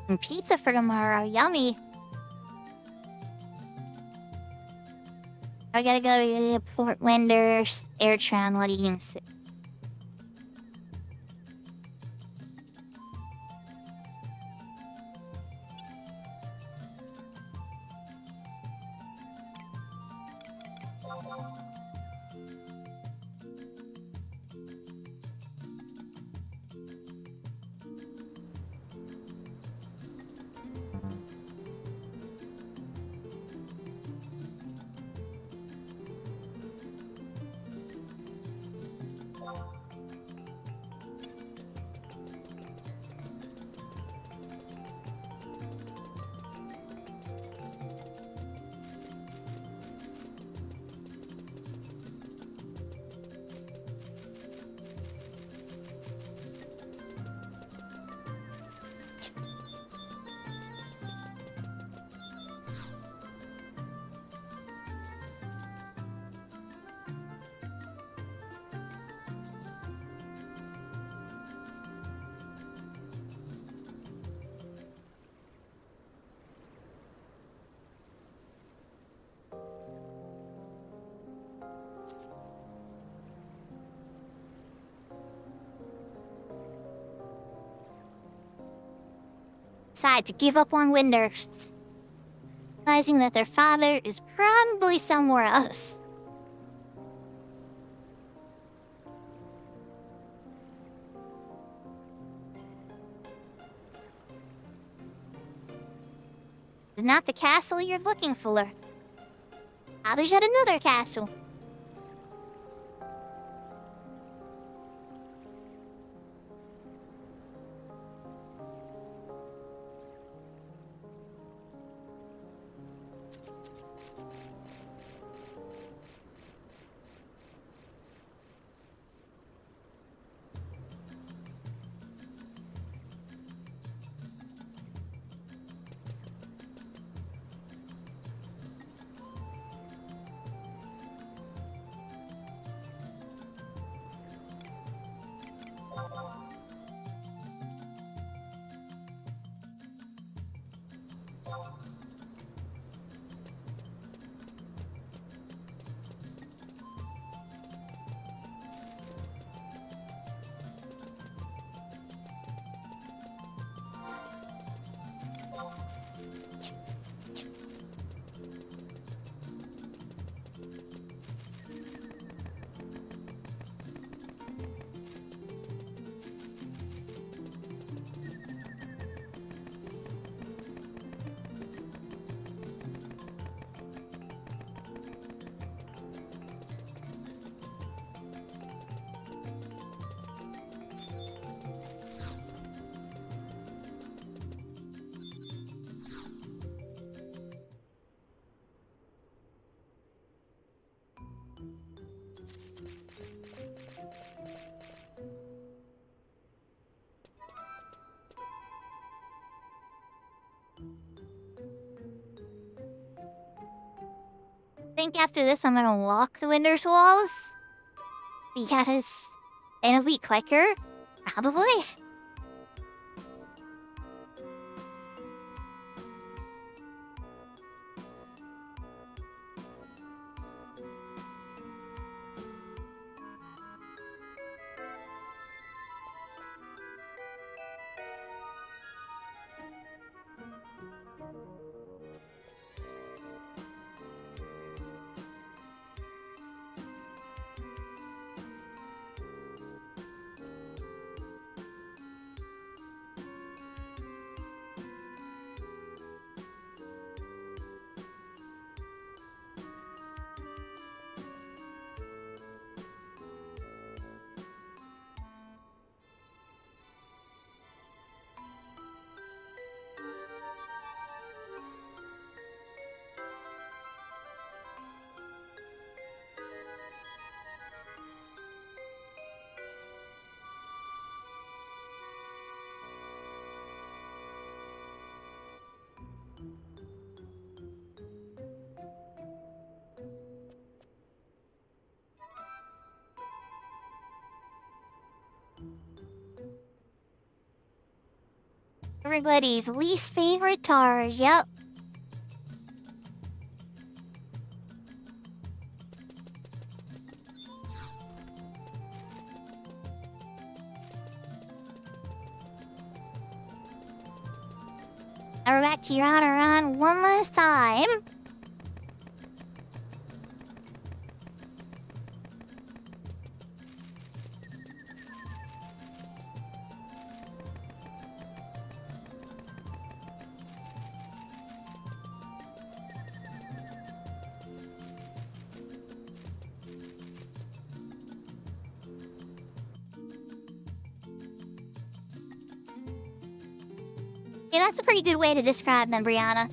And pizza for tomorrow, yummy. I gotta go to the Port Winders Airtran, what are you gonna say? Decide to give up on Winders, realizing that their father is probably somewhere else. It's not the castle you're looking for. Father's at another castle. I think after this, I'm gonna lock the windows walls because it'll be quicker, probably. Everybody's least favorite tars, yep. Now we're back to your honor run one last time. Yeah, that's a pretty good way to describe them, Brianna.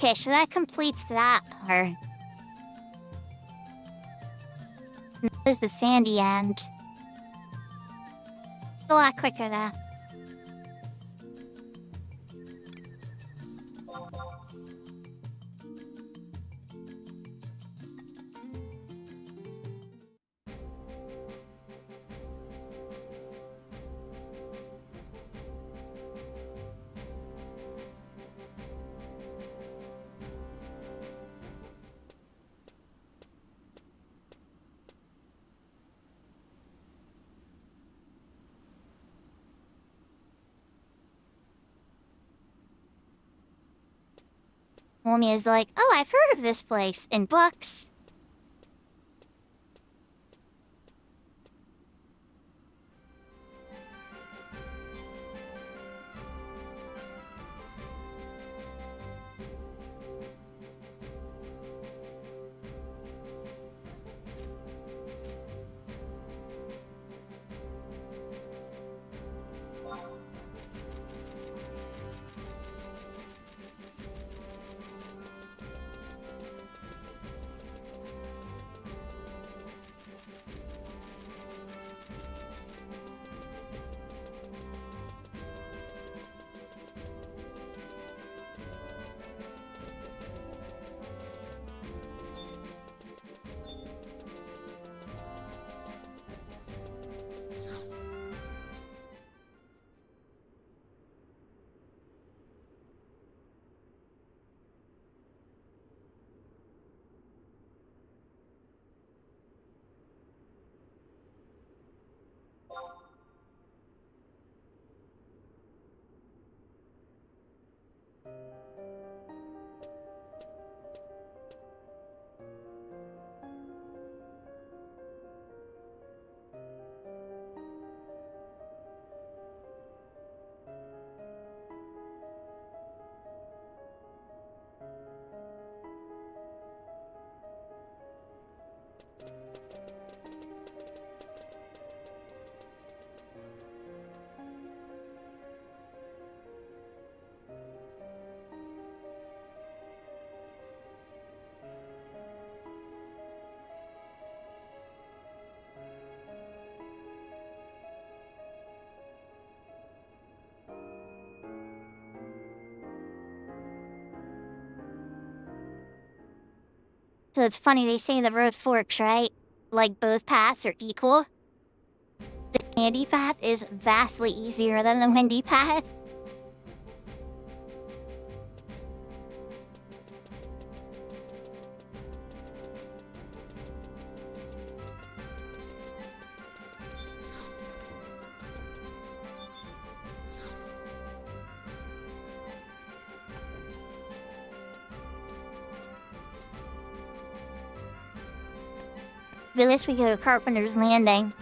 Okay, so that completes that part. This is the sandy end. A lot quicker though. Mommy is like, oh, I've heard of this place in books. So it's funny, they say the road forks, right? Like both paths are equal. The sandy path is vastly easier than the windy path. At least we go to Carpenter's Landing.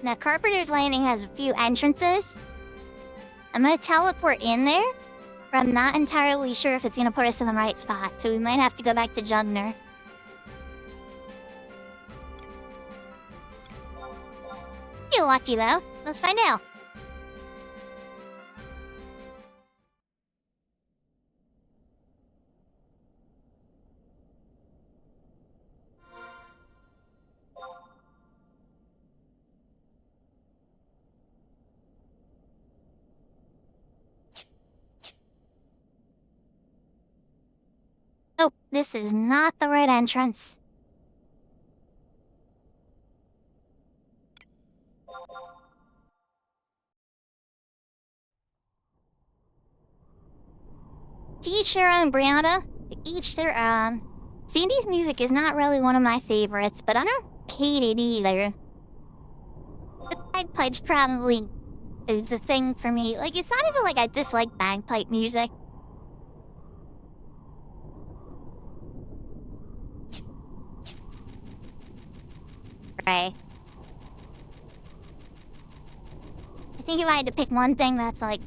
Now, Carpenter's Landing has a few entrances. I'm gonna teleport in there, but I'm not entirely sure if it's gonna put us in the right spot, so we might have to go back to Jugner. You're lucky, though. Let's find out. Oh, this is not the right entrance. to each their own, Brianna. To each their own. Sandy's music is not really one of my favorites, but I don't hate it either. The bagpipes probably is a thing for me. Like, it's not even like I dislike bagpipe music. Right. I think if I had to pick one thing that's like,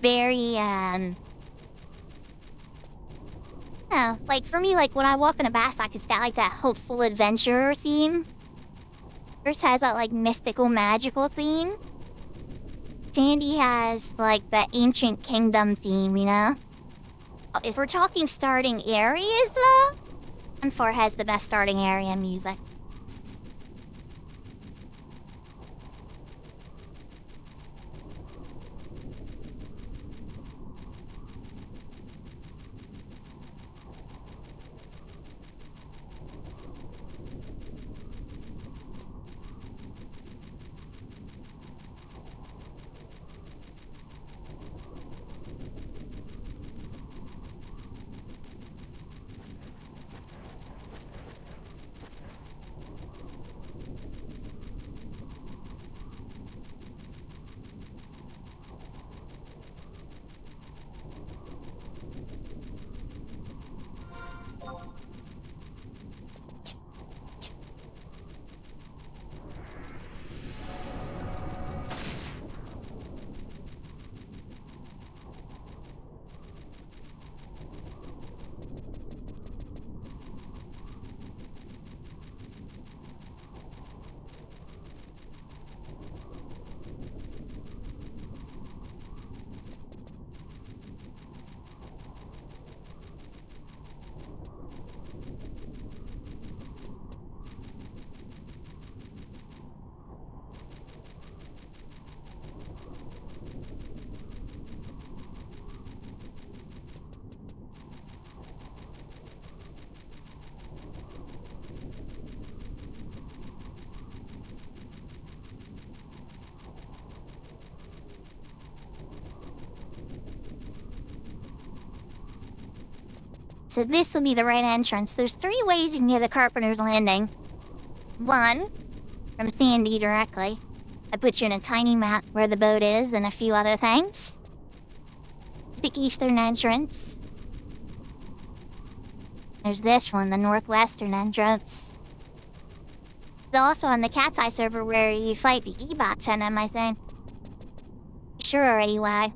very, oh, like, for me, like, when I walk in a Bassac, it's got, like, that hopeful adventure theme. Yours has that, like, mystical, magical theme. Sandy has, like, the ancient kingdom theme, you know? If we're talking starting areas, though, 1-4 has the best starting area music. So this will be the right entrance. There's 3 ways you can get to Carpenter's Landing. 1, from Sandy directly. I put you in a tiny map where the boat is and a few other things. The eastern entrance. There's this one, the northwestern entrance. It's also on the Cat's Eye server where you fight the E-bot tenant, I think. Sure, anyway.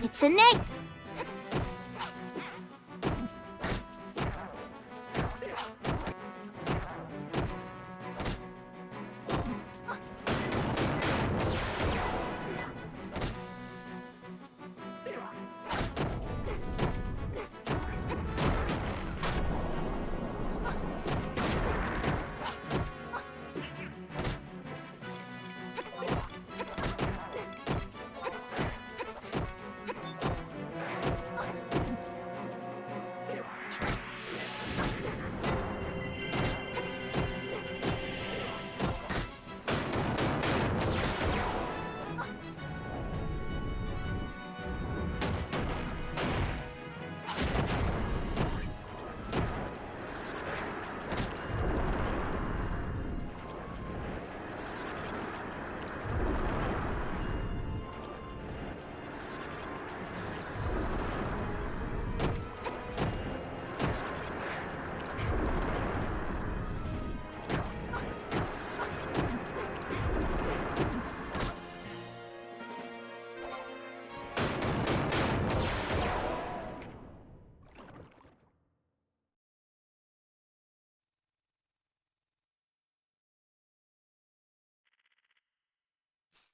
It's a Nick!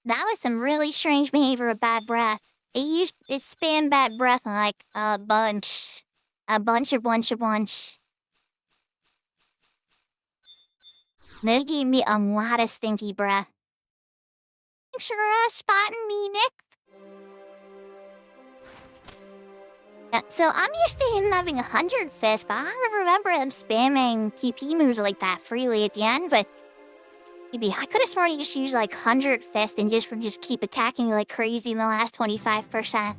That was some really strange behavior of bad breath. It spanned bad breath like a bunch. A bunch. They gave me a lot of stinky breath. Thanks for spotting me, Nick. So I'm used to him having 100 fists, but I don't remember him spamming QP moves like that freely at the end, but maybe I could have sworn he just used like 100 fists and just keep attacking like crazy in the last 25%.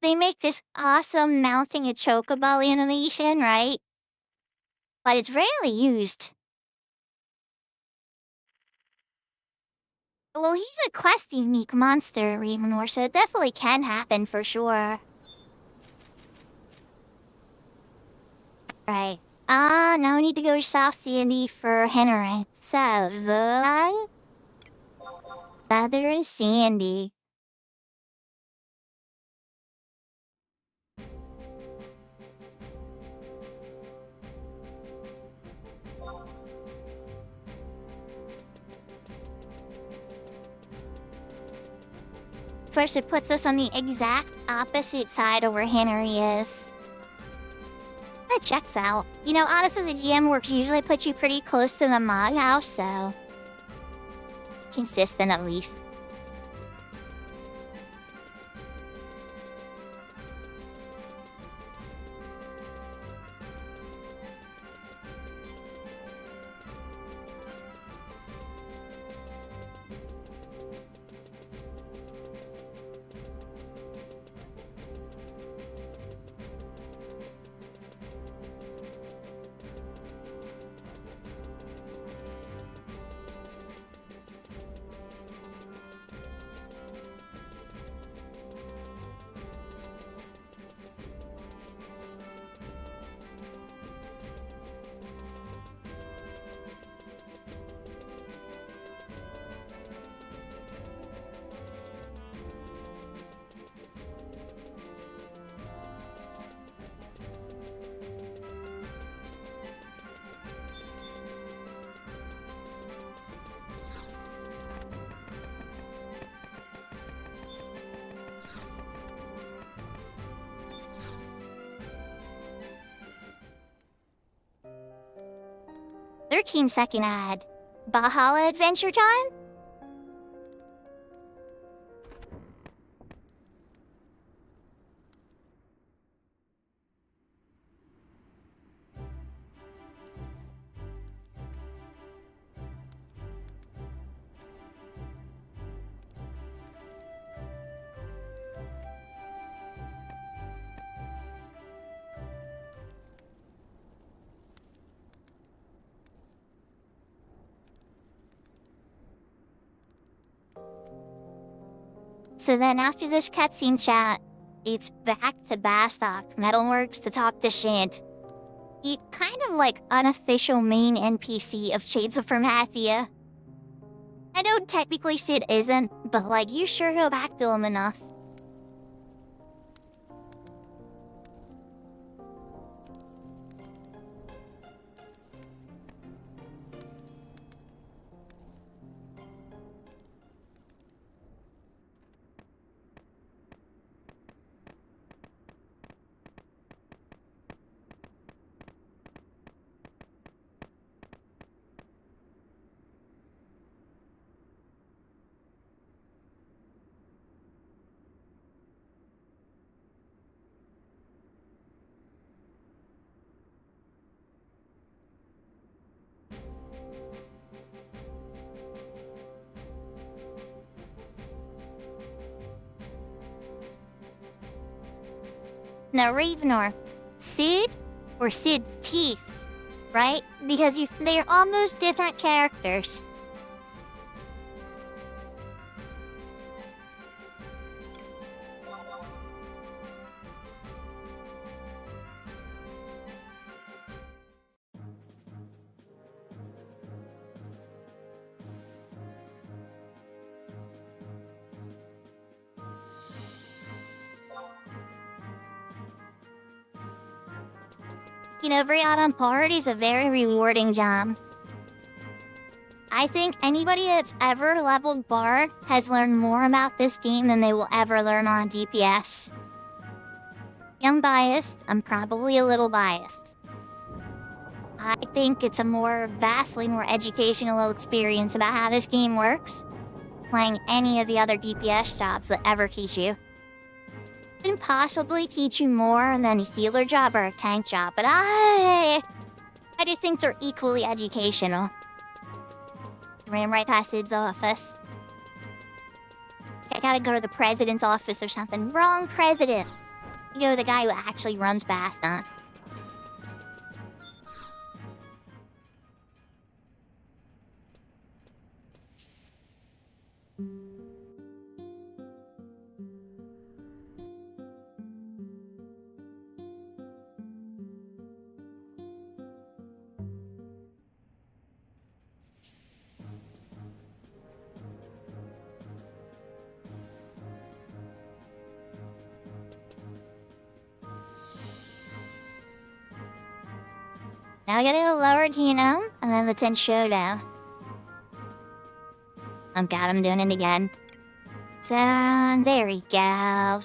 They make this awesome mounting a chocobo animation, right? But it's rarely used. Well, he's a quest unique monster, Remanor, so it definitely can happen for sure. Right. Now we need to go to South Sandy for Henry. Southern Sandy. First, it puts us on the exact opposite side of where Henry is. That checks out. You know, honestly, the GM works usually put you pretty close to the mod house, so... consistent, at least. Second ad. Valhalla Adventure Time? So then after this cutscene chat, it's back to Bastok Metalworks to talk to Shant. He kind of like unofficial main NPC of Shades of Formatia. I know technically Sid isn't, but like you sure go back to him enough. Now, Ravenor, Sid or Sid Teeth, right? Because they're almost different characters. You know, every on part is a very rewarding job. I think anybody that's ever leveled Bard has learned more about this game than they will ever learn on DPS. I'm biased. I'm probably a little biased. I think it's a vastly more educational experience about how this game works, playing any of the other DPS jobs that ever teach you. Can possibly teach you more than a healer job or a tank job, but I just think they're equally educational. Ran right past Sid's office. I gotta go to the president's office or something. Wrong president. You go to the guy who actually runs Bastion. Now I gotta go lower genome, and then the 10 showdown. Oh god, I'm doing it again. So, there we go.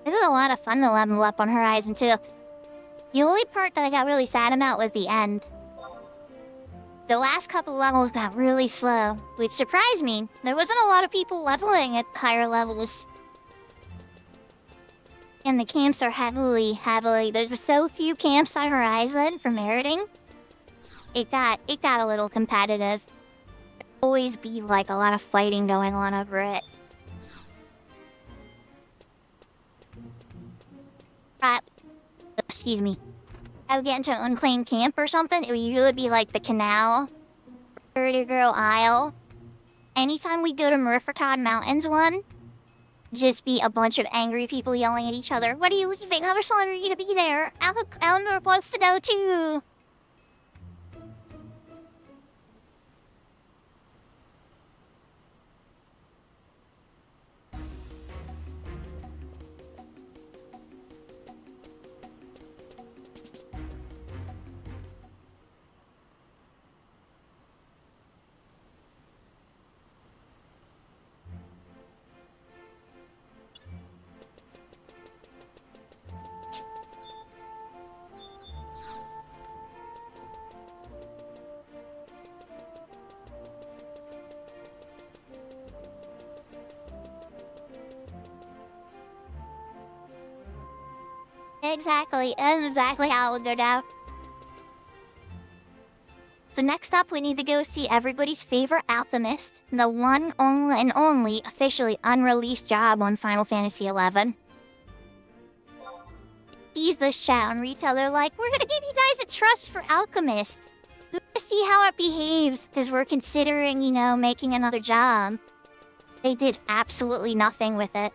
It was a lot of fun to level up on Horizon 2. The only part that I got really sad about was the end. The last couple levels got really slow, which surprised me. There wasn't a lot of people leveling at higher levels. And the camps are heavily... There's so few camps on Horizon for meriting. It got a little competitive. There'd always be like a lot of fighting going on over it. Excuse me. I would get into an unclaimed camp or something. It would usually be like the canal, Dirty Girl Isle. Anytime we go to Murfertod Mountains one, just be a bunch of angry people yelling at each other. What are you leaving? I was wanting you to be there. Eleanor wants to go too. Exactly how it would go down. So next up, we need to go see everybody's favorite alchemist, the one and only officially unreleased job on Final Fantasy XI. Tease this chat on retail, they're like, we're gonna give you guys a trust for alchemist. We're gonna see how it behaves, because we're considering, you know, making another job. They did absolutely nothing with it.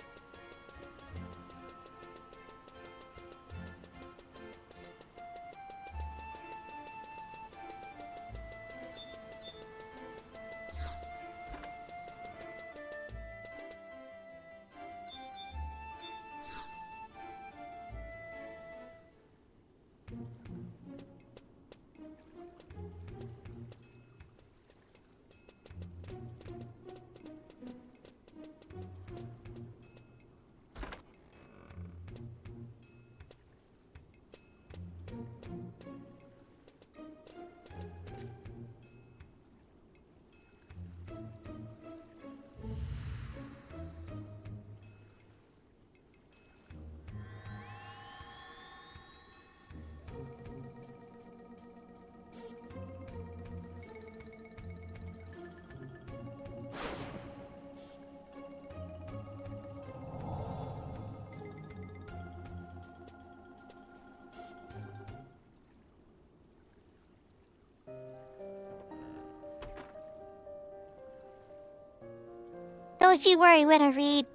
Don't you worry when I read.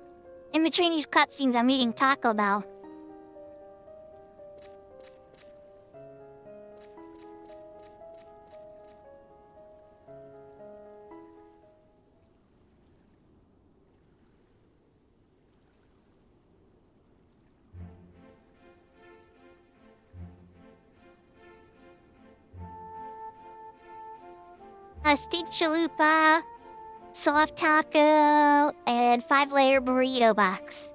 In between these cutscenes, I'm eating Taco Bell. A steak chalupa, soft taco, and 5-layer burrito box.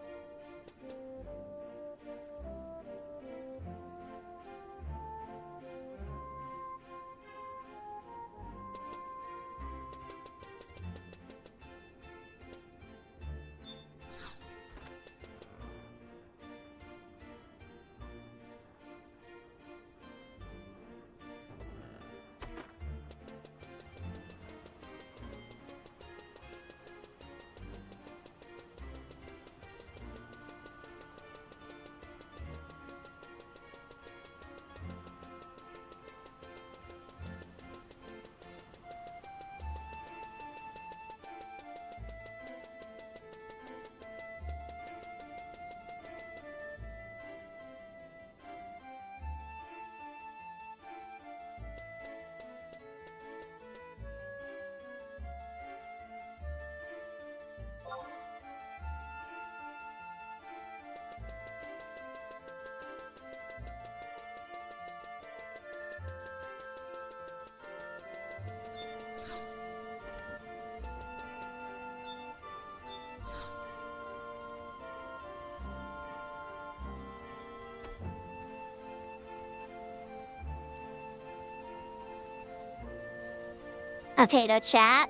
Okay, now chat.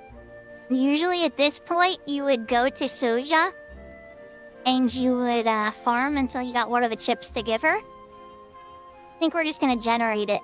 Usually at this point, you would go to Soja, and you would farm until you got one of the chips to give her. I think we're just gonna generate it.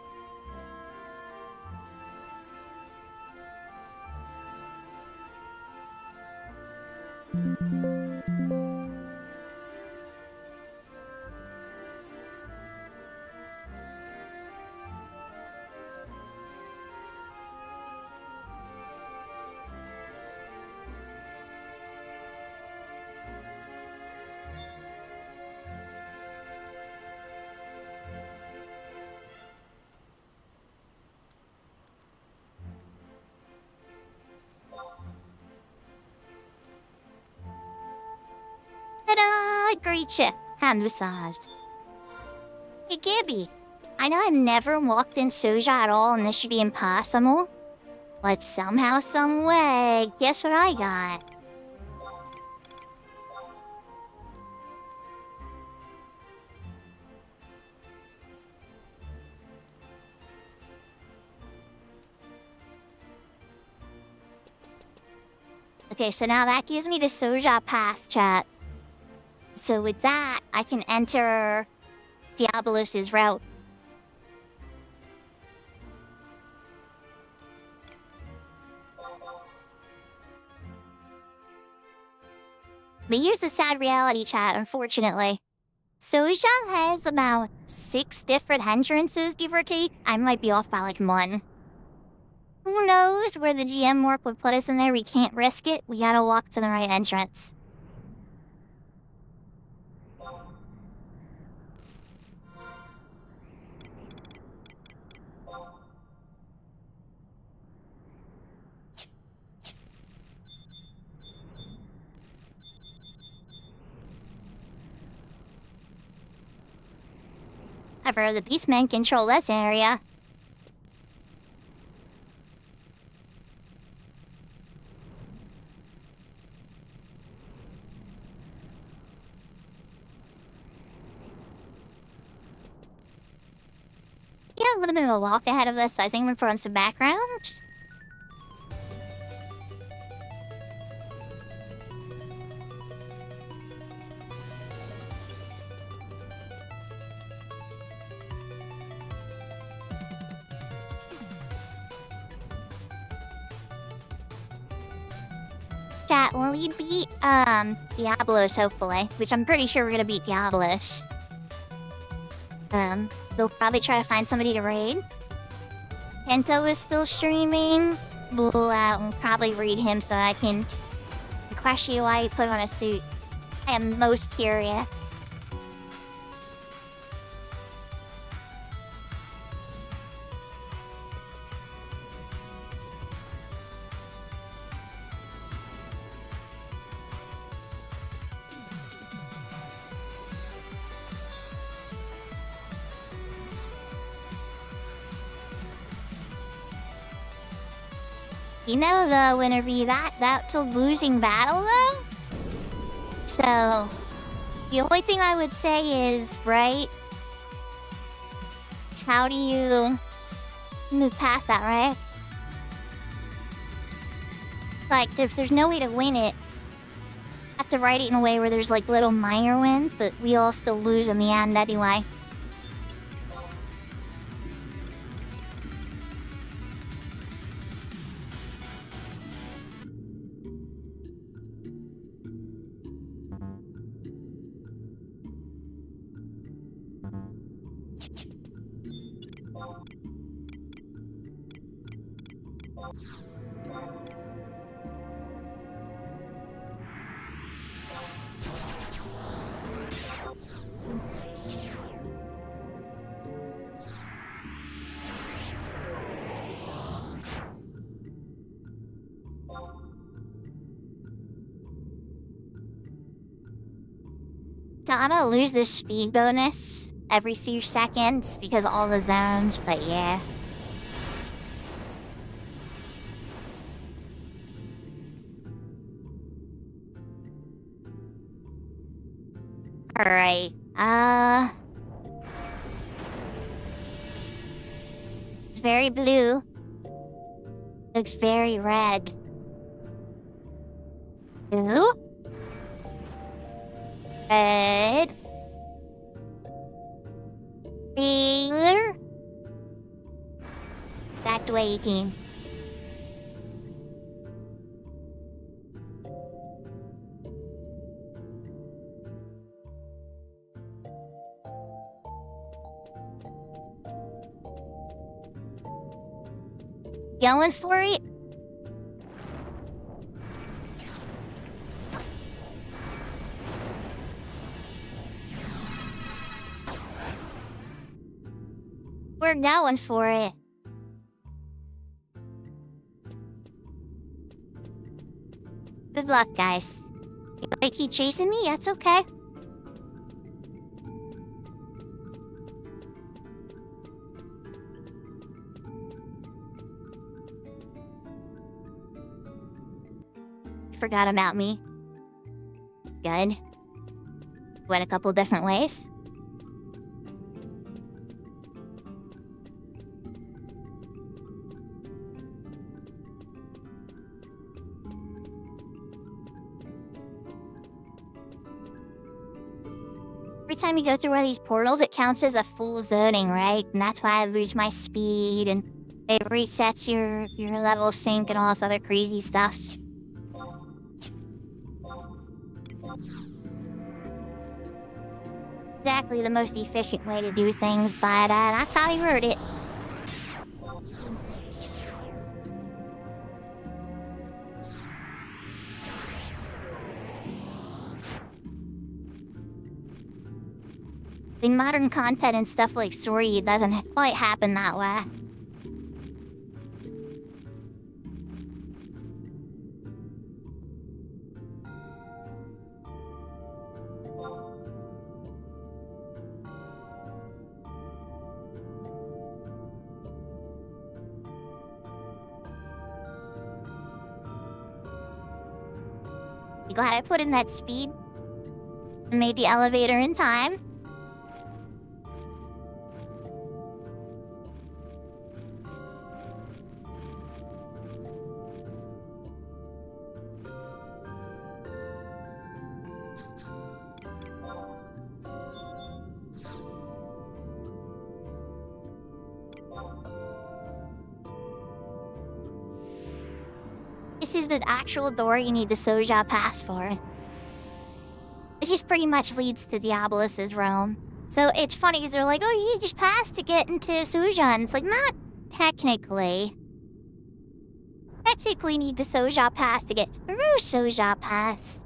Ta-da! Great you. Hand massaged. Hey, Gibby. I know I've never walked in Soja at all, and this should be impossible. But somehow, some way, guess what I got? Okay, so now that gives me the Soja pass, chat. So with that, I can enter Diabolos's route. But here's the sad reality, chat, unfortunately. Soja has about 6 different entrances, give or take. I might be off by like 1. Who knows where the GM warp would put us in there? We can't risk it. We gotta walk to the right entrance. However, the beastmen control this area. Yeah, a little bit of a walk ahead of us, so I think we'll put on some background. Chat, will we beat, Diabolos, hopefully? Which I'm pretty sure we're gonna beat Diabolos. We'll probably try to find somebody to raid. Kento is still streaming. We'll probably raid him so I can question why you put on a suit. I am most curious. You know though, whenever you that's a losing battle though? So, the only thing I would say is, right? How do you move past that, right? Like, there's no way to win it. I have to write it in a way where there's like little minor wins, but we all still lose in the end anyway. So I'm gonna lose this speed bonus every few seconds because of all the zones, but yeah. Alright, it's very blue. Looks very red. Blue? Red. Clear. Back to 18. Going for it? We're going for it. Good luck, guys. You wanna keep chasing me? That's okay. Forgot about me. Good. Went a couple different ways. Every time you go through one of these portals, it counts as a full zoning, right? And that's why I lose my speed, and it resets your level sync and all this other crazy stuff. Exactly the most efficient way to do things, but that's how he wrote it. In modern content and stuff like story, it doesn't quite happen that way. You glad I put in that speed? And made the elevator in time? This is the actual door you need the Soja pass for. It just pretty much leads to Diabolus' realm. So it's funny because they're like, oh, you just passed to get into Soja, and it's like, not technically. technically need the Soja Pass to get through Soja Pass.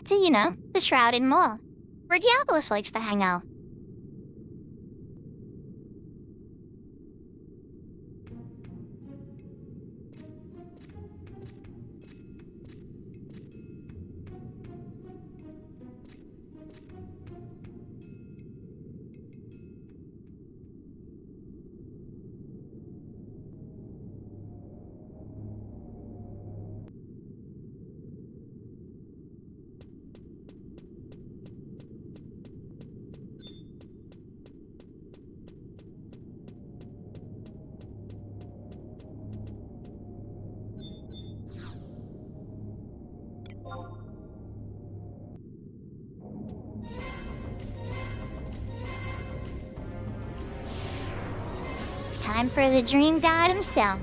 That's, the Shrouded Mall, where Diablos likes to hang out. It's time for the dream god himself.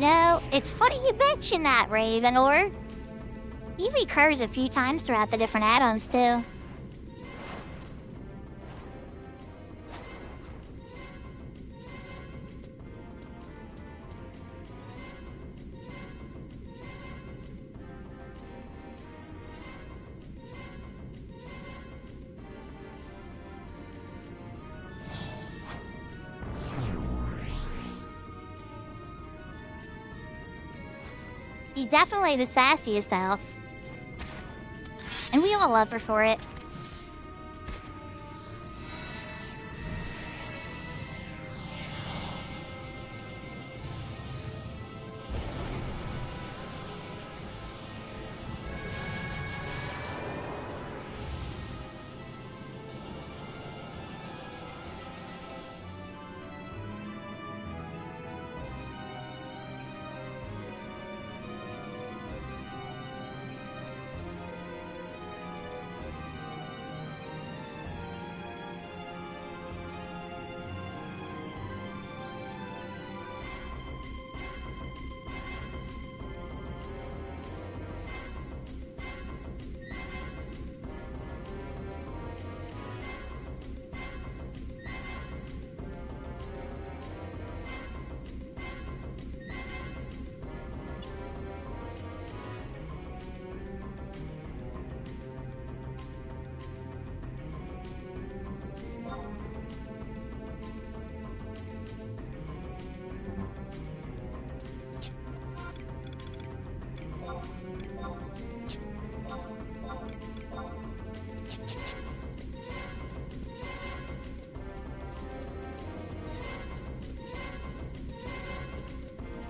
No, it's funny you mention that, Ravenor. He recurs a few times throughout the different add-ons, too. He's definitely the sassiest elf. And we all love her for it.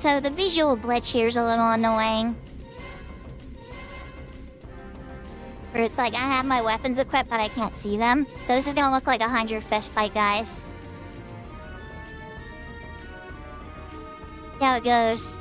So the visual glitch here is a little annoying. Where it's like I have my weapons equipped but I can't see them. So this is gonna look like a 100 fist fight, guys. See how it goes.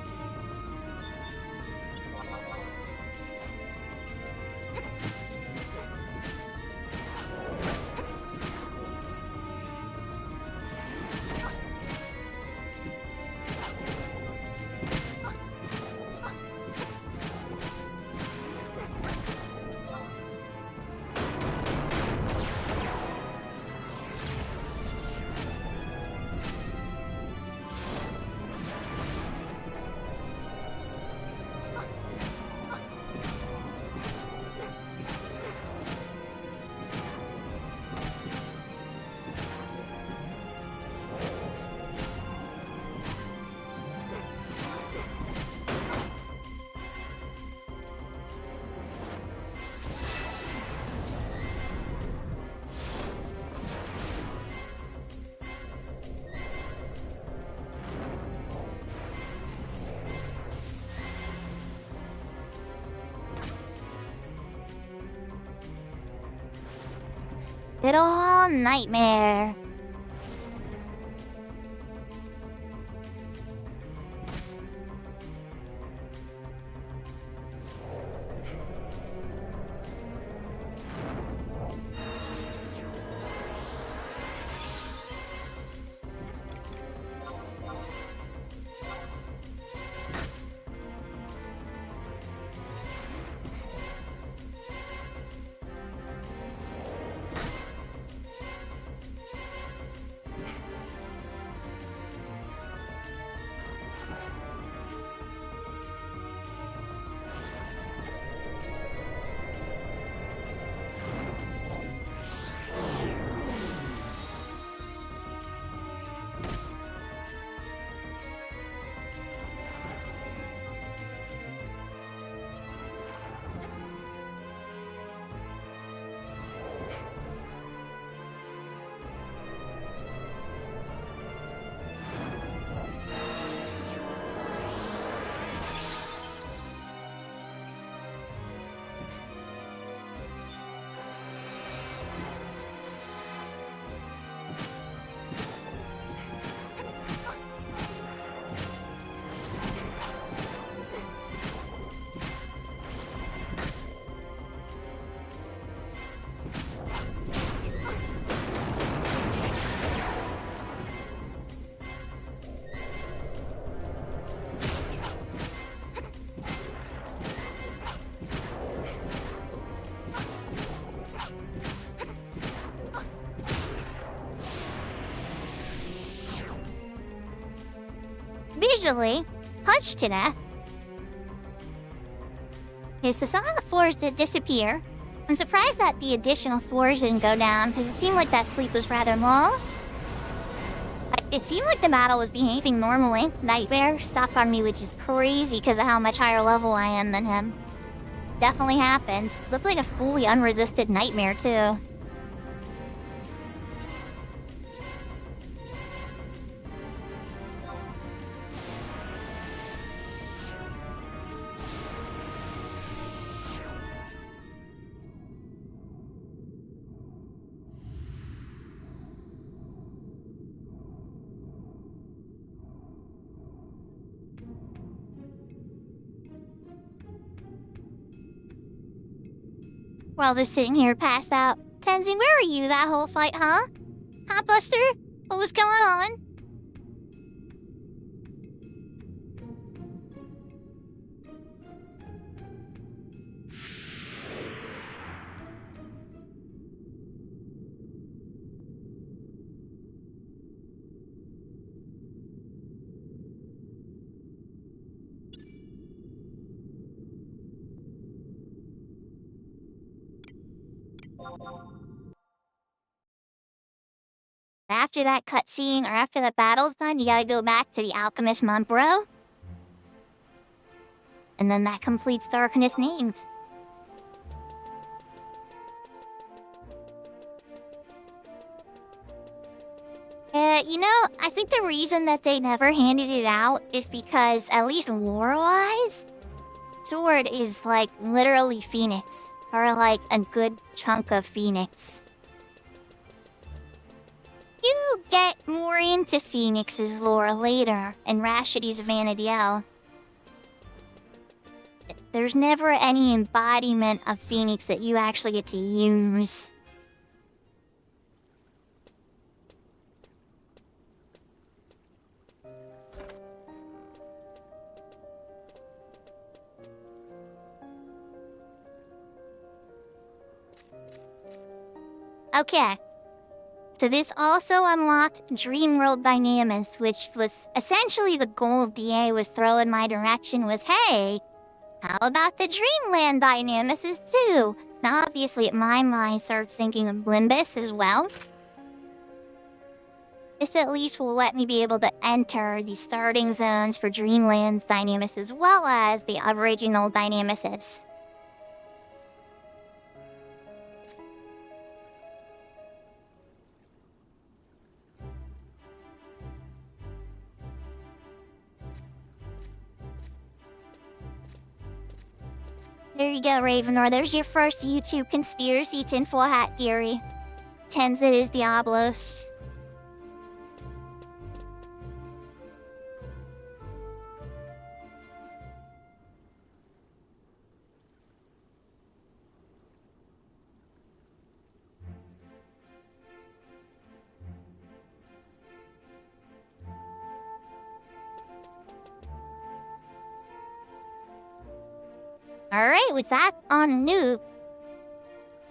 Good old nightmare. Visually, punched to death. Okay, so some of the floors did disappear. I'm surprised that the additional floors didn't go down, because it seemed like that sleep was rather long. It seemed like the battle was behaving normally. Nightmare stopped on me, which is crazy because of how much higher level I am than him. Definitely happens. Looked like a fully unresisted nightmare, too. While they're sitting here passed out. Tenzin, where were you that whole fight, huh? Huh, Buster? What was going on? After that cutscene, or after the battle's done, you gotta go back to the Alchemist Monbro. And then that completes Darkness Named. You know, I think the reason that they never handed it out is because, at least lore-wise, Sword is like literally Phoenix. Or like a good chunk of Phoenix. You get more into Phoenix's lore later in Rashidy's Vanadiel. There's never any embodiment of Phoenix that you actually get to use. Okay. So this also unlocked Dreamworld Dynamis, which was essentially the goal DA was throwing my direction was, hey, how about the Dreamland Dynamises too? Now obviously my mind starts thinking of Blimbus as well. This at least will let me be able to enter the starting zones for Dreamland's Dynamis as well as the original Dynamises. There you go, Ravenor. There's your first YouTube conspiracy tinfoil hat theory. Tens it is Diablos. Alright, with that on noob,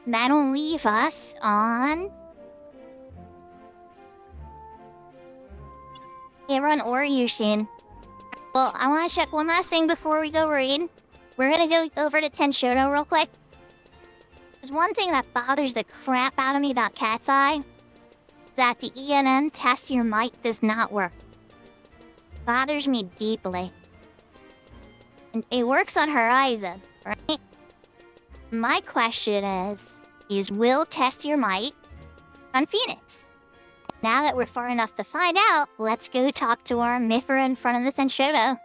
that'll leave us on run Oryushin. Well, I want to check one last thing before we go raid. We're gonna go over to Tenshoto real quick. There's one thing that bothers the crap out of me about Cat's Eye. That the ENN test your mic does not work. Bothers me deeply. And it works on Horizon, right? My question is will test your mic on Phoenix? Now that we're far enough to find out, let's go talk to our Mithra in front of the Tenshoto.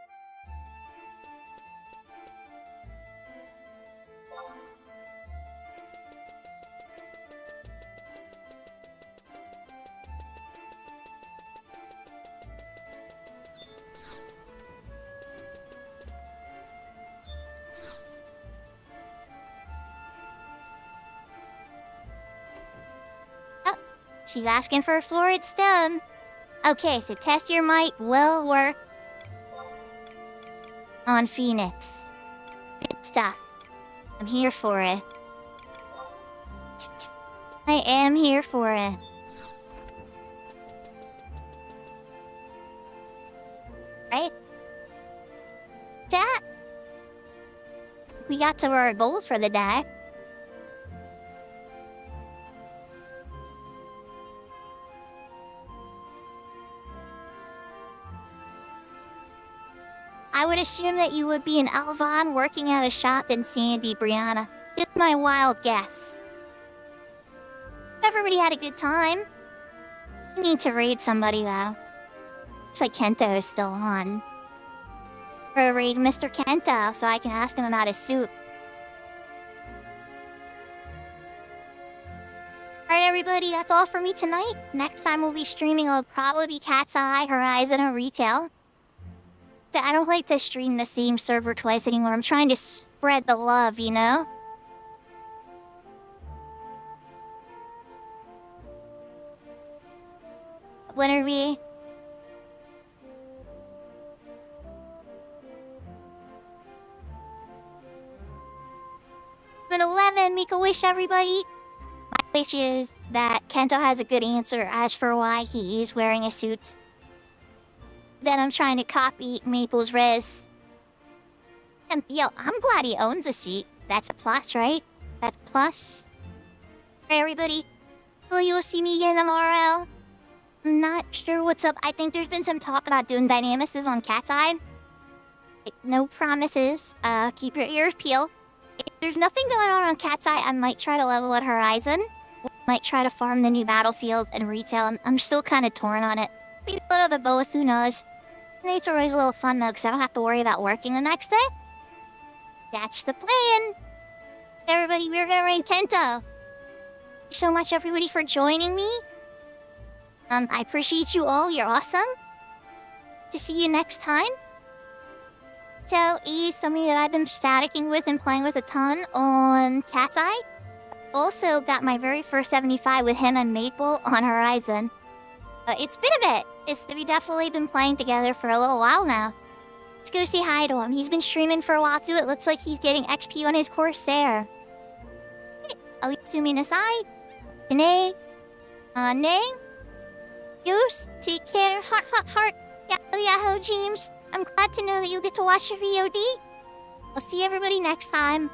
She's asking for a florid stone. Okay, so test your mic will work on Phoenix. Good stuff. I'm here for it. I am here for it. Right? Chat? We got to our goal for the day. I would assume that you would be in Alvon working at a shop in Sandy, Brianna. It's my wild guess. Everybody had a good time. I need to raid somebody, though. Looks like Kento is still on. Or raid Mr. Kento so I can ask him about his suit. Alright, everybody, that's all for me tonight. Next time we'll be streaming, it'll probably be Cat's Eye, Horizon, or Retail. I don't like to stream the same server twice anymore. I'm trying to spread the love, you know? When are we? At 11, make a wish, everybody. My wish is that Kento has a good answer as for why he is wearing a suit. Then I'm trying to copy Maple's res. And yo, I'm glad he owns a suit. That's a plus, right? That's a plus. Alright, everybody. Will you see me again tomorrow? I'm not sure what's up. I think there's been some talk about doing Dynamics on Cat's Eye. No promises. Keep your ears peeled. If there's nothing going on Cat's Eye, I might try to level at Horizon. Might try to farm the new battlefield and Retail. I'm still kind of torn on it. Maybe a little bit of both, who knows? It's always a little fun though, because I don't have to worry about working the next day. That's the plan. Everybody, we're gonna raid Kento. Thank you so much, everybody, for joining me. I appreciate you all. You're awesome. To see you next time. So, he's somebody that I've been staticking with and playing with a ton on Cat's Eye. Also got my very first 75 with him and Maple on Horizon. It's been a bit. We've definitely been playing together for a little while now. Let's go say hi to him. He's been streaming for a while too. It looks like he's getting XP on his Corsair. Hey, Oitsumi Nasai. Tane. Nay. Goose. Take care. Heart, heart, heart. Yahoo, James. I'm glad to know that you get to watch your VOD. I'll see everybody next time.